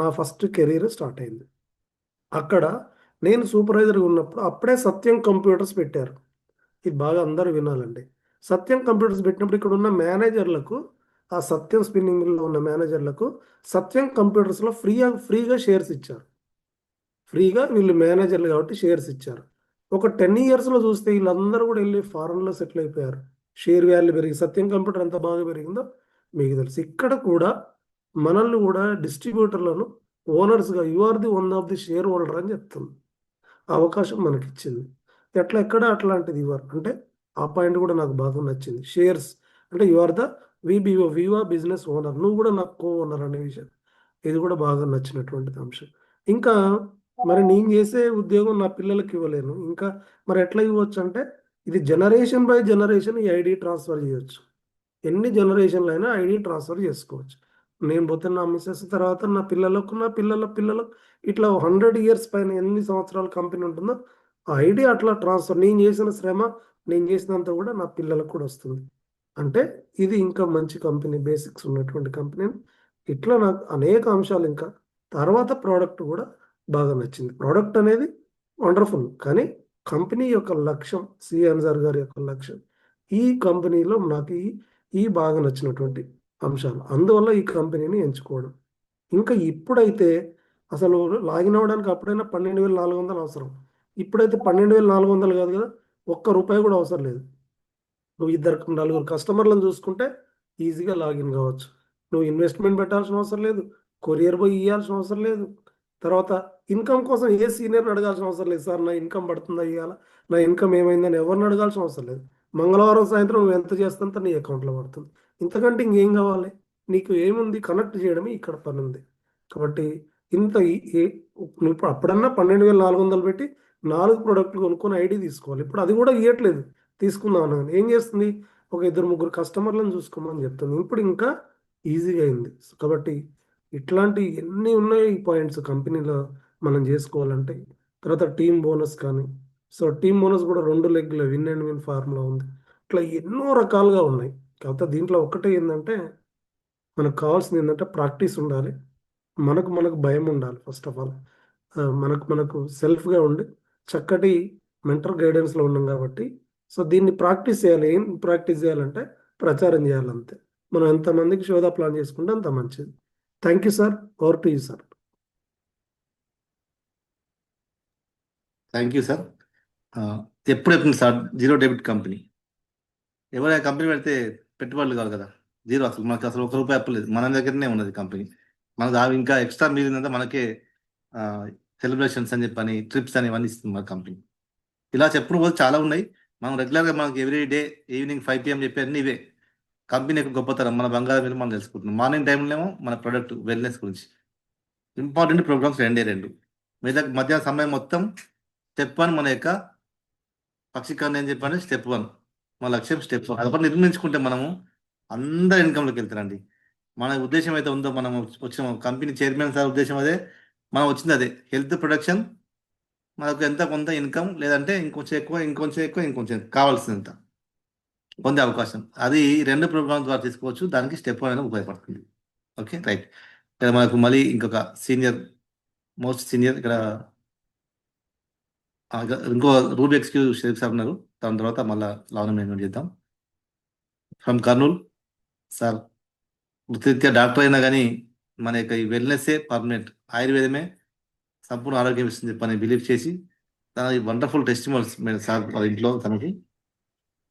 నా ఫస్ట్ కెరీర్ స్టార్ట్ అయింది. అక్కడ నేను సూపర్వైజర్గా ఉన్నప్పుడు అప్పుడే సత్యం కంప్యూటర్స్ పెట్టారు. ఇది బాగా అందరూ వినాలండి. సత్యం కంప్యూటర్స్ పెట్టినప్పుడు ఇక్కడ ఉన్న మేనేజర్లకు, ఆ సత్యం స్పిన్నింగ్ మిల్లో ఉన్న మేనేజర్లకు సత్యం కంప్యూటర్స్లో ఫ్రీగా షేర్స్ ఇచ్చారు. ఫ్రీగా వీళ్ళు మేనేజర్లు కాబట్టి షేర్స్ ఇచ్చారు. ఒక 10 ఇయర్స్లో చూస్తే వీళ్ళందరూ కూడా వెళ్ళి ఫారెన్లో సెటిల్ అయిపోయారు. షేర్ వాల్యూ పెరిగి సత్యం కంప్యూటర్ ఎంత బాగా పెరిగిందో మీకు తెలుసు. ఇక్కడ కూడా మనల్ని కూడా డిస్ట్రిబ్యూటర్లను ఓనర్స్గా you are the one of the shareholder అని చెప్తుంది. ఆ అవకాశం మనకి ఇచ్చింది. ఎక్కడ అట్లాంటిది ఇవ్వరు. అంటే ఆ పాయింట్ కూడా నాకు బాగా నచ్చింది. షేర్స్ అంటే you are the Viva business owner, నువ్వు కూడా నాకు కో ఓనర్ అనే విషయం, ఇది కూడా బాగా నచ్చినటువంటి అంశం. ఇంకా మరి నేను చేసే ఉద్యోగం నా పిల్లలకి ఇవ్వలేను, ఇంకా మరి ఎట్లా ఇవ్వచ్చు అంటే ఇది జనరేషన్ బై జనరేషన్ ఈ ఐడి ట్రాన్స్ఫర్ చేయొచ్చు. ఎన్ని జనరేషన్లు అయినా ఐడి ట్రాన్స్ఫర్ చేసుకోవచ్చు. నేను పోతే నా మిస్సెస్ తర్వాత నా పిల్లలకు ఇట్లా 100 ఇయర్స్ పైన ఎన్ని సంవత్సరాల కంపెనీ ఉంటుందో ఆ ఐడి అట్లా ట్రాన్స్ఫర్, నేను చేసిన శ్రమ, నేను చేసినంత కూడా నా పిల్లలకు కూడా వస్తుంది. అంటే ఇది ఇంకా మంచి కంపెనీ, బేసిక్స్ ఉన్నటువంటి కంపెనీ ఇట్లా నాకు అనేక అంశాలు ఇంకా తర్వాత ప్రోడక్ట్ కూడా బాగా నచ్చింది. ప్రోడక్ట్ అనేది వండర్ఫుల్, కానీ కంపెనీ యొక్క లక్ష్యం, సిఎన్ఆర్ గారి యొక్క లక్ష్యం, ఈ కంపెనీలో నాకు ఈ బాగా నచ్చినటువంటి అంశాలు, అందువల్ల ఈ కంపెనీని ఎంచుకోవడం. ఇంకా ఇప్పుడైతే అసలు లాగిన్ అవ్వడానికి అప్పుడైనా 12,400 అవసరం, ఇప్పుడైతే 12,400 కాదు కదా, ₹1 కూడా అవసరం లేదు. నువ్వు 2-4 కస్టమర్లను చూసుకుంటే ఈజీగా లాగిన్ కావచ్చు. నువ్వు ఇన్వెస్ట్మెంట్ పెట్టాల్సిన అవసరం లేదు, కొరియర్ పోయి ఇవ్వాల్సిన అవసరం లేదు, తర్వాత ఇన్కమ్ కోసం ఏ సీనియర్ని అడగాల్సిన అవసరం లేదు. సార్ నా ఇన్కమ్ పడుతుందా ఇవ్వాలా, నా ఇన్కమ్ ఏమైందని ఎవరిని అడగాల్సిన అవసరం లేదు. మంగళవారం సాయంత్రం నువ్వు ఎంత చేస్తుంటే నీ అకౌంట్లో పడుతుంది. ఇంతకంటే ఇంకేం కావాలి? నీకు ఏముంది, కనెక్ట్ చేయడమే ఇక్కడ పని ఉంది. కాబట్టి ఇంత నువ్వు ఇప్పుడు అప్పుడన్నా 12,400 పెట్టి 4 ప్రోడక్ట్లు కొనుక్కొని ఐడి తీసుకోవాలి. ఇప్పుడు అది కూడా ఇవ్వట్లేదు. తీసుకుందాం అన్నాను, ఏం చేస్తుంది, ఒక 2-3 కస్టమర్లను చూసుకోమని చెప్తుంది. ఇప్పుడు ఇంకా ఈజీగా అయింది. కాబట్టి ఇట్లాంటి ఎన్ని ఉన్నాయి ఈ పాయింట్స్ కంపెనీలో మనం చేసుకోవాలంటే. తర్వాత టీమ్ బోనస్ కానీ, సో టీమ్ బోనస్ కూడా 2 లెగ్ల విన్ అండ్ విన్ ఫార్ములా ఉంది. ఇట్లా ఎన్నో రకాలుగా ఉన్నాయి. కాకపోతే దీంట్లో ఒకటే ఏంటంటే, మనకు కావాల్సింది ఏంటంటే ప్రాక్టీస్ ఉండాలి, మనకు భయం ఉండాలి. ఫస్ట్ ఆఫ్ ఆల్ మనకు సెల్ఫ్గా ఉండి చక్కటి మెంటర్ గైడెన్స్లో ఉన్నాం కాబట్టి, సో దీన్ని ప్రాక్టీస్ చేయాలి. ఏం ప్రాక్టీస్ చేయాలంటే ప్రచారం చేయాలంతే. మనం ఎంతమందికి శోధ ప్లాన్ చేసుకుంటే అంత మంచిది. Thank you sir. Over to you sir. Thank you sir. ఎప్పుడు చెప్తుంది సార్ జీరో డెబిట్ కంపెనీ. ఎవరైనా కంపెనీ పెడితే పెట్టుబడులు కాదు కదా, జీరో, అసలు మనకు అసలు ₹1 అప్పలేదు, మన దగ్గరనే ఉన్నది కంపెనీ. మనకు అవి ఇంకా ఎక్స్ట్రా మిగిలిందంటే మనకే సెలబ్రేషన్స్ అని చెప్పని, ట్రిప్స్ అని ఇవన్నీ ఇస్తుంది మన కంపెనీ. ఇలా చెప్పుడు పోతే చాలా ఉన్నాయి. మనం రెగ్యులర్గా మనకి ఎవ్రీ డే ఈవినింగ్ 5 PM చెప్పే అన్ని ఇవే. కంపెనీ యొక్క గొప్పతనం, మన బంగారం మీద మనం తెలుసుకుంటున్నాం. మార్నింగ్ టైంలో మన ప్రొడక్ట్ వెల్నెస్ గురించి ఇంపార్టెంట్ ప్రోగ్రామ్స్ 2 మధ్యాహ్న సమయం మొత్తం స్టెప్ 1 మన యొక్క పక్షికరణ ఏం చెప్పండి, స్టెప్ 1 మన లక్ష్యం, స్టెప్ 1 అదొకటి నిర్మించుకుంటే మనము అందరు ఇన్కమ్లోకి వెళ్తారండి. మన ఉద్దేశం అయితే ఉందో, మనం వచ్చిన కంపెనీ చైర్మన్ సార్ ఉద్దేశం అదే, మనం వచ్చింది అదే, హెల్త్ ప్రొడక్షన్, మనకు ఎంత కొంత ఇన్కమ్, లేదంటే ఇంకొంచెం ఎక్కువ కావాల్సినంత పొందే అవకాశం. అది 2 ప్రోగ్రామ్స్ ద్వారా తీసుకోవచ్చు. దానికి స్టెప్ 1 అనేది ఉపయోగపడుతుంది. Okay, right. ఇక్కడ మనకు మళ్ళీ ఇంకొక మోస్ట్ సీనియర్ ఇక్కడ ఇంకో రూల్ ఎగ్జిక్యూటివ్ షరీఫ్ సార్ ఉన్నారు. దాని తర్వాత మళ్ళీ లావణ్యం చేద్దాం. ఫ్రమ్ కర్నూలు సార్, వృత్తిరీత్యా డాక్టర్ అయినా కానీ మన యొక్క ఈ వెల్నెస్సే పర్మనెంట్, ఆయుర్వేదమే సంపూర్ణ ఆరోగ్యం ఇస్తుంది చెప్పని బిలీవ్ చేసి తన వండర్ఫుల్ టెస్టిమోనియల్స్ సార్ వాళ్ళ ఇంట్లో తనకి,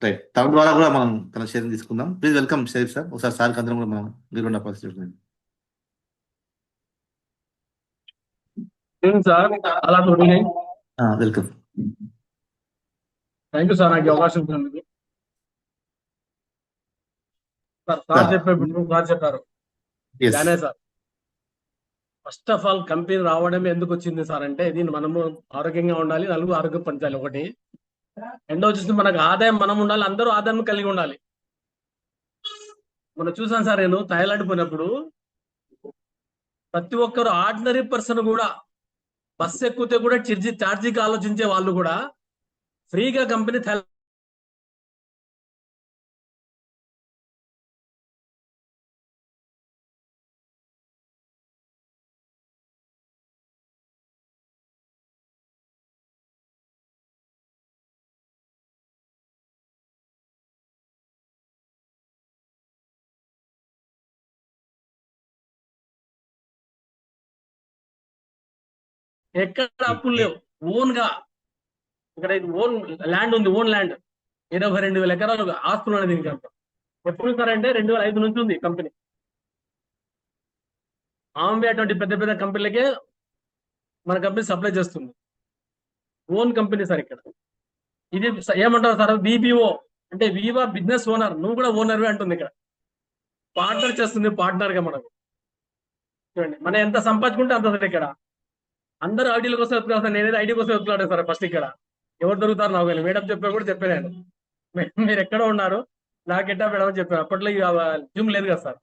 రైట్, తన ద్వారా కూడా మనం తన షేరింగ్ తీసుకుందాం. Please welcome Sharif sir. ఒకసారి సార్కి అందరం కూడా మనం మీరు పరిస్థితి. సార్ అలా వెల్కమ్. థ్యాంక్ యూ సార్, నాకు అవకాశం ఇచ్చినందుకు. సార్ చెప్పారు sir, first of all company రావడం ఎందుకు వచ్చింది సార్ అంటే, ఇది మనము ఆరోగ్యంగా ఉండాలి, నలుగురు ఆరోగ్యం పంచాలి ఒకటి. రెండో వచ్చేసి మనకు ఆదాయం మనం ఉండాలి, అందరూ ఆదాయం కలిగి ఉండాలి. మనం చూసాను సార్, నేను థాయిలాండ్ పోయినప్పుడు ప్రతి ఒక్కరు ఆర్డినరీ పర్సన్ కూడా బస్సు ఎక్కితే కూడా ఛార్జీకి ఆలోచించే వాళ్ళు కూడా ఫ్రీగా కంపెనీ ఎక్కడ అప్పులు లేవు, ఓన్ గా ఇక్కడ ఓన్ ల్యాండ్ ఉంది, ఓన్ ల్యాండ్ 22,000 ఎకరాలు ఆస్తులు అనేది దీనికి అంత. ఎప్పుడు సార్ అంటే 2005 నుంచి ఉంది కంపెనీ. ఆంబే అటువంటి పెద్ద పెద్ద కంపెనీలకే మన కంపెనీ సప్లై చేస్తుంది. Own company sir. ఇక్కడ ఇది ఏమంటారు సార్, విబిఓ అంటే వివా బిజినెస్ ఓనర్, నువ్వు కూడా ఓనర్వే అంటుంది. ఇక్కడ పార్ట్నర్ చేస్తుంది, పార్ట్నర్ గా మనకు. చూడండి మనం ఎంత సంపాదించుకుంటే అంత సార్. ఇక్కడ అందరూ ఐడీల కోసం వెతుకుతారు, నేనేది ఐడి కోసం వెతుకులాడాను సార్. ఫస్ట్ ఇక్కడ ఎవరు దొరుకుతారు నాకు మేడం చెప్పా కూడా చెప్పాను, మీరు ఎక్కడ ఉన్నారు నాకు ఎట్టా మేడం అని చెప్పాను. అప్పట్లో జూమ్ లేదు కదా సార్.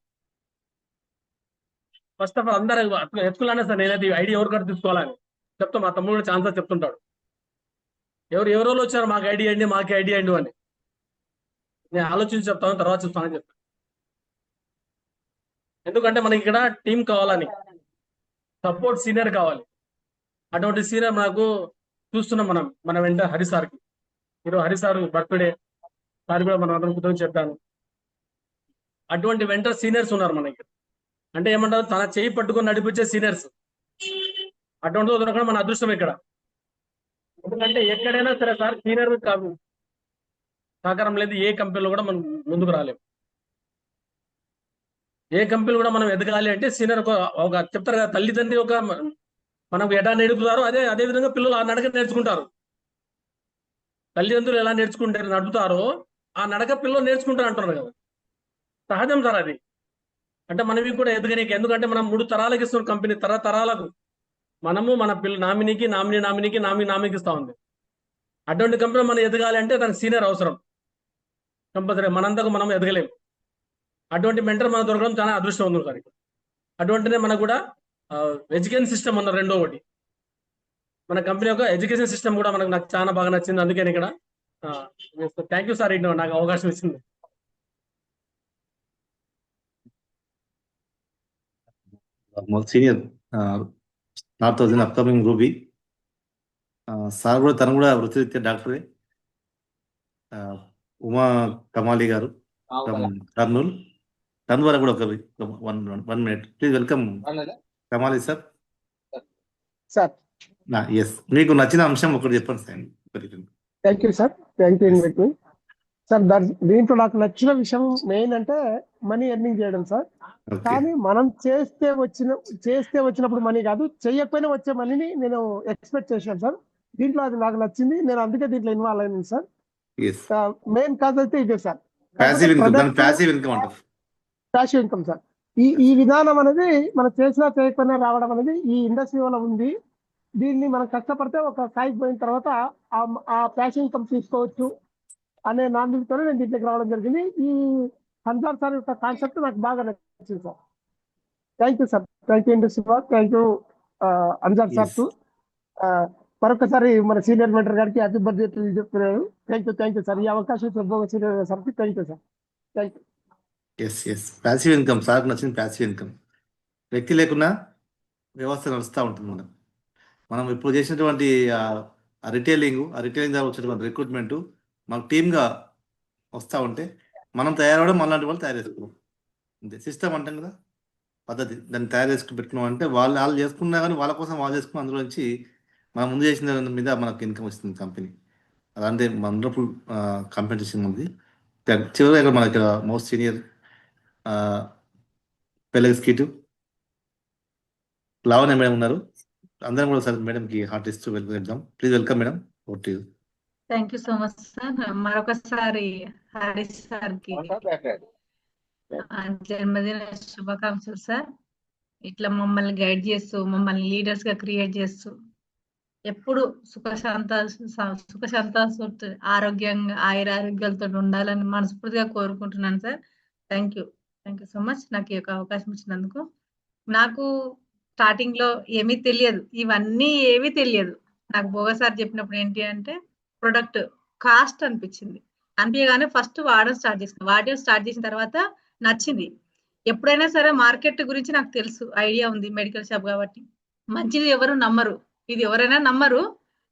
ఫస్ట్ ఆఫ్ ఆల్ అందరూ ఎత్తుకులానే సార్, నేనైతే ఐడి ఎవరికన్నా తీసుకోవాలని చెప్తా. మా తమ్ముడు ఛాన్స్ చెప్తుంటాడు, ఎవరో వచ్చారు మాకు ఐడి అండి, మాకు ఐడి అండి అని. నేను ఆలోచించి చెప్తాను, తర్వాత చెప్తానని చెప్పాను. ఎందుకంటే మనకి ఇక్కడ టీం కావాలని, సపోర్ట్ సీనియర్ కావాలి. అటువంటి సీనియర్ మనకు చూస్తున్నాం మన వెంట హరి సార్కి. ఈరోజు హరి సార్ బర్త్డే, సార్ కూడా మనం అందరం కృతజ్ఞతలు చెప్పాను. అటువంటి వెంట సీనియర్స్ ఉన్నారు మనకి. అంటే ఏమంటారు, తన చేయి పట్టుకొని నడిపించే సీనియర్స్. అటువంటి దొరకడం మన అదృష్టం ఇక్కడ. ఎందుకంటే ఎక్కడైనా సరే సార్ సీనియర్ కాదు సహకారం లేదు ఏ కంపెనీలో కూడా మనం ముందుకు రాలేము. ఏ కంపెనీలు కూడా మనం ఎదగాలి అంటే సీనియర్ ఒక చెప్తారు కదా, తల్లిదండ్రి ఒక మనకు ఎలా నేర్పుతారో అదే విధంగా పిల్లలు ఆ నడక నేర్చుకుంటారు. తల్లిదండ్రులు ఎలా నడుపుతారో ఆ నడక పిల్లలు నేర్చుకుంటారు అంటున్నారు కదా. సహజం సార్ అది. అంటే మనవి కూడా ఎదగనీకి, ఎందుకంటే మనం 3 తరాలకు ఇస్తున్న కంపెనీ, తరాలకు మనము మన నామినీకి నామినీకి ఇస్తా ఉంది. అటువంటి కంపెనీ మనం ఎదగాలి అంటే దానికి సీనియర్ అవసరం కంపల్సరీ. మనంతకు మనం ఎదగలేము. అటువంటి మెంటర్ మనకు దొరకడం చాలా అదృష్టం ఉంది సార్. అటువంటినే మనకు కూడా ఎడ్యుకేషన్ సిస్టమ్ అన్న రెండో ఒకటి. మన కంపెనీ యొక్క ఎడ్యుకేషన్ సిస్టమ్ కూడా నాకు చాలా బాగా నచ్చింది. అందుకని ఇక్కడ థ్యాంక్ యూ సార్, ఇటు నాకు అవకాశం ఇచ్చింది. Senior north upcoming ruby sir కూడా, తను కూడా వృత్తిరీత్యా డాక్టరే. ఉమా కమాలి గారు కర్నూలు, తను ద్వారా కూడా ఒక 1 minute please. Welcome Kamali sir. Yes, మీకు నచ్చిన అంశం ఒకటి చెప్పండి sir. Thank you sir, thank you invite sir. దీంట్లో నాకు నచ్చిన విషయం మెయిన్ అంటే మనీ ఎర్నింగ్ చేయడం సార్. కానీ మనం చేస్తే వచ్చినప్పుడు మనీ కాదు, చేయకపోయినా వచ్చే మనీని నేను ఎక్స్పెక్ట్ చేశాను సార్. దీంట్లో అది నాకు నచ్చింది, నేను అందుకే దీంట్లో ఇన్వాల్వ్ అయ్యాను సార్. మెయిన్ కాజ్ అయితే ఇదే సార్, ప్యాసివ్ ఇన్కమ్ సార్. ఈ విధానం అనేది మనం చేసినా చేయకపోయినా రావడం అనేది ఈ ఇండస్ట్రీలో ఉంది. దీన్ని మనం కష్టపడితే ఒక స్థాయికి పోయిన తర్వాత ఆ ప్యాసివ్ ఇన్కమ్ తీసుకోవచ్చు అనే నాందితోనే నేను దీంట్లోకి రావడం జరిగింది. ఈ హన్సార్ సార్ యొక్క కాన్సెప్ట్ నాకు బాగా నచ్చింది sir. Thank you sir, thank you industry sir, thank you హన్సార్ సార్ టు మరొకసారి మన సీనియర్ మెంటర్ గారికి హ్యాపీ బర్త్డే చెప్తున్నాను. Thank you sir. ఈ అవకాశం సీనియర్ సార్కి thank you sir. Thank you. Passive income sir నచ్చింది. ప్యాసివ్ ఇన్కమ్ వ్యక్తి లేకున్నా వ్యవస్థ నడుస్తూ ఉంటుంది. మనం ఇప్పుడు చేసినటువంటి రిటైలింగ్ ద్వారా వచ్చినటువంటి రిక్రూట్మెంట్ మనకు టీమ్గా వస్తూ ఉంటే మనం తయారవడం మనలాంటి వాళ్ళు తయారు చేసుకోవడం అంతే. సిస్టమ్ అంటాం కదా, పద్ధతి. దాన్ని తయారు చేసుకుని పెట్టుకున్నాం అంటే వాళ్ళు చేసుకున్నా కానీ వాళ్ళ కోసం వాళ్ళు చేసుకుని అందులో నుంచి మనం ముందు చేసిన మీద మనకు ఇన్కమ్ వస్తుంది కంపెనీ. అలాంటి వండర్ఫుల్ కాంపిటీషన్ ఉంది. చివరిగా ఇక్కడ మన ఇక్కడ మోస్ట్ సీనియర్ పెలెక్స్కిటివ్ లావణ్య మేడం ఉన్నారు. అందరం కూడా సార్ మేడంకి హార్ట్ ఇస్తూ వెల్కమ్ చెప్దాం. Please welcome madam. Okay, thank you so much sir. మరొకసారి హరి సార్కి జన్మదిన శుభాకాంక్షలు సార్. ఇట్లా మమ్మల్ని గైడ్ చేస్తూ, మమ్మల్ని లీడర్స్ గా క్రియేట్ చేస్తూ, ఎప్పుడు సుఖశాంతాలతో ఆరోగ్యంగా ఆయురారోగ్యాలతో ఉండాలని మనస్ఫూర్తిగా కోరుకుంటున్నాను sir. Thank you so much నాకు ఈ యొక్క అవకాశం ఇచ్చినందుకు. నాకు స్టార్టింగ్ లో ఏమీ తెలియదు, ఇవన్నీ ఏమీ తెలియదు. నాకు భోగ సార్ చెప్పినప్పుడు ఏంటి అంటే ప్రొడక్ట్ కాస్ట్ అనిపించగానే ఫస్ట్ వాడడం స్టార్ట్ చేసిన తర్వాత నచ్చింది. ఎప్పుడైనా సరే మార్కెట్ గురించి నాకు తెలుసు, ఐడియా ఉంది, మెడికల్ షాప్ కాబట్టి. మంచిది ఎవరు నమ్మరు, ఇది ఎవరైనా నమ్మరు,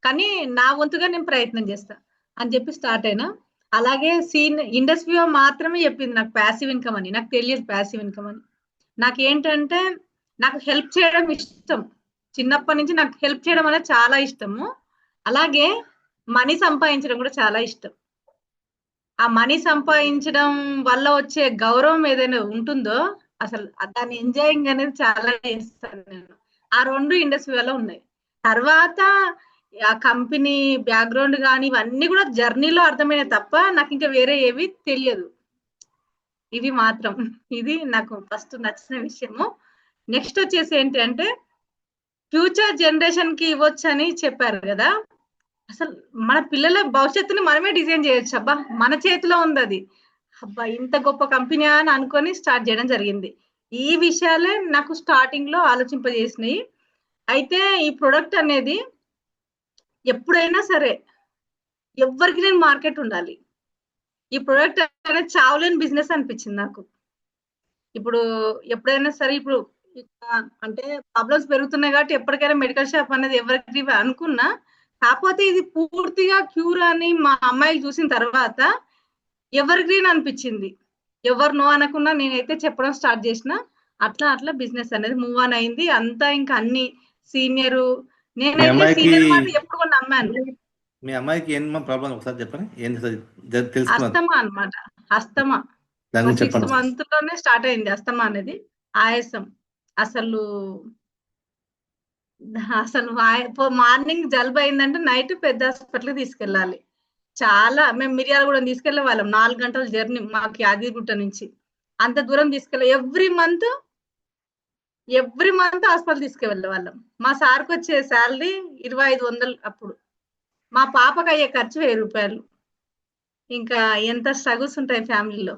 కానీ నా వంతుగా నేను ప్రయత్నం చేస్తా అని చెప్పి స్టార్ట్ అయినా. అలాగే ఇండస్ట్రీ మాత్రమే చెప్పింది నాకు ప్యాసివ్ ఇన్కమ్ అని. నాకు తెలియదు ప్యాసివ్ ఇన్కమ్ అని. నాకు ఏంటంటే నాకు హెల్ప్ చేయడం ఇష్టం, చిన్నప్పటి నుంచి నాకు హెల్ప్ చేయడం అనేది చాలా ఇష్టము. అలాగే మనీ సంపాదించడం కూడా చాలా ఇష్టం. ఆ మనీ సంపాదించడం వల్ల వచ్చే గౌరవం ఏదైనా ఉంటుందో అసలు దాన్ని ఎంజాయింగ్ అనేది చాలా చేస్తాను నేను. ఆ 2 ఇండస్ట్రీ వల్ల ఉన్నాయి. తర్వాత ఆ కంపెనీ బ్యాక్గ్రౌండ్ కానీ ఇవన్నీ కూడా జర్నీలో అర్థమైన తప్ప నాకు ఇంకా వేరే ఏవి తెలియదు. ఇవి మాత్రం, ఇది నాకు ఫస్ట్ నచ్చిన విషయము. నెక్స్ట్ వచ్చేసి ఏంటి అంటే ఫ్యూచర్ జనరేషన్ కి ఇవ్వచ్చు అని చెప్పారు కదా. అసలు మన పిల్లల భవిష్యత్తుని మనమే డిజైన్ చేయొచ్చు. అబ్బా, మన చేతిలో ఉంది అది. అబ్బా, ఇంత గొప్ప కంపెనీ అని అనుకొని స్టార్ట్ చేయడం జరిగింది. ఈ విషయాలే నాకు స్టార్టింగ్ లో ఆలోచింపజేసినాయి. అయితే ఈ ప్రొడక్ట్ అనేది ఎప్పుడైనా సరే ఎవరికి నేను మార్కెట్ ఉండాలి. ఈ ప్రొడక్ట్ అనేది చావులేని బిజినెస్ అనిపించింది నాకు. ఇప్పుడు ఎప్పుడైనా సరే ఇప్పుడు అంటే ప్రాబ్లమ్స్ పెరుగుతున్నాయి కాబట్టి ఎప్పటికైనా మెడికల్ షాప్ అనేది ఎవరికి అనుకున్నా, కాకపోతే ఇది పూర్తిగా క్యూర్ అని మా అమ్మాయికి చూసిన తర్వాత ఎవర్ గ్రీన్ అనిపించింది. ఎవరు నో అనకున్నా నేనైతే చెప్పడం స్టార్ట్ చేసిన. అట్లా అట్లా బిజినెస్ అనేది మూవ్ ఆన్ అయింది. అంతా ఇంకా అన్ని సీనియర్, మీ నేనైతే అమ్మాయికి సీనియర్ మాట ఎప్పుడు కూడా నమ్మాను. మీ అమ్మాయికి ఏం ప్రాబ్లం ఒకసారి చెప్పండి. ఏంటి సార్ తెలుసుకున్నారు అస్తమా అన్నమాట. అస్తమా దాని గురించి 6th చెప్పండి. month లోనే స్టార్ట్ అయింది అస్తమా అనేది. ఆయాసం అసలు మార్నింగ్ జలుబు అయిందంటే నైట్ పెద్ద హాస్పిటల్కి తీసుకెళ్ళాలి. చాలా మేము మిర్యాలగూడ తీసుకెళ్లే వాళ్ళం. 4 గంటల జర్నీ మాకు యాదగిరిగుట్ట నుంచి. అంత దూరం తీసుకెళ్ళి ఎవ్రీ మంత్ హాస్పిటల్ తీసుకెళ్లే వాళ్ళం. మా సార్కి వచ్చే శాలరీ 2500 అప్పుడు. మా పాపకు అయ్యే ఖర్చు 1000 రూపాయలు. ఇంకా ఎంత స్ట్రగుల్స్ ఉంటాయి ఫ్యామిలీలో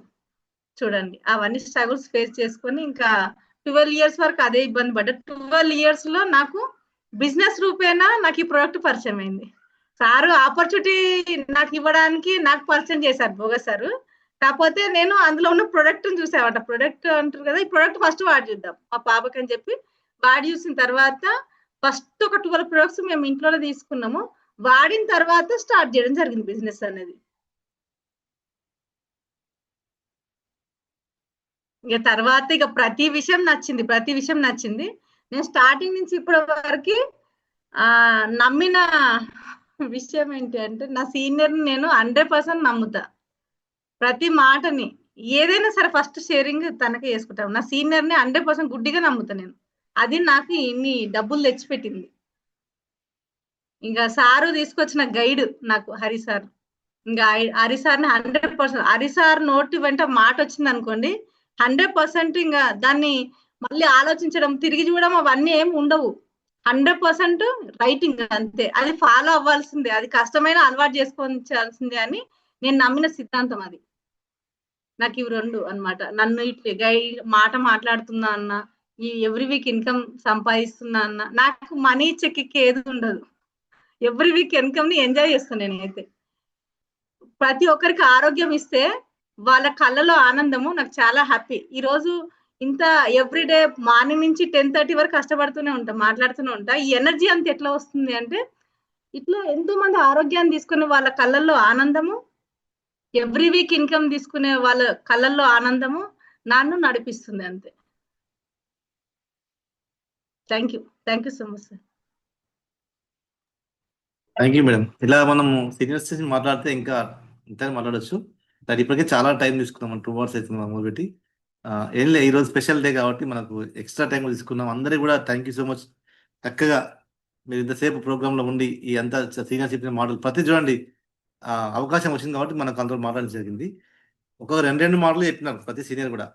చూడండి. అవన్నీ స్ట్రగుల్స్ ఫేస్ చేసుకొని ఇంకా 12 years వరకు అదే ఇబ్బంది పడ్డా. 12 years లో నాకు బిజినెస్ రూపేనా నాకు ఈ ప్రోడక్ట్ పరిచయం అయింది. సారు ఆపర్చునిటీ నాకు ఇవ్వడానికి నాకు పరిచయం చేశారు భోగ సారు. కాకపోతే నేను అందులో ఉన్న ప్రొడక్ట్ చూసామంట. ప్రొడక్ట్ అంటారు కదా, ఈ ప్రొడక్ట్ ఫస్ట్ వాడి చూద్దాం మా పాపకి అని చెప్పి వాడి చూసిన తర్వాత ఫస్ట్ ఒక 12 ప్రొడక్ట్స్ మేము ఇంట్లోనే తీసుకున్నాము. వాడిన తర్వాత స్టార్ట్ చేయడం జరిగింది బిజినెస్ అనేది. ఇక తర్వాత ఇక ప్రతి విషయం నచ్చింది. నేను స్టార్టింగ్ నుంచి ఇప్పటి వరకు నమ్మిన విషయం ఏంటి అంటే నా సీనియర్ని నేను 100% నమ్ముతా. ప్రతి మాటని ఏదైనా సరే ఫస్ట్ షేరింగ్ తనకే చేసుకుంటాను. నా సీనియర్ని 100% గుడ్డిగా నమ్ముతా నేను. అది నాకు ఇన్ని డబ్బులు తెచ్చిపెట్టింది. ఇంకా సారు తీసుకొచ్చిన గైడ్ నాకు హరి సార్. ఇంకా హరి సార్ని 100% హరి సార్ నోటి వెంట మాట వచ్చింది అనుకోండి 100% ఇంకా దాన్ని మళ్ళీ ఆలోచించడం తిరిగి చూడడం అవన్నీ ఏమి ఉండవు. 100% రైటింగ్ అంతే. అది ఫాలో అవ్వాల్సిందే. అది కష్టమైన అలవాటు చేసుకోవాల్సిందే అని నేను నమ్మిన సిద్ధాంతం అది. నాకు ఇవి 2 అన్నమాట. నన్ను ఇట్లా మాట మాట్లాడుతున్నా అన్న, ఈ ఎవ్రీ వీక్ ఇన్కమ్ సంపాదిస్తున్నా అన్న, నాకు మనీ చెక్ ఏది ఉండదు. ఎవ్రీ వీక్ ఇన్కమ్ ని ఎంజాయ్ చేస్తాను నేనైతే. ప్రతి ఒక్కరికి ఆరోగ్యం ఇస్తే వాళ్ళ కళ్ళలో ఆనందము నాకు చాలా హ్యాపీ. ఈ రోజు ఇంత ఎవ్రీడే మార్నింగ్ నుంచి 10:30 వరకు కష్టపడుతూనే ఉంటా, మాట్లాడుతూనే ఉంటా. ఈ ఎనర్జీ అంత ఎట్లా వస్తుంది అంటే ఇట్లా ఎంతో మంది ఆరోగ్యాన్ని తీసుకునే వాళ్ళ కళ్ళల్లో ఆనందము, ఎవ్రీ వీక్ ఇన్కమ్ తీసుకునే వాళ్ళ కళ్ళల్లో ఆనందము నన్ను నడిపిస్తుంది అంతే. Thank you so much sir. Thank you madam. ఇలా మనం సీనియర్స్ మాట్లాడితే ఇంకా ఇంత మాట్లాడచ్చు. దాని ఇప్పటికే చాలా టైం తీసుకున్నాం. 2 hours అవుతుంది మనం మొదలుపెట్టి. ఏం లేదు, ఈరోజు స్పెషల్ డే కాబట్టి మనకు ఎక్స్ట్రా టైం తీసుకున్నాం. అందరికీ కూడా థ్యాంక్ యూ సో మచ్. చక్కగా మీరు ఇంతసేపు ప్రోగ్రాంలో ఉండి ఈ అంతా సీనియర్ చెప్పిన మాటలు ప్రతి చూడండి అవకాశం వచ్చింది కాబట్టి మనకు అందరూ మాట్లాడడం జరిగింది. ఒక 2 మాటలు చెప్పినారు ప్రతి సీనియర్ కూడా.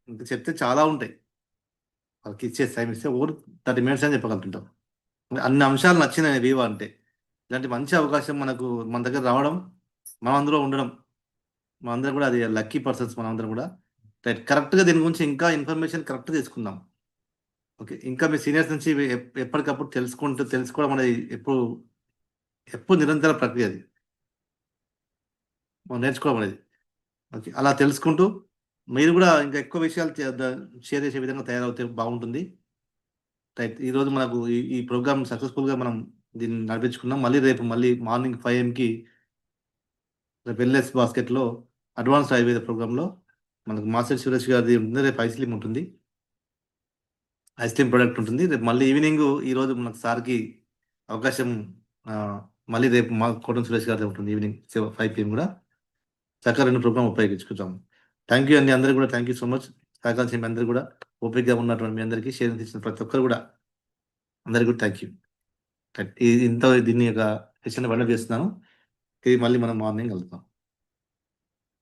ఇంకా చెప్తే చాలా ఉంటాయి. వాళ్ళకి ఇచ్చే టైం ఇస్తే 30 minutes అని చెప్పగలుగుతుంటాం. అన్ని అంశాలు నచ్చినాయి వివో అంటే. ఇలాంటి మంచి అవకాశం మన దగ్గర రావడం, మనం అందులో ఉండడం, మనందరం కూడా అది లక్కీ పర్సన్స్. మనందరం కూడా కరెక్ట్గా దీని గురించి ఇంకా ఇన్ఫర్మేషన్ కరెక్ట్గా తీసుకుందాం. ఓకే, ఇంకా మీ సీనియర్స్ నుంచి ఎప్పటికప్పుడు తెలుసుకోవడం అనేది ఎప్పుడు నిరంతర ప్రక్రియ. అది మనం నేర్చుకోవడం అనేది. ఓకే, అలా తెలుసుకుంటూ మీరు కూడా ఇంకా ఎక్కువ విషయాలు షేర్ చేసే విధంగా తయారవుతే బాగుంటుంది. రైట్, ఈరోజు మనకు ఈ ప్రోగ్రామ్ సక్సెస్ఫుల్గా మనం దీన్ని నడిపించుకున్నాం. రేపు మార్నింగ్ 5 AM వెల్నెస్ బాస్కెట్లో అడ్వాన్స్డ్ ఆయుర్వేద ప్రోగ్రాంలో మనకు మాస్టర్ సురేష్ గారిది ఉంటుంది. రేపు ఐస్ క్రీమ్ ఉంటుంది, ఐస్ క్రీమ్ ప్రోడక్ట్ ఉంటుంది. రేపు మళ్ళీ ఈవినింగ్ ఈరోజు మనకు సార్కి అవకాశం మళ్ళీ రేపు మా కోటం సురేష్ గారిది ఉంటుంది ఈవినింగ్ 5 PM కూడా. చక్కగా 2 ప్రోగ్రామ్ ఉపయోగించుకుంటాము. థ్యాంక్ యూ అండి అందరికీ కూడా. Thank you so much. సహకరించిన మీ అందరూ కూడా, ఓపికగా ఉన్నటువంటి మీ అందరికీ, షేరింగ్ ఇచ్చిన ప్రతి ఒక్కరు కూడా అందరికీ కూడా థ్యాంక్ యూ. దీన్ని యొక్క సెషన్ బండ చేస్తున్నాను. ఇది మళ్ళీ మనం మార్నింగ్ వెళ్తాం.